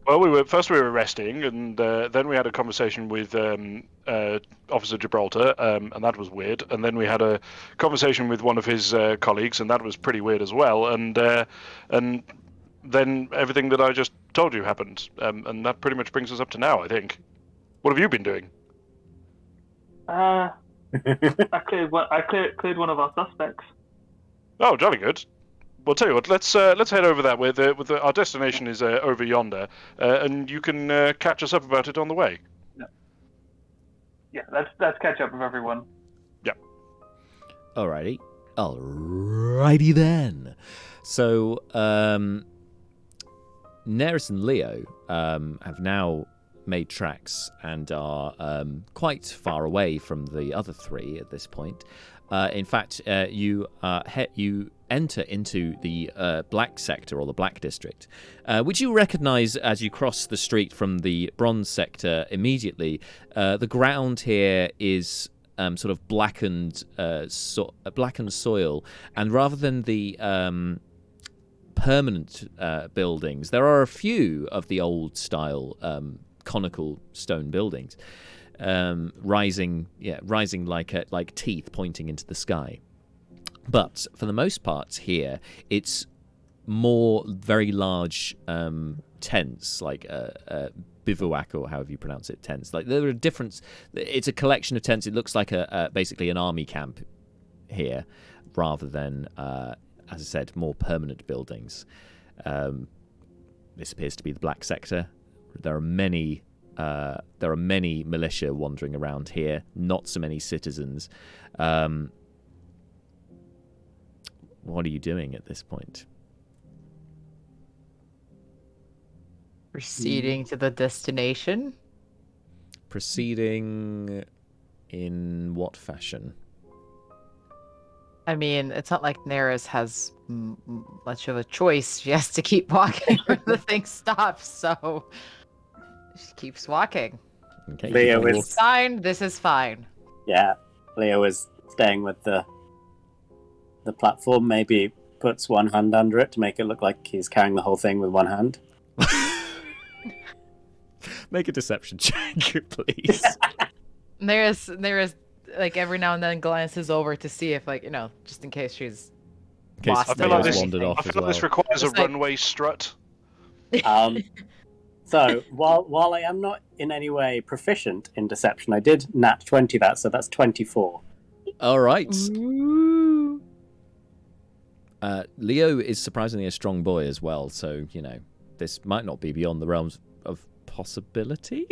Well, we were resting, and then we had a conversation with Officer Gibraltar, and that was weird. And then we had a conversation with one of his colleagues, and that was pretty weird as well. And then everything that I just told you happened, and that pretty much brings us up to now, I think. What have you been doing?
I cleared one of our suspects.
Oh, jolly good. Well, tell you what, let's head over that way. Our destination is over yonder, and you can catch us up about it on the way.
Yeah, let's catch up with everyone.
Yeah.
Alrighty then. So, Neris and Leo have now made tracks and are quite far away from the other three at this point. In fact, you enter into the black sector or the black district, which you recognize as you cross the street from the bronze sector immediately. The ground here is sort of blackened soil, and rather than the permanent buildings, there are a few of the old style conical stone buildings. Rising like teeth pointing into the sky. But for the most part here, it's more very large tents, like bivouac or however you pronounce it, tents. Like there are different. It's a collection of tents. It looks like basically an army camp here, rather than, as I said, more permanent buildings. This appears to be the black sector. There are many militia wandering around here, not so many citizens. What are you doing at this point?
Proceeding to the destination?
Proceeding in what fashion?
I mean, it's not like Neris has much of a choice. She has to keep walking when the thing stops, so she keeps walking.
Okay,
Leo
This is fine. This is fine.
Yeah, Leo is staying with the platform. Maybe puts one hand under it to make it look like he's carrying the whole thing with one hand.
Make a deception check, please.
Neris, like every now and then glances over to see if, like, just in case she's lost.
I feel like
this
requires a runway strut.
So while I am not in any way proficient in deception, I did nat 20 that, so that's 24.
All right. Leo is surprisingly a strong boy as well, so this might not be beyond the realms of possibility.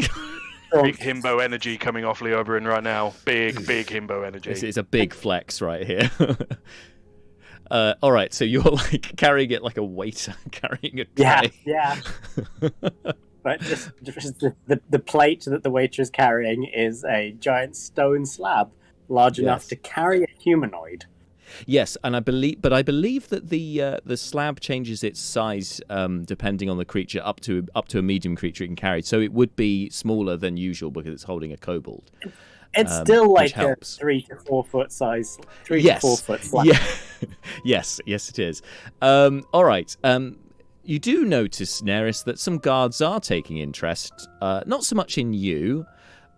Big himbo energy coming off Leo Oberyn right now. Big himbo energy.
It's a big flex right here. All right, so you're like carrying it like a waiter carrying a tray.
Yeah. But just the plate that the waiter is carrying is a giant stone slab large enough to carry a humanoid.
Yes, and I believe that the slab changes its size depending on the creature up to a medium creature it can carry. So it would be smaller than usual because it's holding a kobold.
It's still like a 3 to 4 foot size. 3 to 4 foot slab.
Yeah. yes, it is. All right. You do notice, Neris, that some guards are taking interest, not so much in you,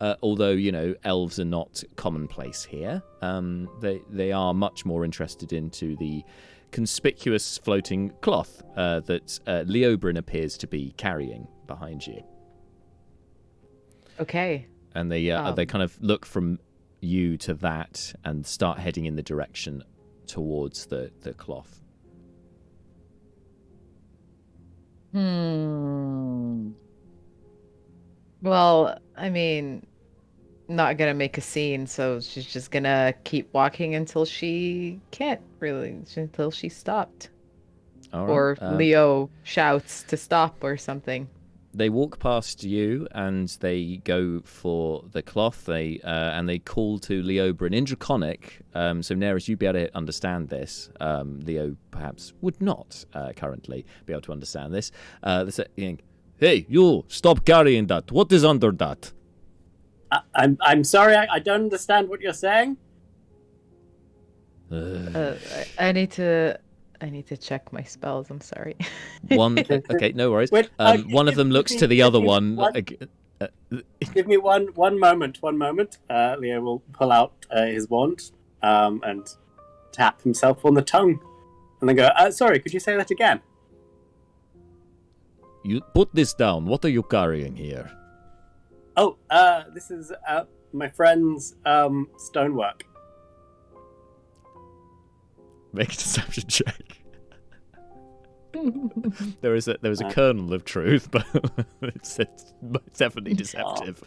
although, elves are not commonplace here. They are much more interested into the conspicuous floating cloth that Leobrin appears to be carrying behind you.
Okay.
And they kind of look from you to that and start heading in the direction towards the cloth.
Well, I mean, not gonna make a scene, so she's just gonna keep walking until she can't really, until she's stopped.
All right.
Or Leo shouts to stop or something.
They walk past you and they go for the cloth. They call to Leobrin in Draconic. So Neris, you'd be able to understand this. Leo perhaps would not currently be able to understand this. They say, "Hey, you! Stop carrying that. What is under that?"
I'm sorry. I don't understand what you're saying.
I need to
check my spells. I'm sorry.
Okay, no worries.
Wait,
one of them looks to the other one.
Give me one moment. Leo will pull out his wand and tap himself on the tongue, and then go. Sorry, could you say that again?
You put this down. What are you carrying here?
Oh, this is my friend's stonework.
Make a deception check. There was a kernel of truth, but it's definitely deceptive.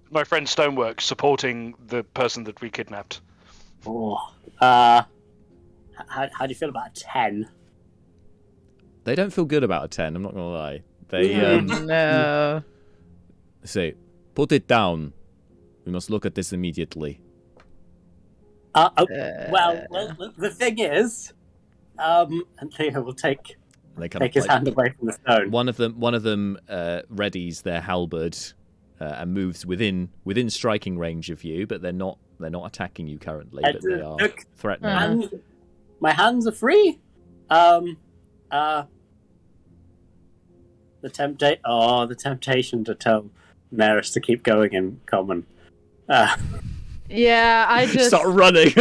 My friend Stonework supporting the person that we kidnapped.
Oh, how do you feel about a 10?
They don't feel good about a 10. I'm not gonna lie. They
no.
say, "Put it down. We must look at this immediately."
Well, the thing is, and Leo will take his hand away from the stone.
One of them readies their halberd and moves within striking range of you, but they're not attacking you currently, but they are threatening.
My hands are free. The temptation to tell Neris to keep going in common.
Yeah, I just
start running.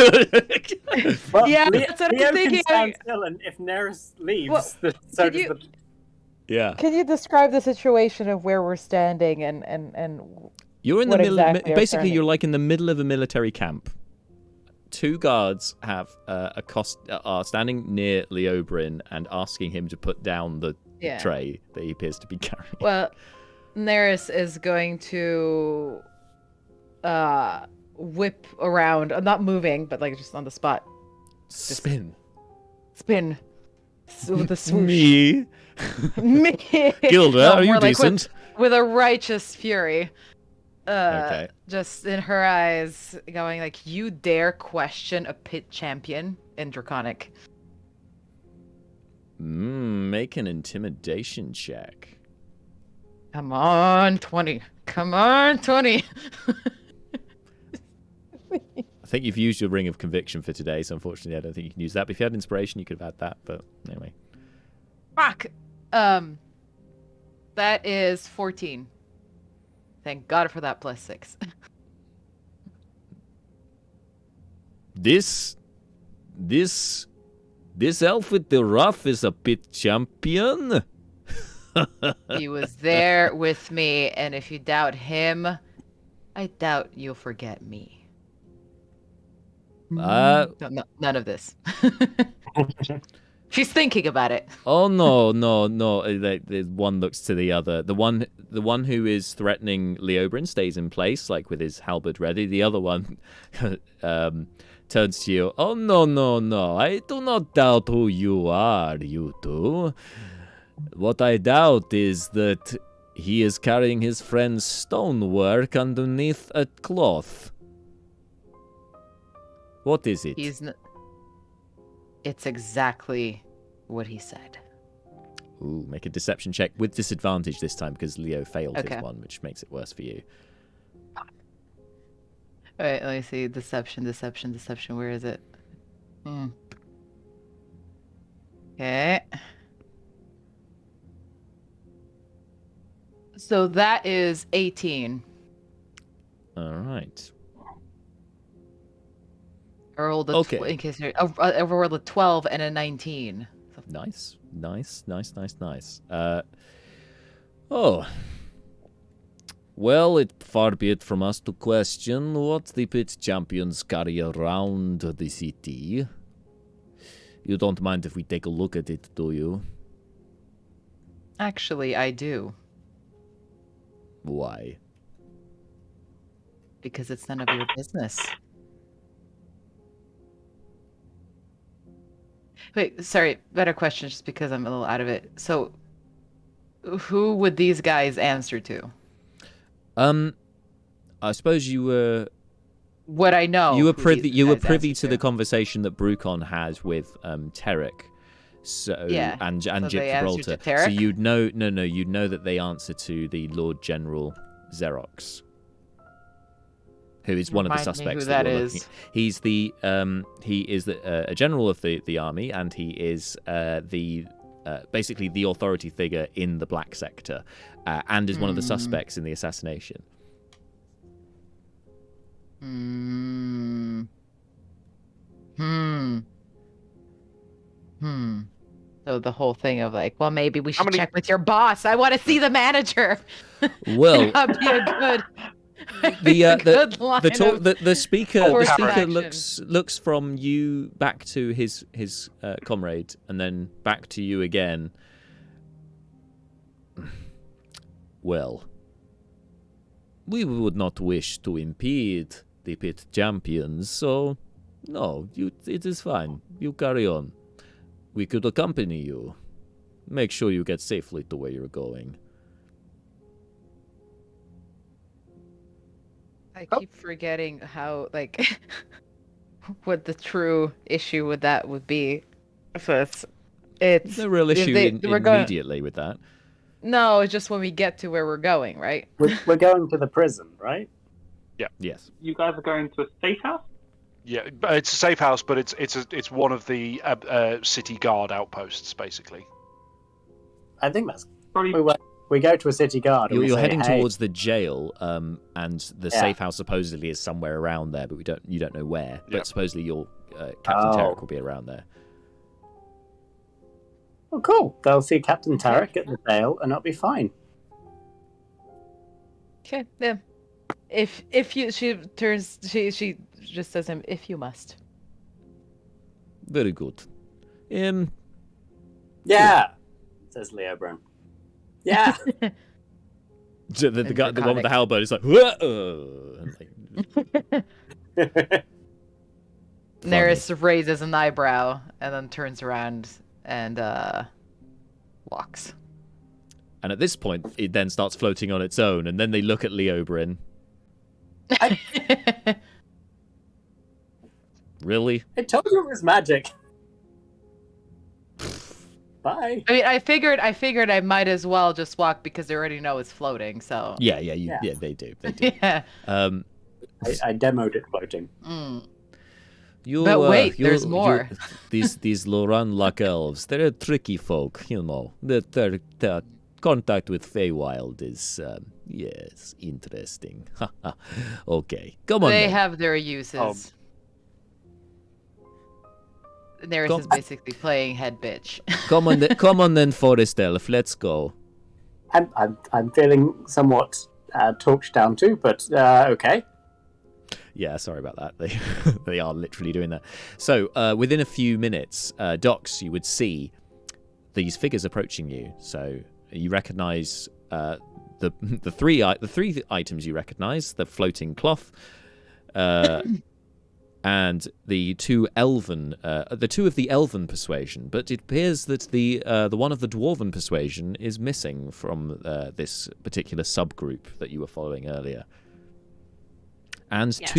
Well, yeah, that's what I'm thinking.
Can stand still, and if Neris leaves, so does the.
Yeah.
Can you describe the situation of where we're standing and
You're in the middle.
Exactly
basically, you're like in the middle of a military camp. Two guards are standing near Leobrin and asking him to put down the tray that he appears to be carrying.
Well, Neris is going to whip around, not moving, but like just on the spot.
Spin.
With a swoosh.
Me. Gilda,
No,
are you
like
decent?
With a righteous fury.
Okay.
Just in her eyes, going like, "You dare question a pit champion in Draconic?"
Make an intimidation check.
Come on, 20. Come on, 20.
I think you've used your ring of conviction for today, so unfortunately I don't think you can use that. But if you had inspiration, you could have had that. But anyway.
Fuck. That is 14. Thank God for that +6.
This elf with the ruff is a pit champion.
He was there with me, and if you doubt him, I doubt you'll forget me. No, none of this. She's thinking about it.
Oh no! The one looks to the other. The one who is threatening Leobrin stays in place, like with his halberd ready. The other one turns to you. Oh no! I do not doubt who you are, you two. What I doubt is that he is carrying his friend's stonework underneath a cloth. What is it?
It's exactly what he said.
Ooh, make a deception check with disadvantage this time because Leo failed his one, which makes it worse for you.
All right, let me see. Deception. Where is it? Okay. So that is 18.
All right.
I rolled a
Okay.
in case I rolled a 12 and a 19. So
Nice. Oh. Well, it far be it from us to question what the pit champions carry around the city. You don't mind if we take a look at it, do you?
actually, I do.
Why?
Because it's none of your business. Wait, sorry, better question just because I'm a little out of it. So, who would these guys answer to?
I suppose you were
Would I know?
you were
who
privy
these
you were
guys
privy
answer
to the conversation that Brucon had with Terek. So
Yeah,
and
so
Jip
they answer to
Gibraltar. So
Terek?
you'd know you'd know that they answer to the Lord General Xerox, who is one of the
Remind me
suspects
who
that
that
you're
is.
looking at. He's the a general of the army, and he is basically the authority figure in the Black Sector, and is one of the suspects in the assassination.
So the whole thing of like, well, maybe we should check with your boss. I want to see the manager.
Well,
That'd be a good.
the speaker
action.
looks from you back to his comrade, and then back to you again. Well, we would not wish to impede the pit champions, so no, it is fine. You carry on. We could accompany you. Make sure you get safely to where you're going.
I keep forgetting how like what the true issue with that would be. So it's
No real issue
we're going.
immediately with that.
No, it's just when we get to where we're going, right?
We're going to the prison, right?
Yeah.
Yes.
You guys are going to a safe house?
Yeah, but it's a safe house, but it's one of the city guard outposts, basically.
I think that's
Probably.
we go to a city guard. And
You're
say,
heading
hey,
towards the jail, and the safe house supposedly is somewhere around there, but you don't know where. But supposedly your Captain Tarek will be around there.
Oh, cool. They'll see Captain Tarek at the jail, and it'll be fine.
Okay, yeah. If you she just says him if you must.
Very good.
Yeah, says Leo Brown. Yeah.
the one with the halberd is like, whoa! Like,
Neris raises an eyebrow and then turns around and walks.
And at this point, it then starts floating on its own, and then they look at Leo Bryn. Really?
I told you it was magic. Bye.
I mean, I figured I might as well just walk because they already know it's floating. So
Yeah, they do.
yeah.
I demoed it floating.
But wait, there's more.
These Loran Luck elves, they're tricky folk, you know. Their contact with Feywild is, yes, interesting. Okay, come on.
They
then.
have their uses. Neris is basically playing head bitch.
Come on then, Forest Elf. Let's go.
I'm feeling somewhat talked down to, but okay.
Yeah, sorry about that. They are literally doing that. So within a few minutes, Docs, you would see these figures approaching you. So you recognise the three items you recognise: the floating cloth, and the two of the elven persuasion. But it appears that the one of the dwarven persuasion is missing from this particular subgroup that you were following earlier. And
Yes.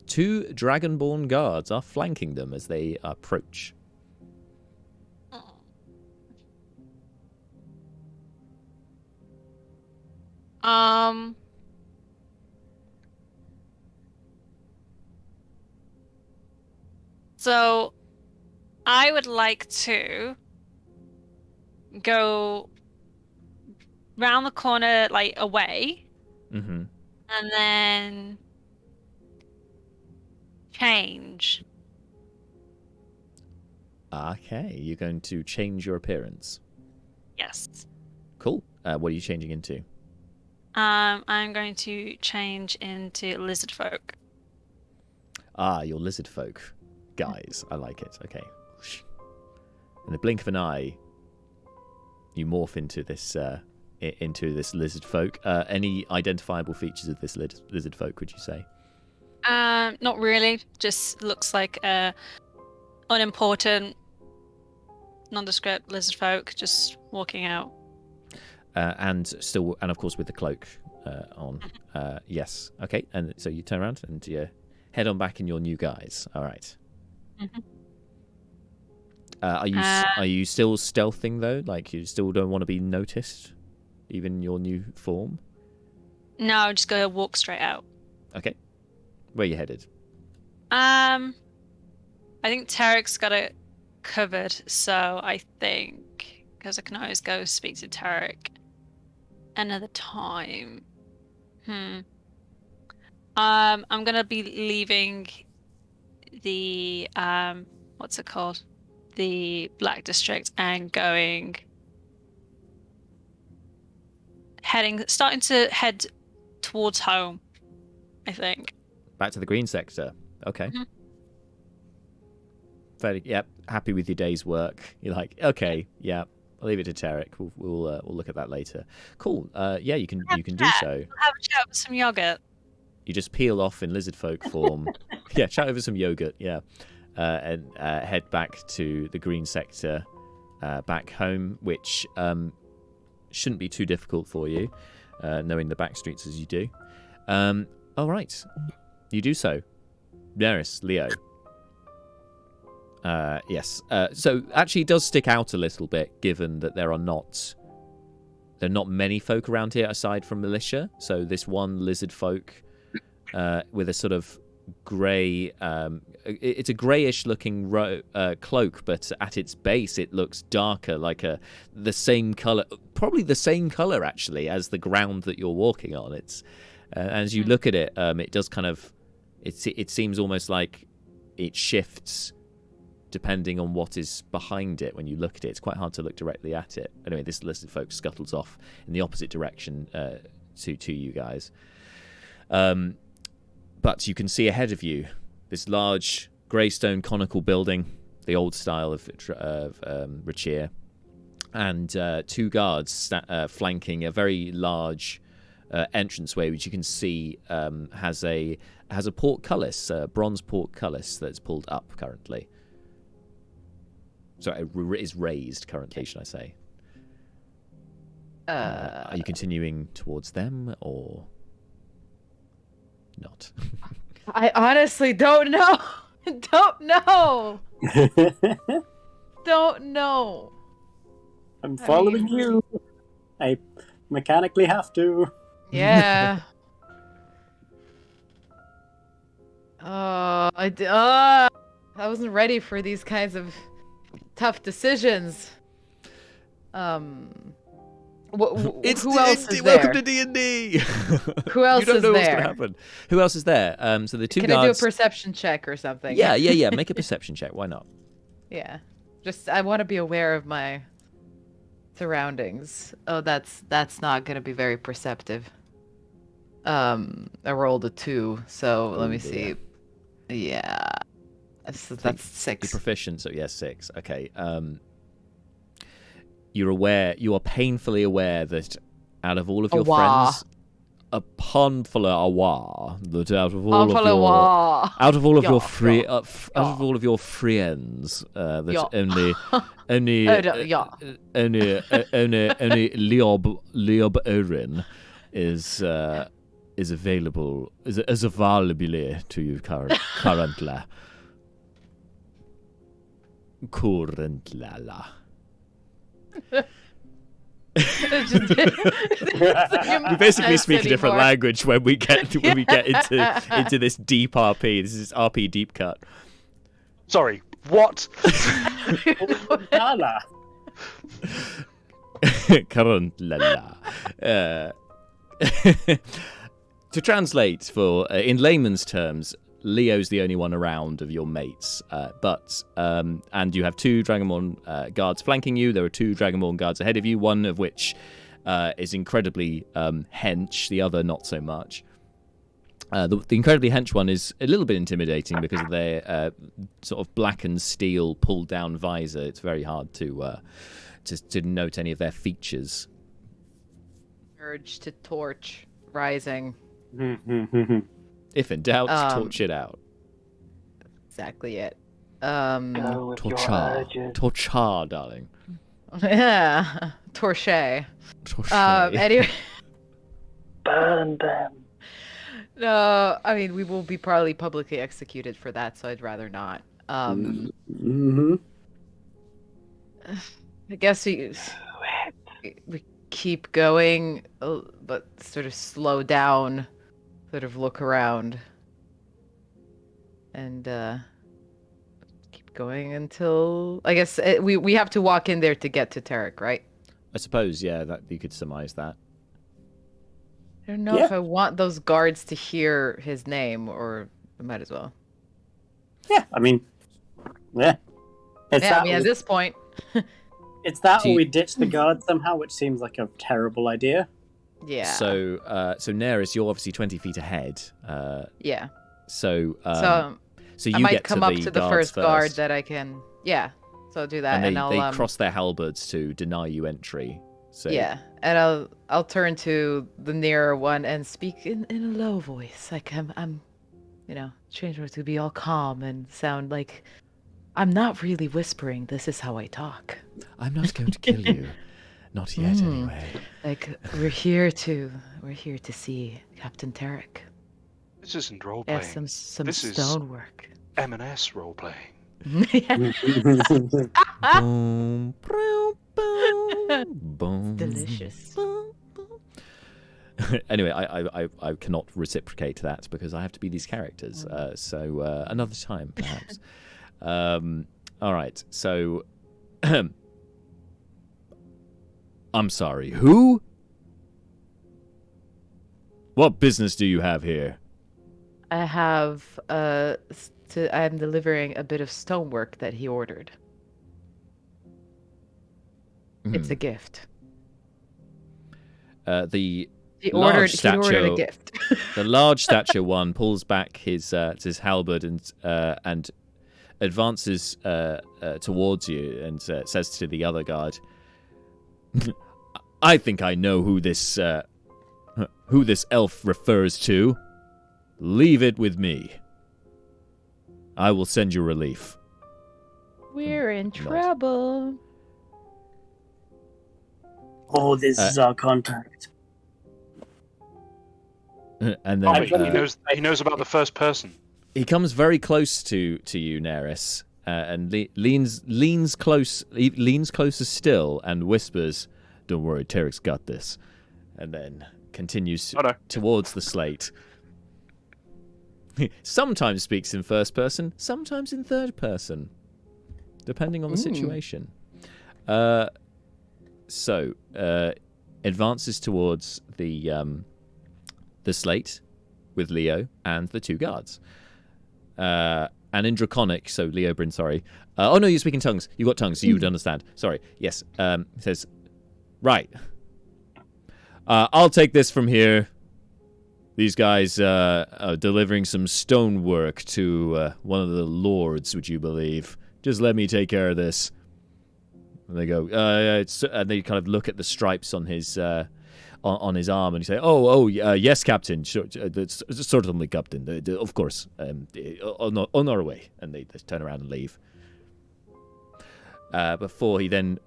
two dragonborn guards are flanking them as they approach.
So I would like to go round the corner, like away,
Mm-hmm.
and then change.
Okay, you're going to change your appearance.
Yes.
Cool. What are you changing into?
I'm going to change into lizard folk.
Ah, you're lizard folk. Guys, I like it. Okay. In the blink of an eye, you morph into this lizard folk. Any identifiable features of this lizard folk, would you say?
Not really. Just looks like unimportant, nondescript lizard folk just walking out.
And of course with the cloak on. Yes. Okay. And so you turn around and you head on back in your new guise. All right.
Mm-hmm.
Are you still stealthing though? Like you still don't want to be noticed, even in your new form?
No, I'm just gonna walk straight out.
Okay. Where are you headed?
I think Tarek's got it covered, so I think because I can always go speak to Tarek another time. I'm gonna be leaving the what's it called? The Black District and starting to head towards home, I think.
Back to the green sector. Okay.
Mm-hmm.
Fairly. Yep. Happy with your day's work. You're like, okay, yeah. I'll leave it to Tarek. We'll look at that later. Cool. Yeah, you can do so.
We'll have a chat with some yogurt.
You just peel off in lizard folk form. Yeah, chat over some yogurt. Yeah, and head back to the green sector, back home, which shouldn't be too difficult for you, knowing the back streets as you do. All right, you do so. Daenerys, Leo. Yes. So actually, it does stick out a little bit, given that there are not many folk around here aside from militia. So this one lizard folk with a sort of grey, it's a greyish looking cloak, but at its base it looks darker, like the same colour, probably the same colour actually as the ground that you're walking on. It's as you look at it, it does kind of, it seems almost like it shifts depending on what is behind it when you look at it. It's quite hard to look directly at it. Anyway, this lizard folk scuttles off in the opposite direction to you guys. But you can see ahead of you this large greystone conical building, the old style of Rachir, and two guards flanking a very large entranceway, which you can see has a portcullis, a bronze portcullis that's pulled up currently. So it is raised currently, should I say? Are you continuing towards them or not?
I honestly don't know. Don't know. Don't know.
I'm following you. I mechanically have to.
Yeah. I wasn't ready for these kinds of tough decisions. Who else is there?
Welcome to D&D.
Who else
you don't
is
know
there?
what's going to happen. Who else is there? So the two
Can
guards.
I do a perception check or something?
Yeah. Make a perception check. Why not?
Yeah. Just I want to be aware of my surroundings. Oh, that's not going to be very perceptive. I rolled a 2, so let me see. Yeah. That's 6.
You're proficient, so 6. Okay. You are painfully aware that out of all of your friends, a that out of all of your friends, that only Liob Orin is available to you currently. We basically speak a different language when we get into this deep RP. This is RP deep cut.
Sorry, what?
To translate for in layman's terms, Leo's the only one around of your mates, and you have 2 Dragonborn guards flanking you. There are 2 Dragonborn guards ahead of you, one of which is incredibly hench, the other not so much. The incredibly hench one is a little bit intimidating because of their sort of blackened steel pulled down visor. It's very hard to note any of their features.
Urge to torch rising.
If in doubt, torch it out.
Exactly it.
Go with your urges.
Torchar, darling.
Yeah, torche. Anyway.
Burn them.
No, I mean we will be probably publicly executed for that, so I'd rather not. I guess we keep going, but sort of slow down, sort of look around, and keep going until I guess we have to walk in there to get to Tarek, right?
I suppose, yeah, that you could surmise that.
I don't know if I want those guards to hear his name, or I might as well.
Yeah, I mean, yeah.
At this point.
It's that or we ditch the guard somehow, which seems like a terrible idea.
Yeah.
So Neris, you're obviously 20 feet ahead.
Yeah.
So you
I might
get
come
to
up
the
to the first guard that I can. Yeah. So I'll do that,
and
I'll
they cross their halberds to deny you entry. So
yeah, and I'll turn to the nearer one and speak in a low voice, like I'm, change it to be all calm and sound like I'm not really whispering. This is how I talk.
I'm not going to kill you, not yet, anyway.
Like we're here to see Captain Tarek.
This isn't role playing.
Yeah, some
this
stonework.
Is M&S role playing.
Boom, boom, boom,
delicious.
Boom, boom. Anyway, I cannot reciprocate that because I have to be these characters. So another time, perhaps. All right. So, I'm sorry. Who? What business do you have here?
I have I'm delivering a bit of stonework that he ordered. It's a gift.
He
ordered
stature,
a gift.
The large stature one pulls back his halberd and advances towards you and says to the other guard, "I think I know who this elf refers to. Leave it with me. I will send you relief."
We're in trouble.
Oh, this is our contact.
And then
he knows about the first person.
He comes very close to you, Neris, and leans closer still and whispers, "Don't worry, Tarek's got this," and then continues towards the slate. Sometimes speaks in first person, sometimes in third person, depending on the situation. So advances towards the slate with Leo and the 2 guards. And in Draconic, so Leo Bryn, sorry. Oh no, you speak in tongues. You got tongues, so you would understand. Sorry. Yes. It says, "Right. I'll take this from here. These guys are delivering some stonework to one of the lords, would you believe? Just let me take care of this." And they go, and they kind of look at the stripes on his arm, and you say, yes, Captain. Sure, certainly, Captain. Of course. On our way. And they just turn around and leave. Before he then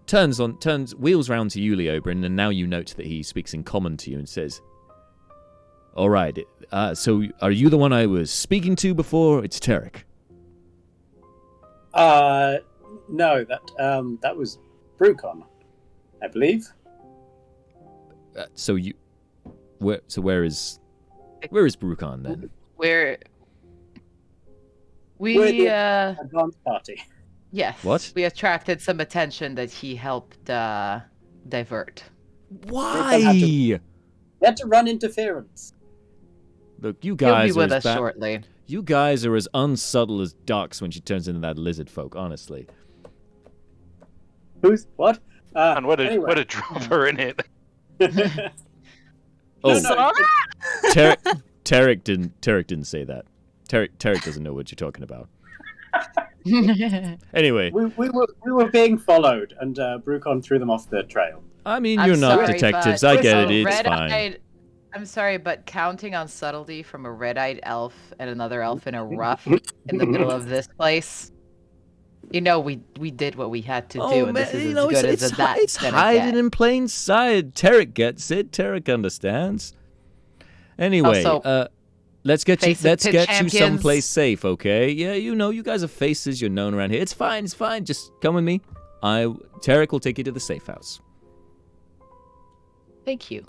wheels round to you, Leobrin, and now you note that he speaks in common to you and says, "All right, so are you the one I was speaking to before? It's Tarek."
No, that was Brucon, I believe.
Where is Brucon then?
We're the advance party.
Yes.
What?
We attracted some attention that he helped divert.
Why?
You had to run interference.
Look, you
He'll
guys
be with
are
us shortly.
You guys are as unsubtle as ducks when she turns into that lizard folk, honestly.
Who's what?
And what a
anyway.
drop her in it.
Oh,
No.
Tarek didn't say that. Tarek doesn't know what you're talking about. Anyway,
we were being followed, and Brucon threw them off the trail.
I mean,
I'm
you're not
sorry,
detectives.
but
I get it.
a
It's fine.
red-eyed- I'm sorry, but counting on subtlety from a red-eyed elf and another elf in a ruff in the middle of this place, we did what we had to do, and this is as good as that.
It's hiding in plain sight. Tarek gets it. Tarek understands. Anyway,
Also,
let's get you
champions.
someplace safe, okay? Yeah, you guys are faces. You're known around here. It's fine. Just come with me. Tarek will take you to the safe house.
Thank you.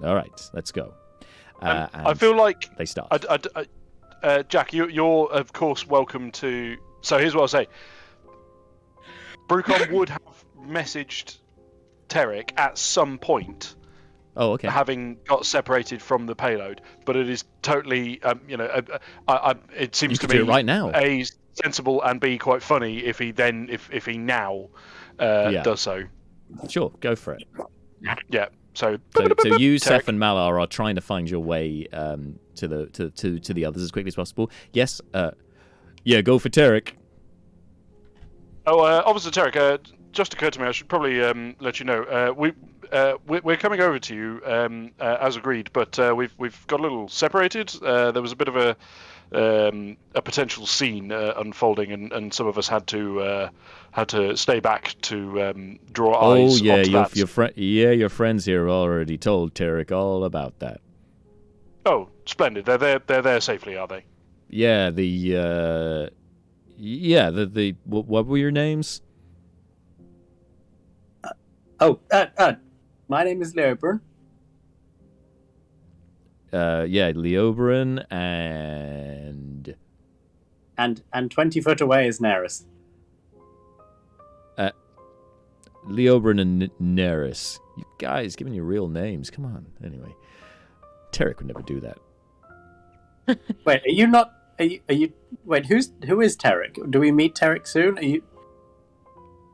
All right, let's go.
I feel like
they start.
Jack, you're of course welcome to. So here's what I'll say. Brucon would have messaged Tarek at some point.
Oh, okay.
Having got separated from the payload, but it is totally, it seems to me
do it right now.
A, sensible, and B, quite funny if he now does so.
Sure, go for it.
Yeah. So
you, Seth, and Malar are trying to find your way to the others as quickly as possible. Yes. Yeah, go for Tarek.
Oh, Officer Tarek, just occurred to me. I should probably let you know. We're coming over to you as agreed, but we've got a little separated. There was a bit of a potential scene unfolding, and some of us had to stay back to draw eyes.
Oh yeah,
onto
your friends here already told Tarek all about that.
Oh, splendid! They're there safely, are they?
Yeah, what were your names?
My name is Leoburn.
Yeah, Leoburn
and 20 foot away is Neris.
Leoburn and Neris. You guys giving your real names. Come on. Anyway, Tarek would never do that.
Wait, are you not? Are you? Wait, who is Tarek? Do we meet Tarek soon? Are you?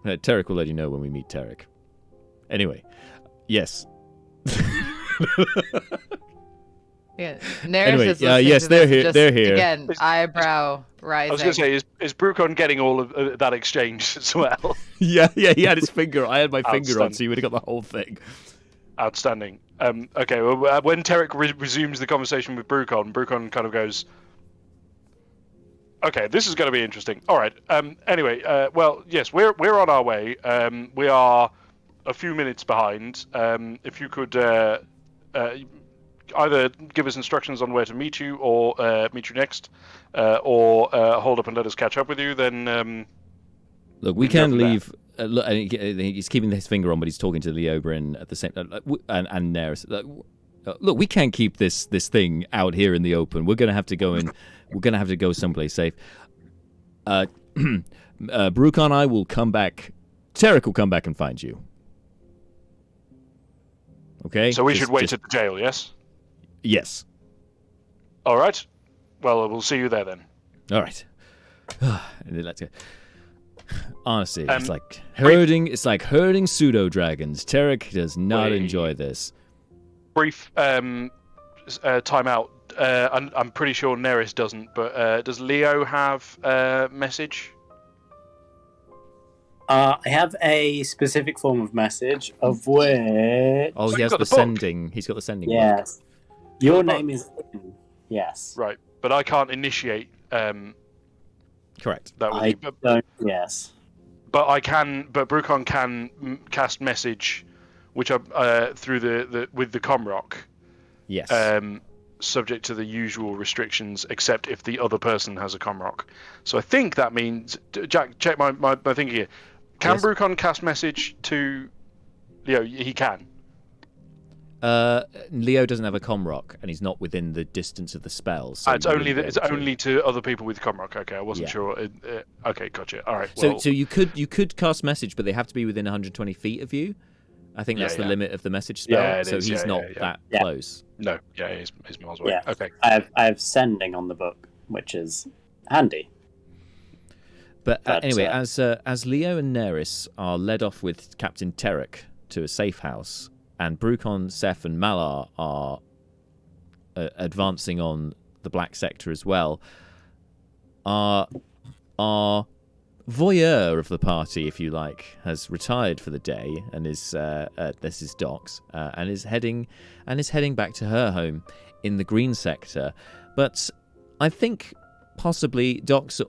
Tarek will let you know when we meet Tarek. Anyway, yes.
Yeah.
Anyway, yes, they're here. They're here.
Again, eyebrow rising.
I was going to say, is Brucon getting all of that exchange as well?
Yeah, he had his finger. I had my finger on, so you would have got the whole thing.
Outstanding. Okay, well, when Tarek resumes the conversation with Brucon kind of goes, okay, this is going to be interesting. All right. Anyway, well, yes, we're on our way. We are a few minutes behind. If you could either give us instructions on where to meet you or meet you next, or hold up and let us catch up with you, then...
Look, we can leave... look, he's keeping his finger on, but he's talking to Leoburn at the same... and Neris. Look, we can't keep this thing out here in the open. We're going to have to go in... We're going to have to go someplace safe. Brucon and I will come back... Tarek will come back and find you. Okay?
So we should wait at the jail, yes?
Yes.
All right. Well, we'll see you there then.
All right. Let's go. Honestly, it's like herding pseudo dragons. Tarek does not enjoy this.
Brief time out. I'm pretty sure Neris doesn't, but does Leo have a message?
I have a specific form of message of which.
Oh, he has the sending. He's got the sending.
Yes.
Book.
Your name is. Yes.
Right, but I can't initiate.
Correct.
That
I don't. Yes.
But I can. But Brucon can cast message, which through with the Comrock.
Yes.
Subject to the usual restrictions, except if the other person has a Comrock. So I think that means, Jack, check my thinking here. Can Brucon cast message to Leo? He can.
Leo doesn't have a Comrock, and he's not within the distance of the spell. So
it's only to other people with Comrock. Okay, I wasn't sure. Okay, gotcha. All right.
So you could cast message, but they have to be within 120 feet of you. I think that's the
yeah.
limit of the message spell.
Yeah, it
so
is,
he's
yeah,
not
yeah.
that
Yeah.
close.
No, yeah, he's miles away.
Yeah.
Okay.
I have sending on the book, which is handy.
But anyway,
uh,
as Leo and Neris are led off with Captain Terek to a safe house, and Brucon, Seth, and Malar are advancing on the Black Sector as well, our voyeur of the party, if you like, has retired for the day and is this is Docs and is heading back to her home in the Green Sector. But I think possibly Doc's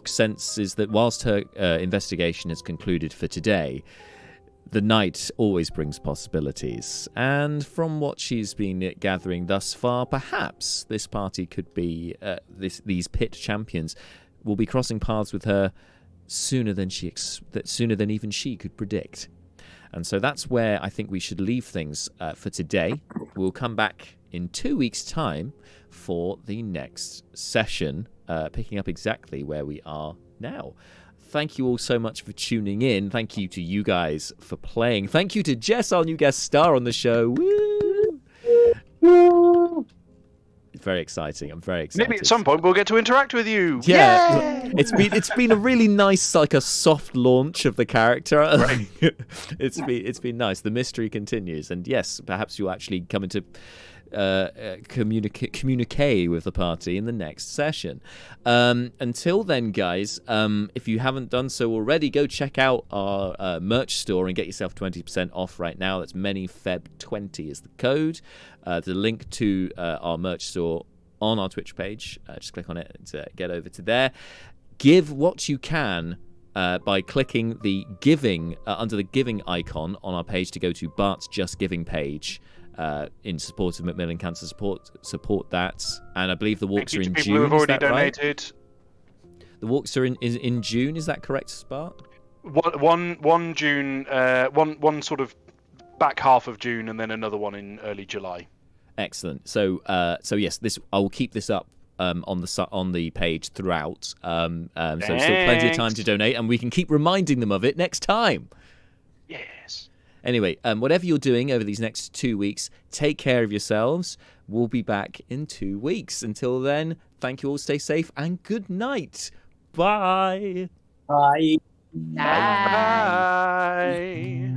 senses that whilst her investigation has concluded for today, the night always brings possibilities, and from what she's been gathering thus far, perhaps this party could be these pit champions will be crossing paths with her sooner than even she could predict. And so that's where I think we should leave things for today. We'll come back in 2 weeks' time for the next session, picking up exactly where we are now. Thank you all so much for tuning in. Thank you to you guys for playing. Thank you to Jess, our new guest star on the show. Woo! Woo! It's very exciting. I'm very excited.
Maybe at some point we'll get to interact with you.
Yeah, it's been a really nice, like a soft launch of the character. Right. it's been nice. The mystery continues, and yes, perhaps you'll actually come into communicate with the party in the next session. Until then, guys, if you haven't done so already, go check out our merch store and get yourself 20% off right now. That's ManyFeb20 is the code. The link to our merch store on our Twitch page. Just click on it to get over to there. Give what you can by clicking the giving under the giving icon on our page to go to Bart's Just Giving page. In support of Macmillan Cancer, support that, and I believe the walks are in
people
June.
who have already
is that
donated.
Right? The walks are in June. Is that correct, Bart?
One June, one sort of back half of June, and then another one in early July.
Excellent. So yes, I will keep this up on the page throughout. So still plenty of time to donate, and we can keep reminding them of it next time.
Yes.
Anyway, whatever you're doing over these next 2 weeks, take care of yourselves. We'll be back in 2 weeks. Until then, thank you all, stay safe, and good night. Bye.
Bye.
Bye.
Bye.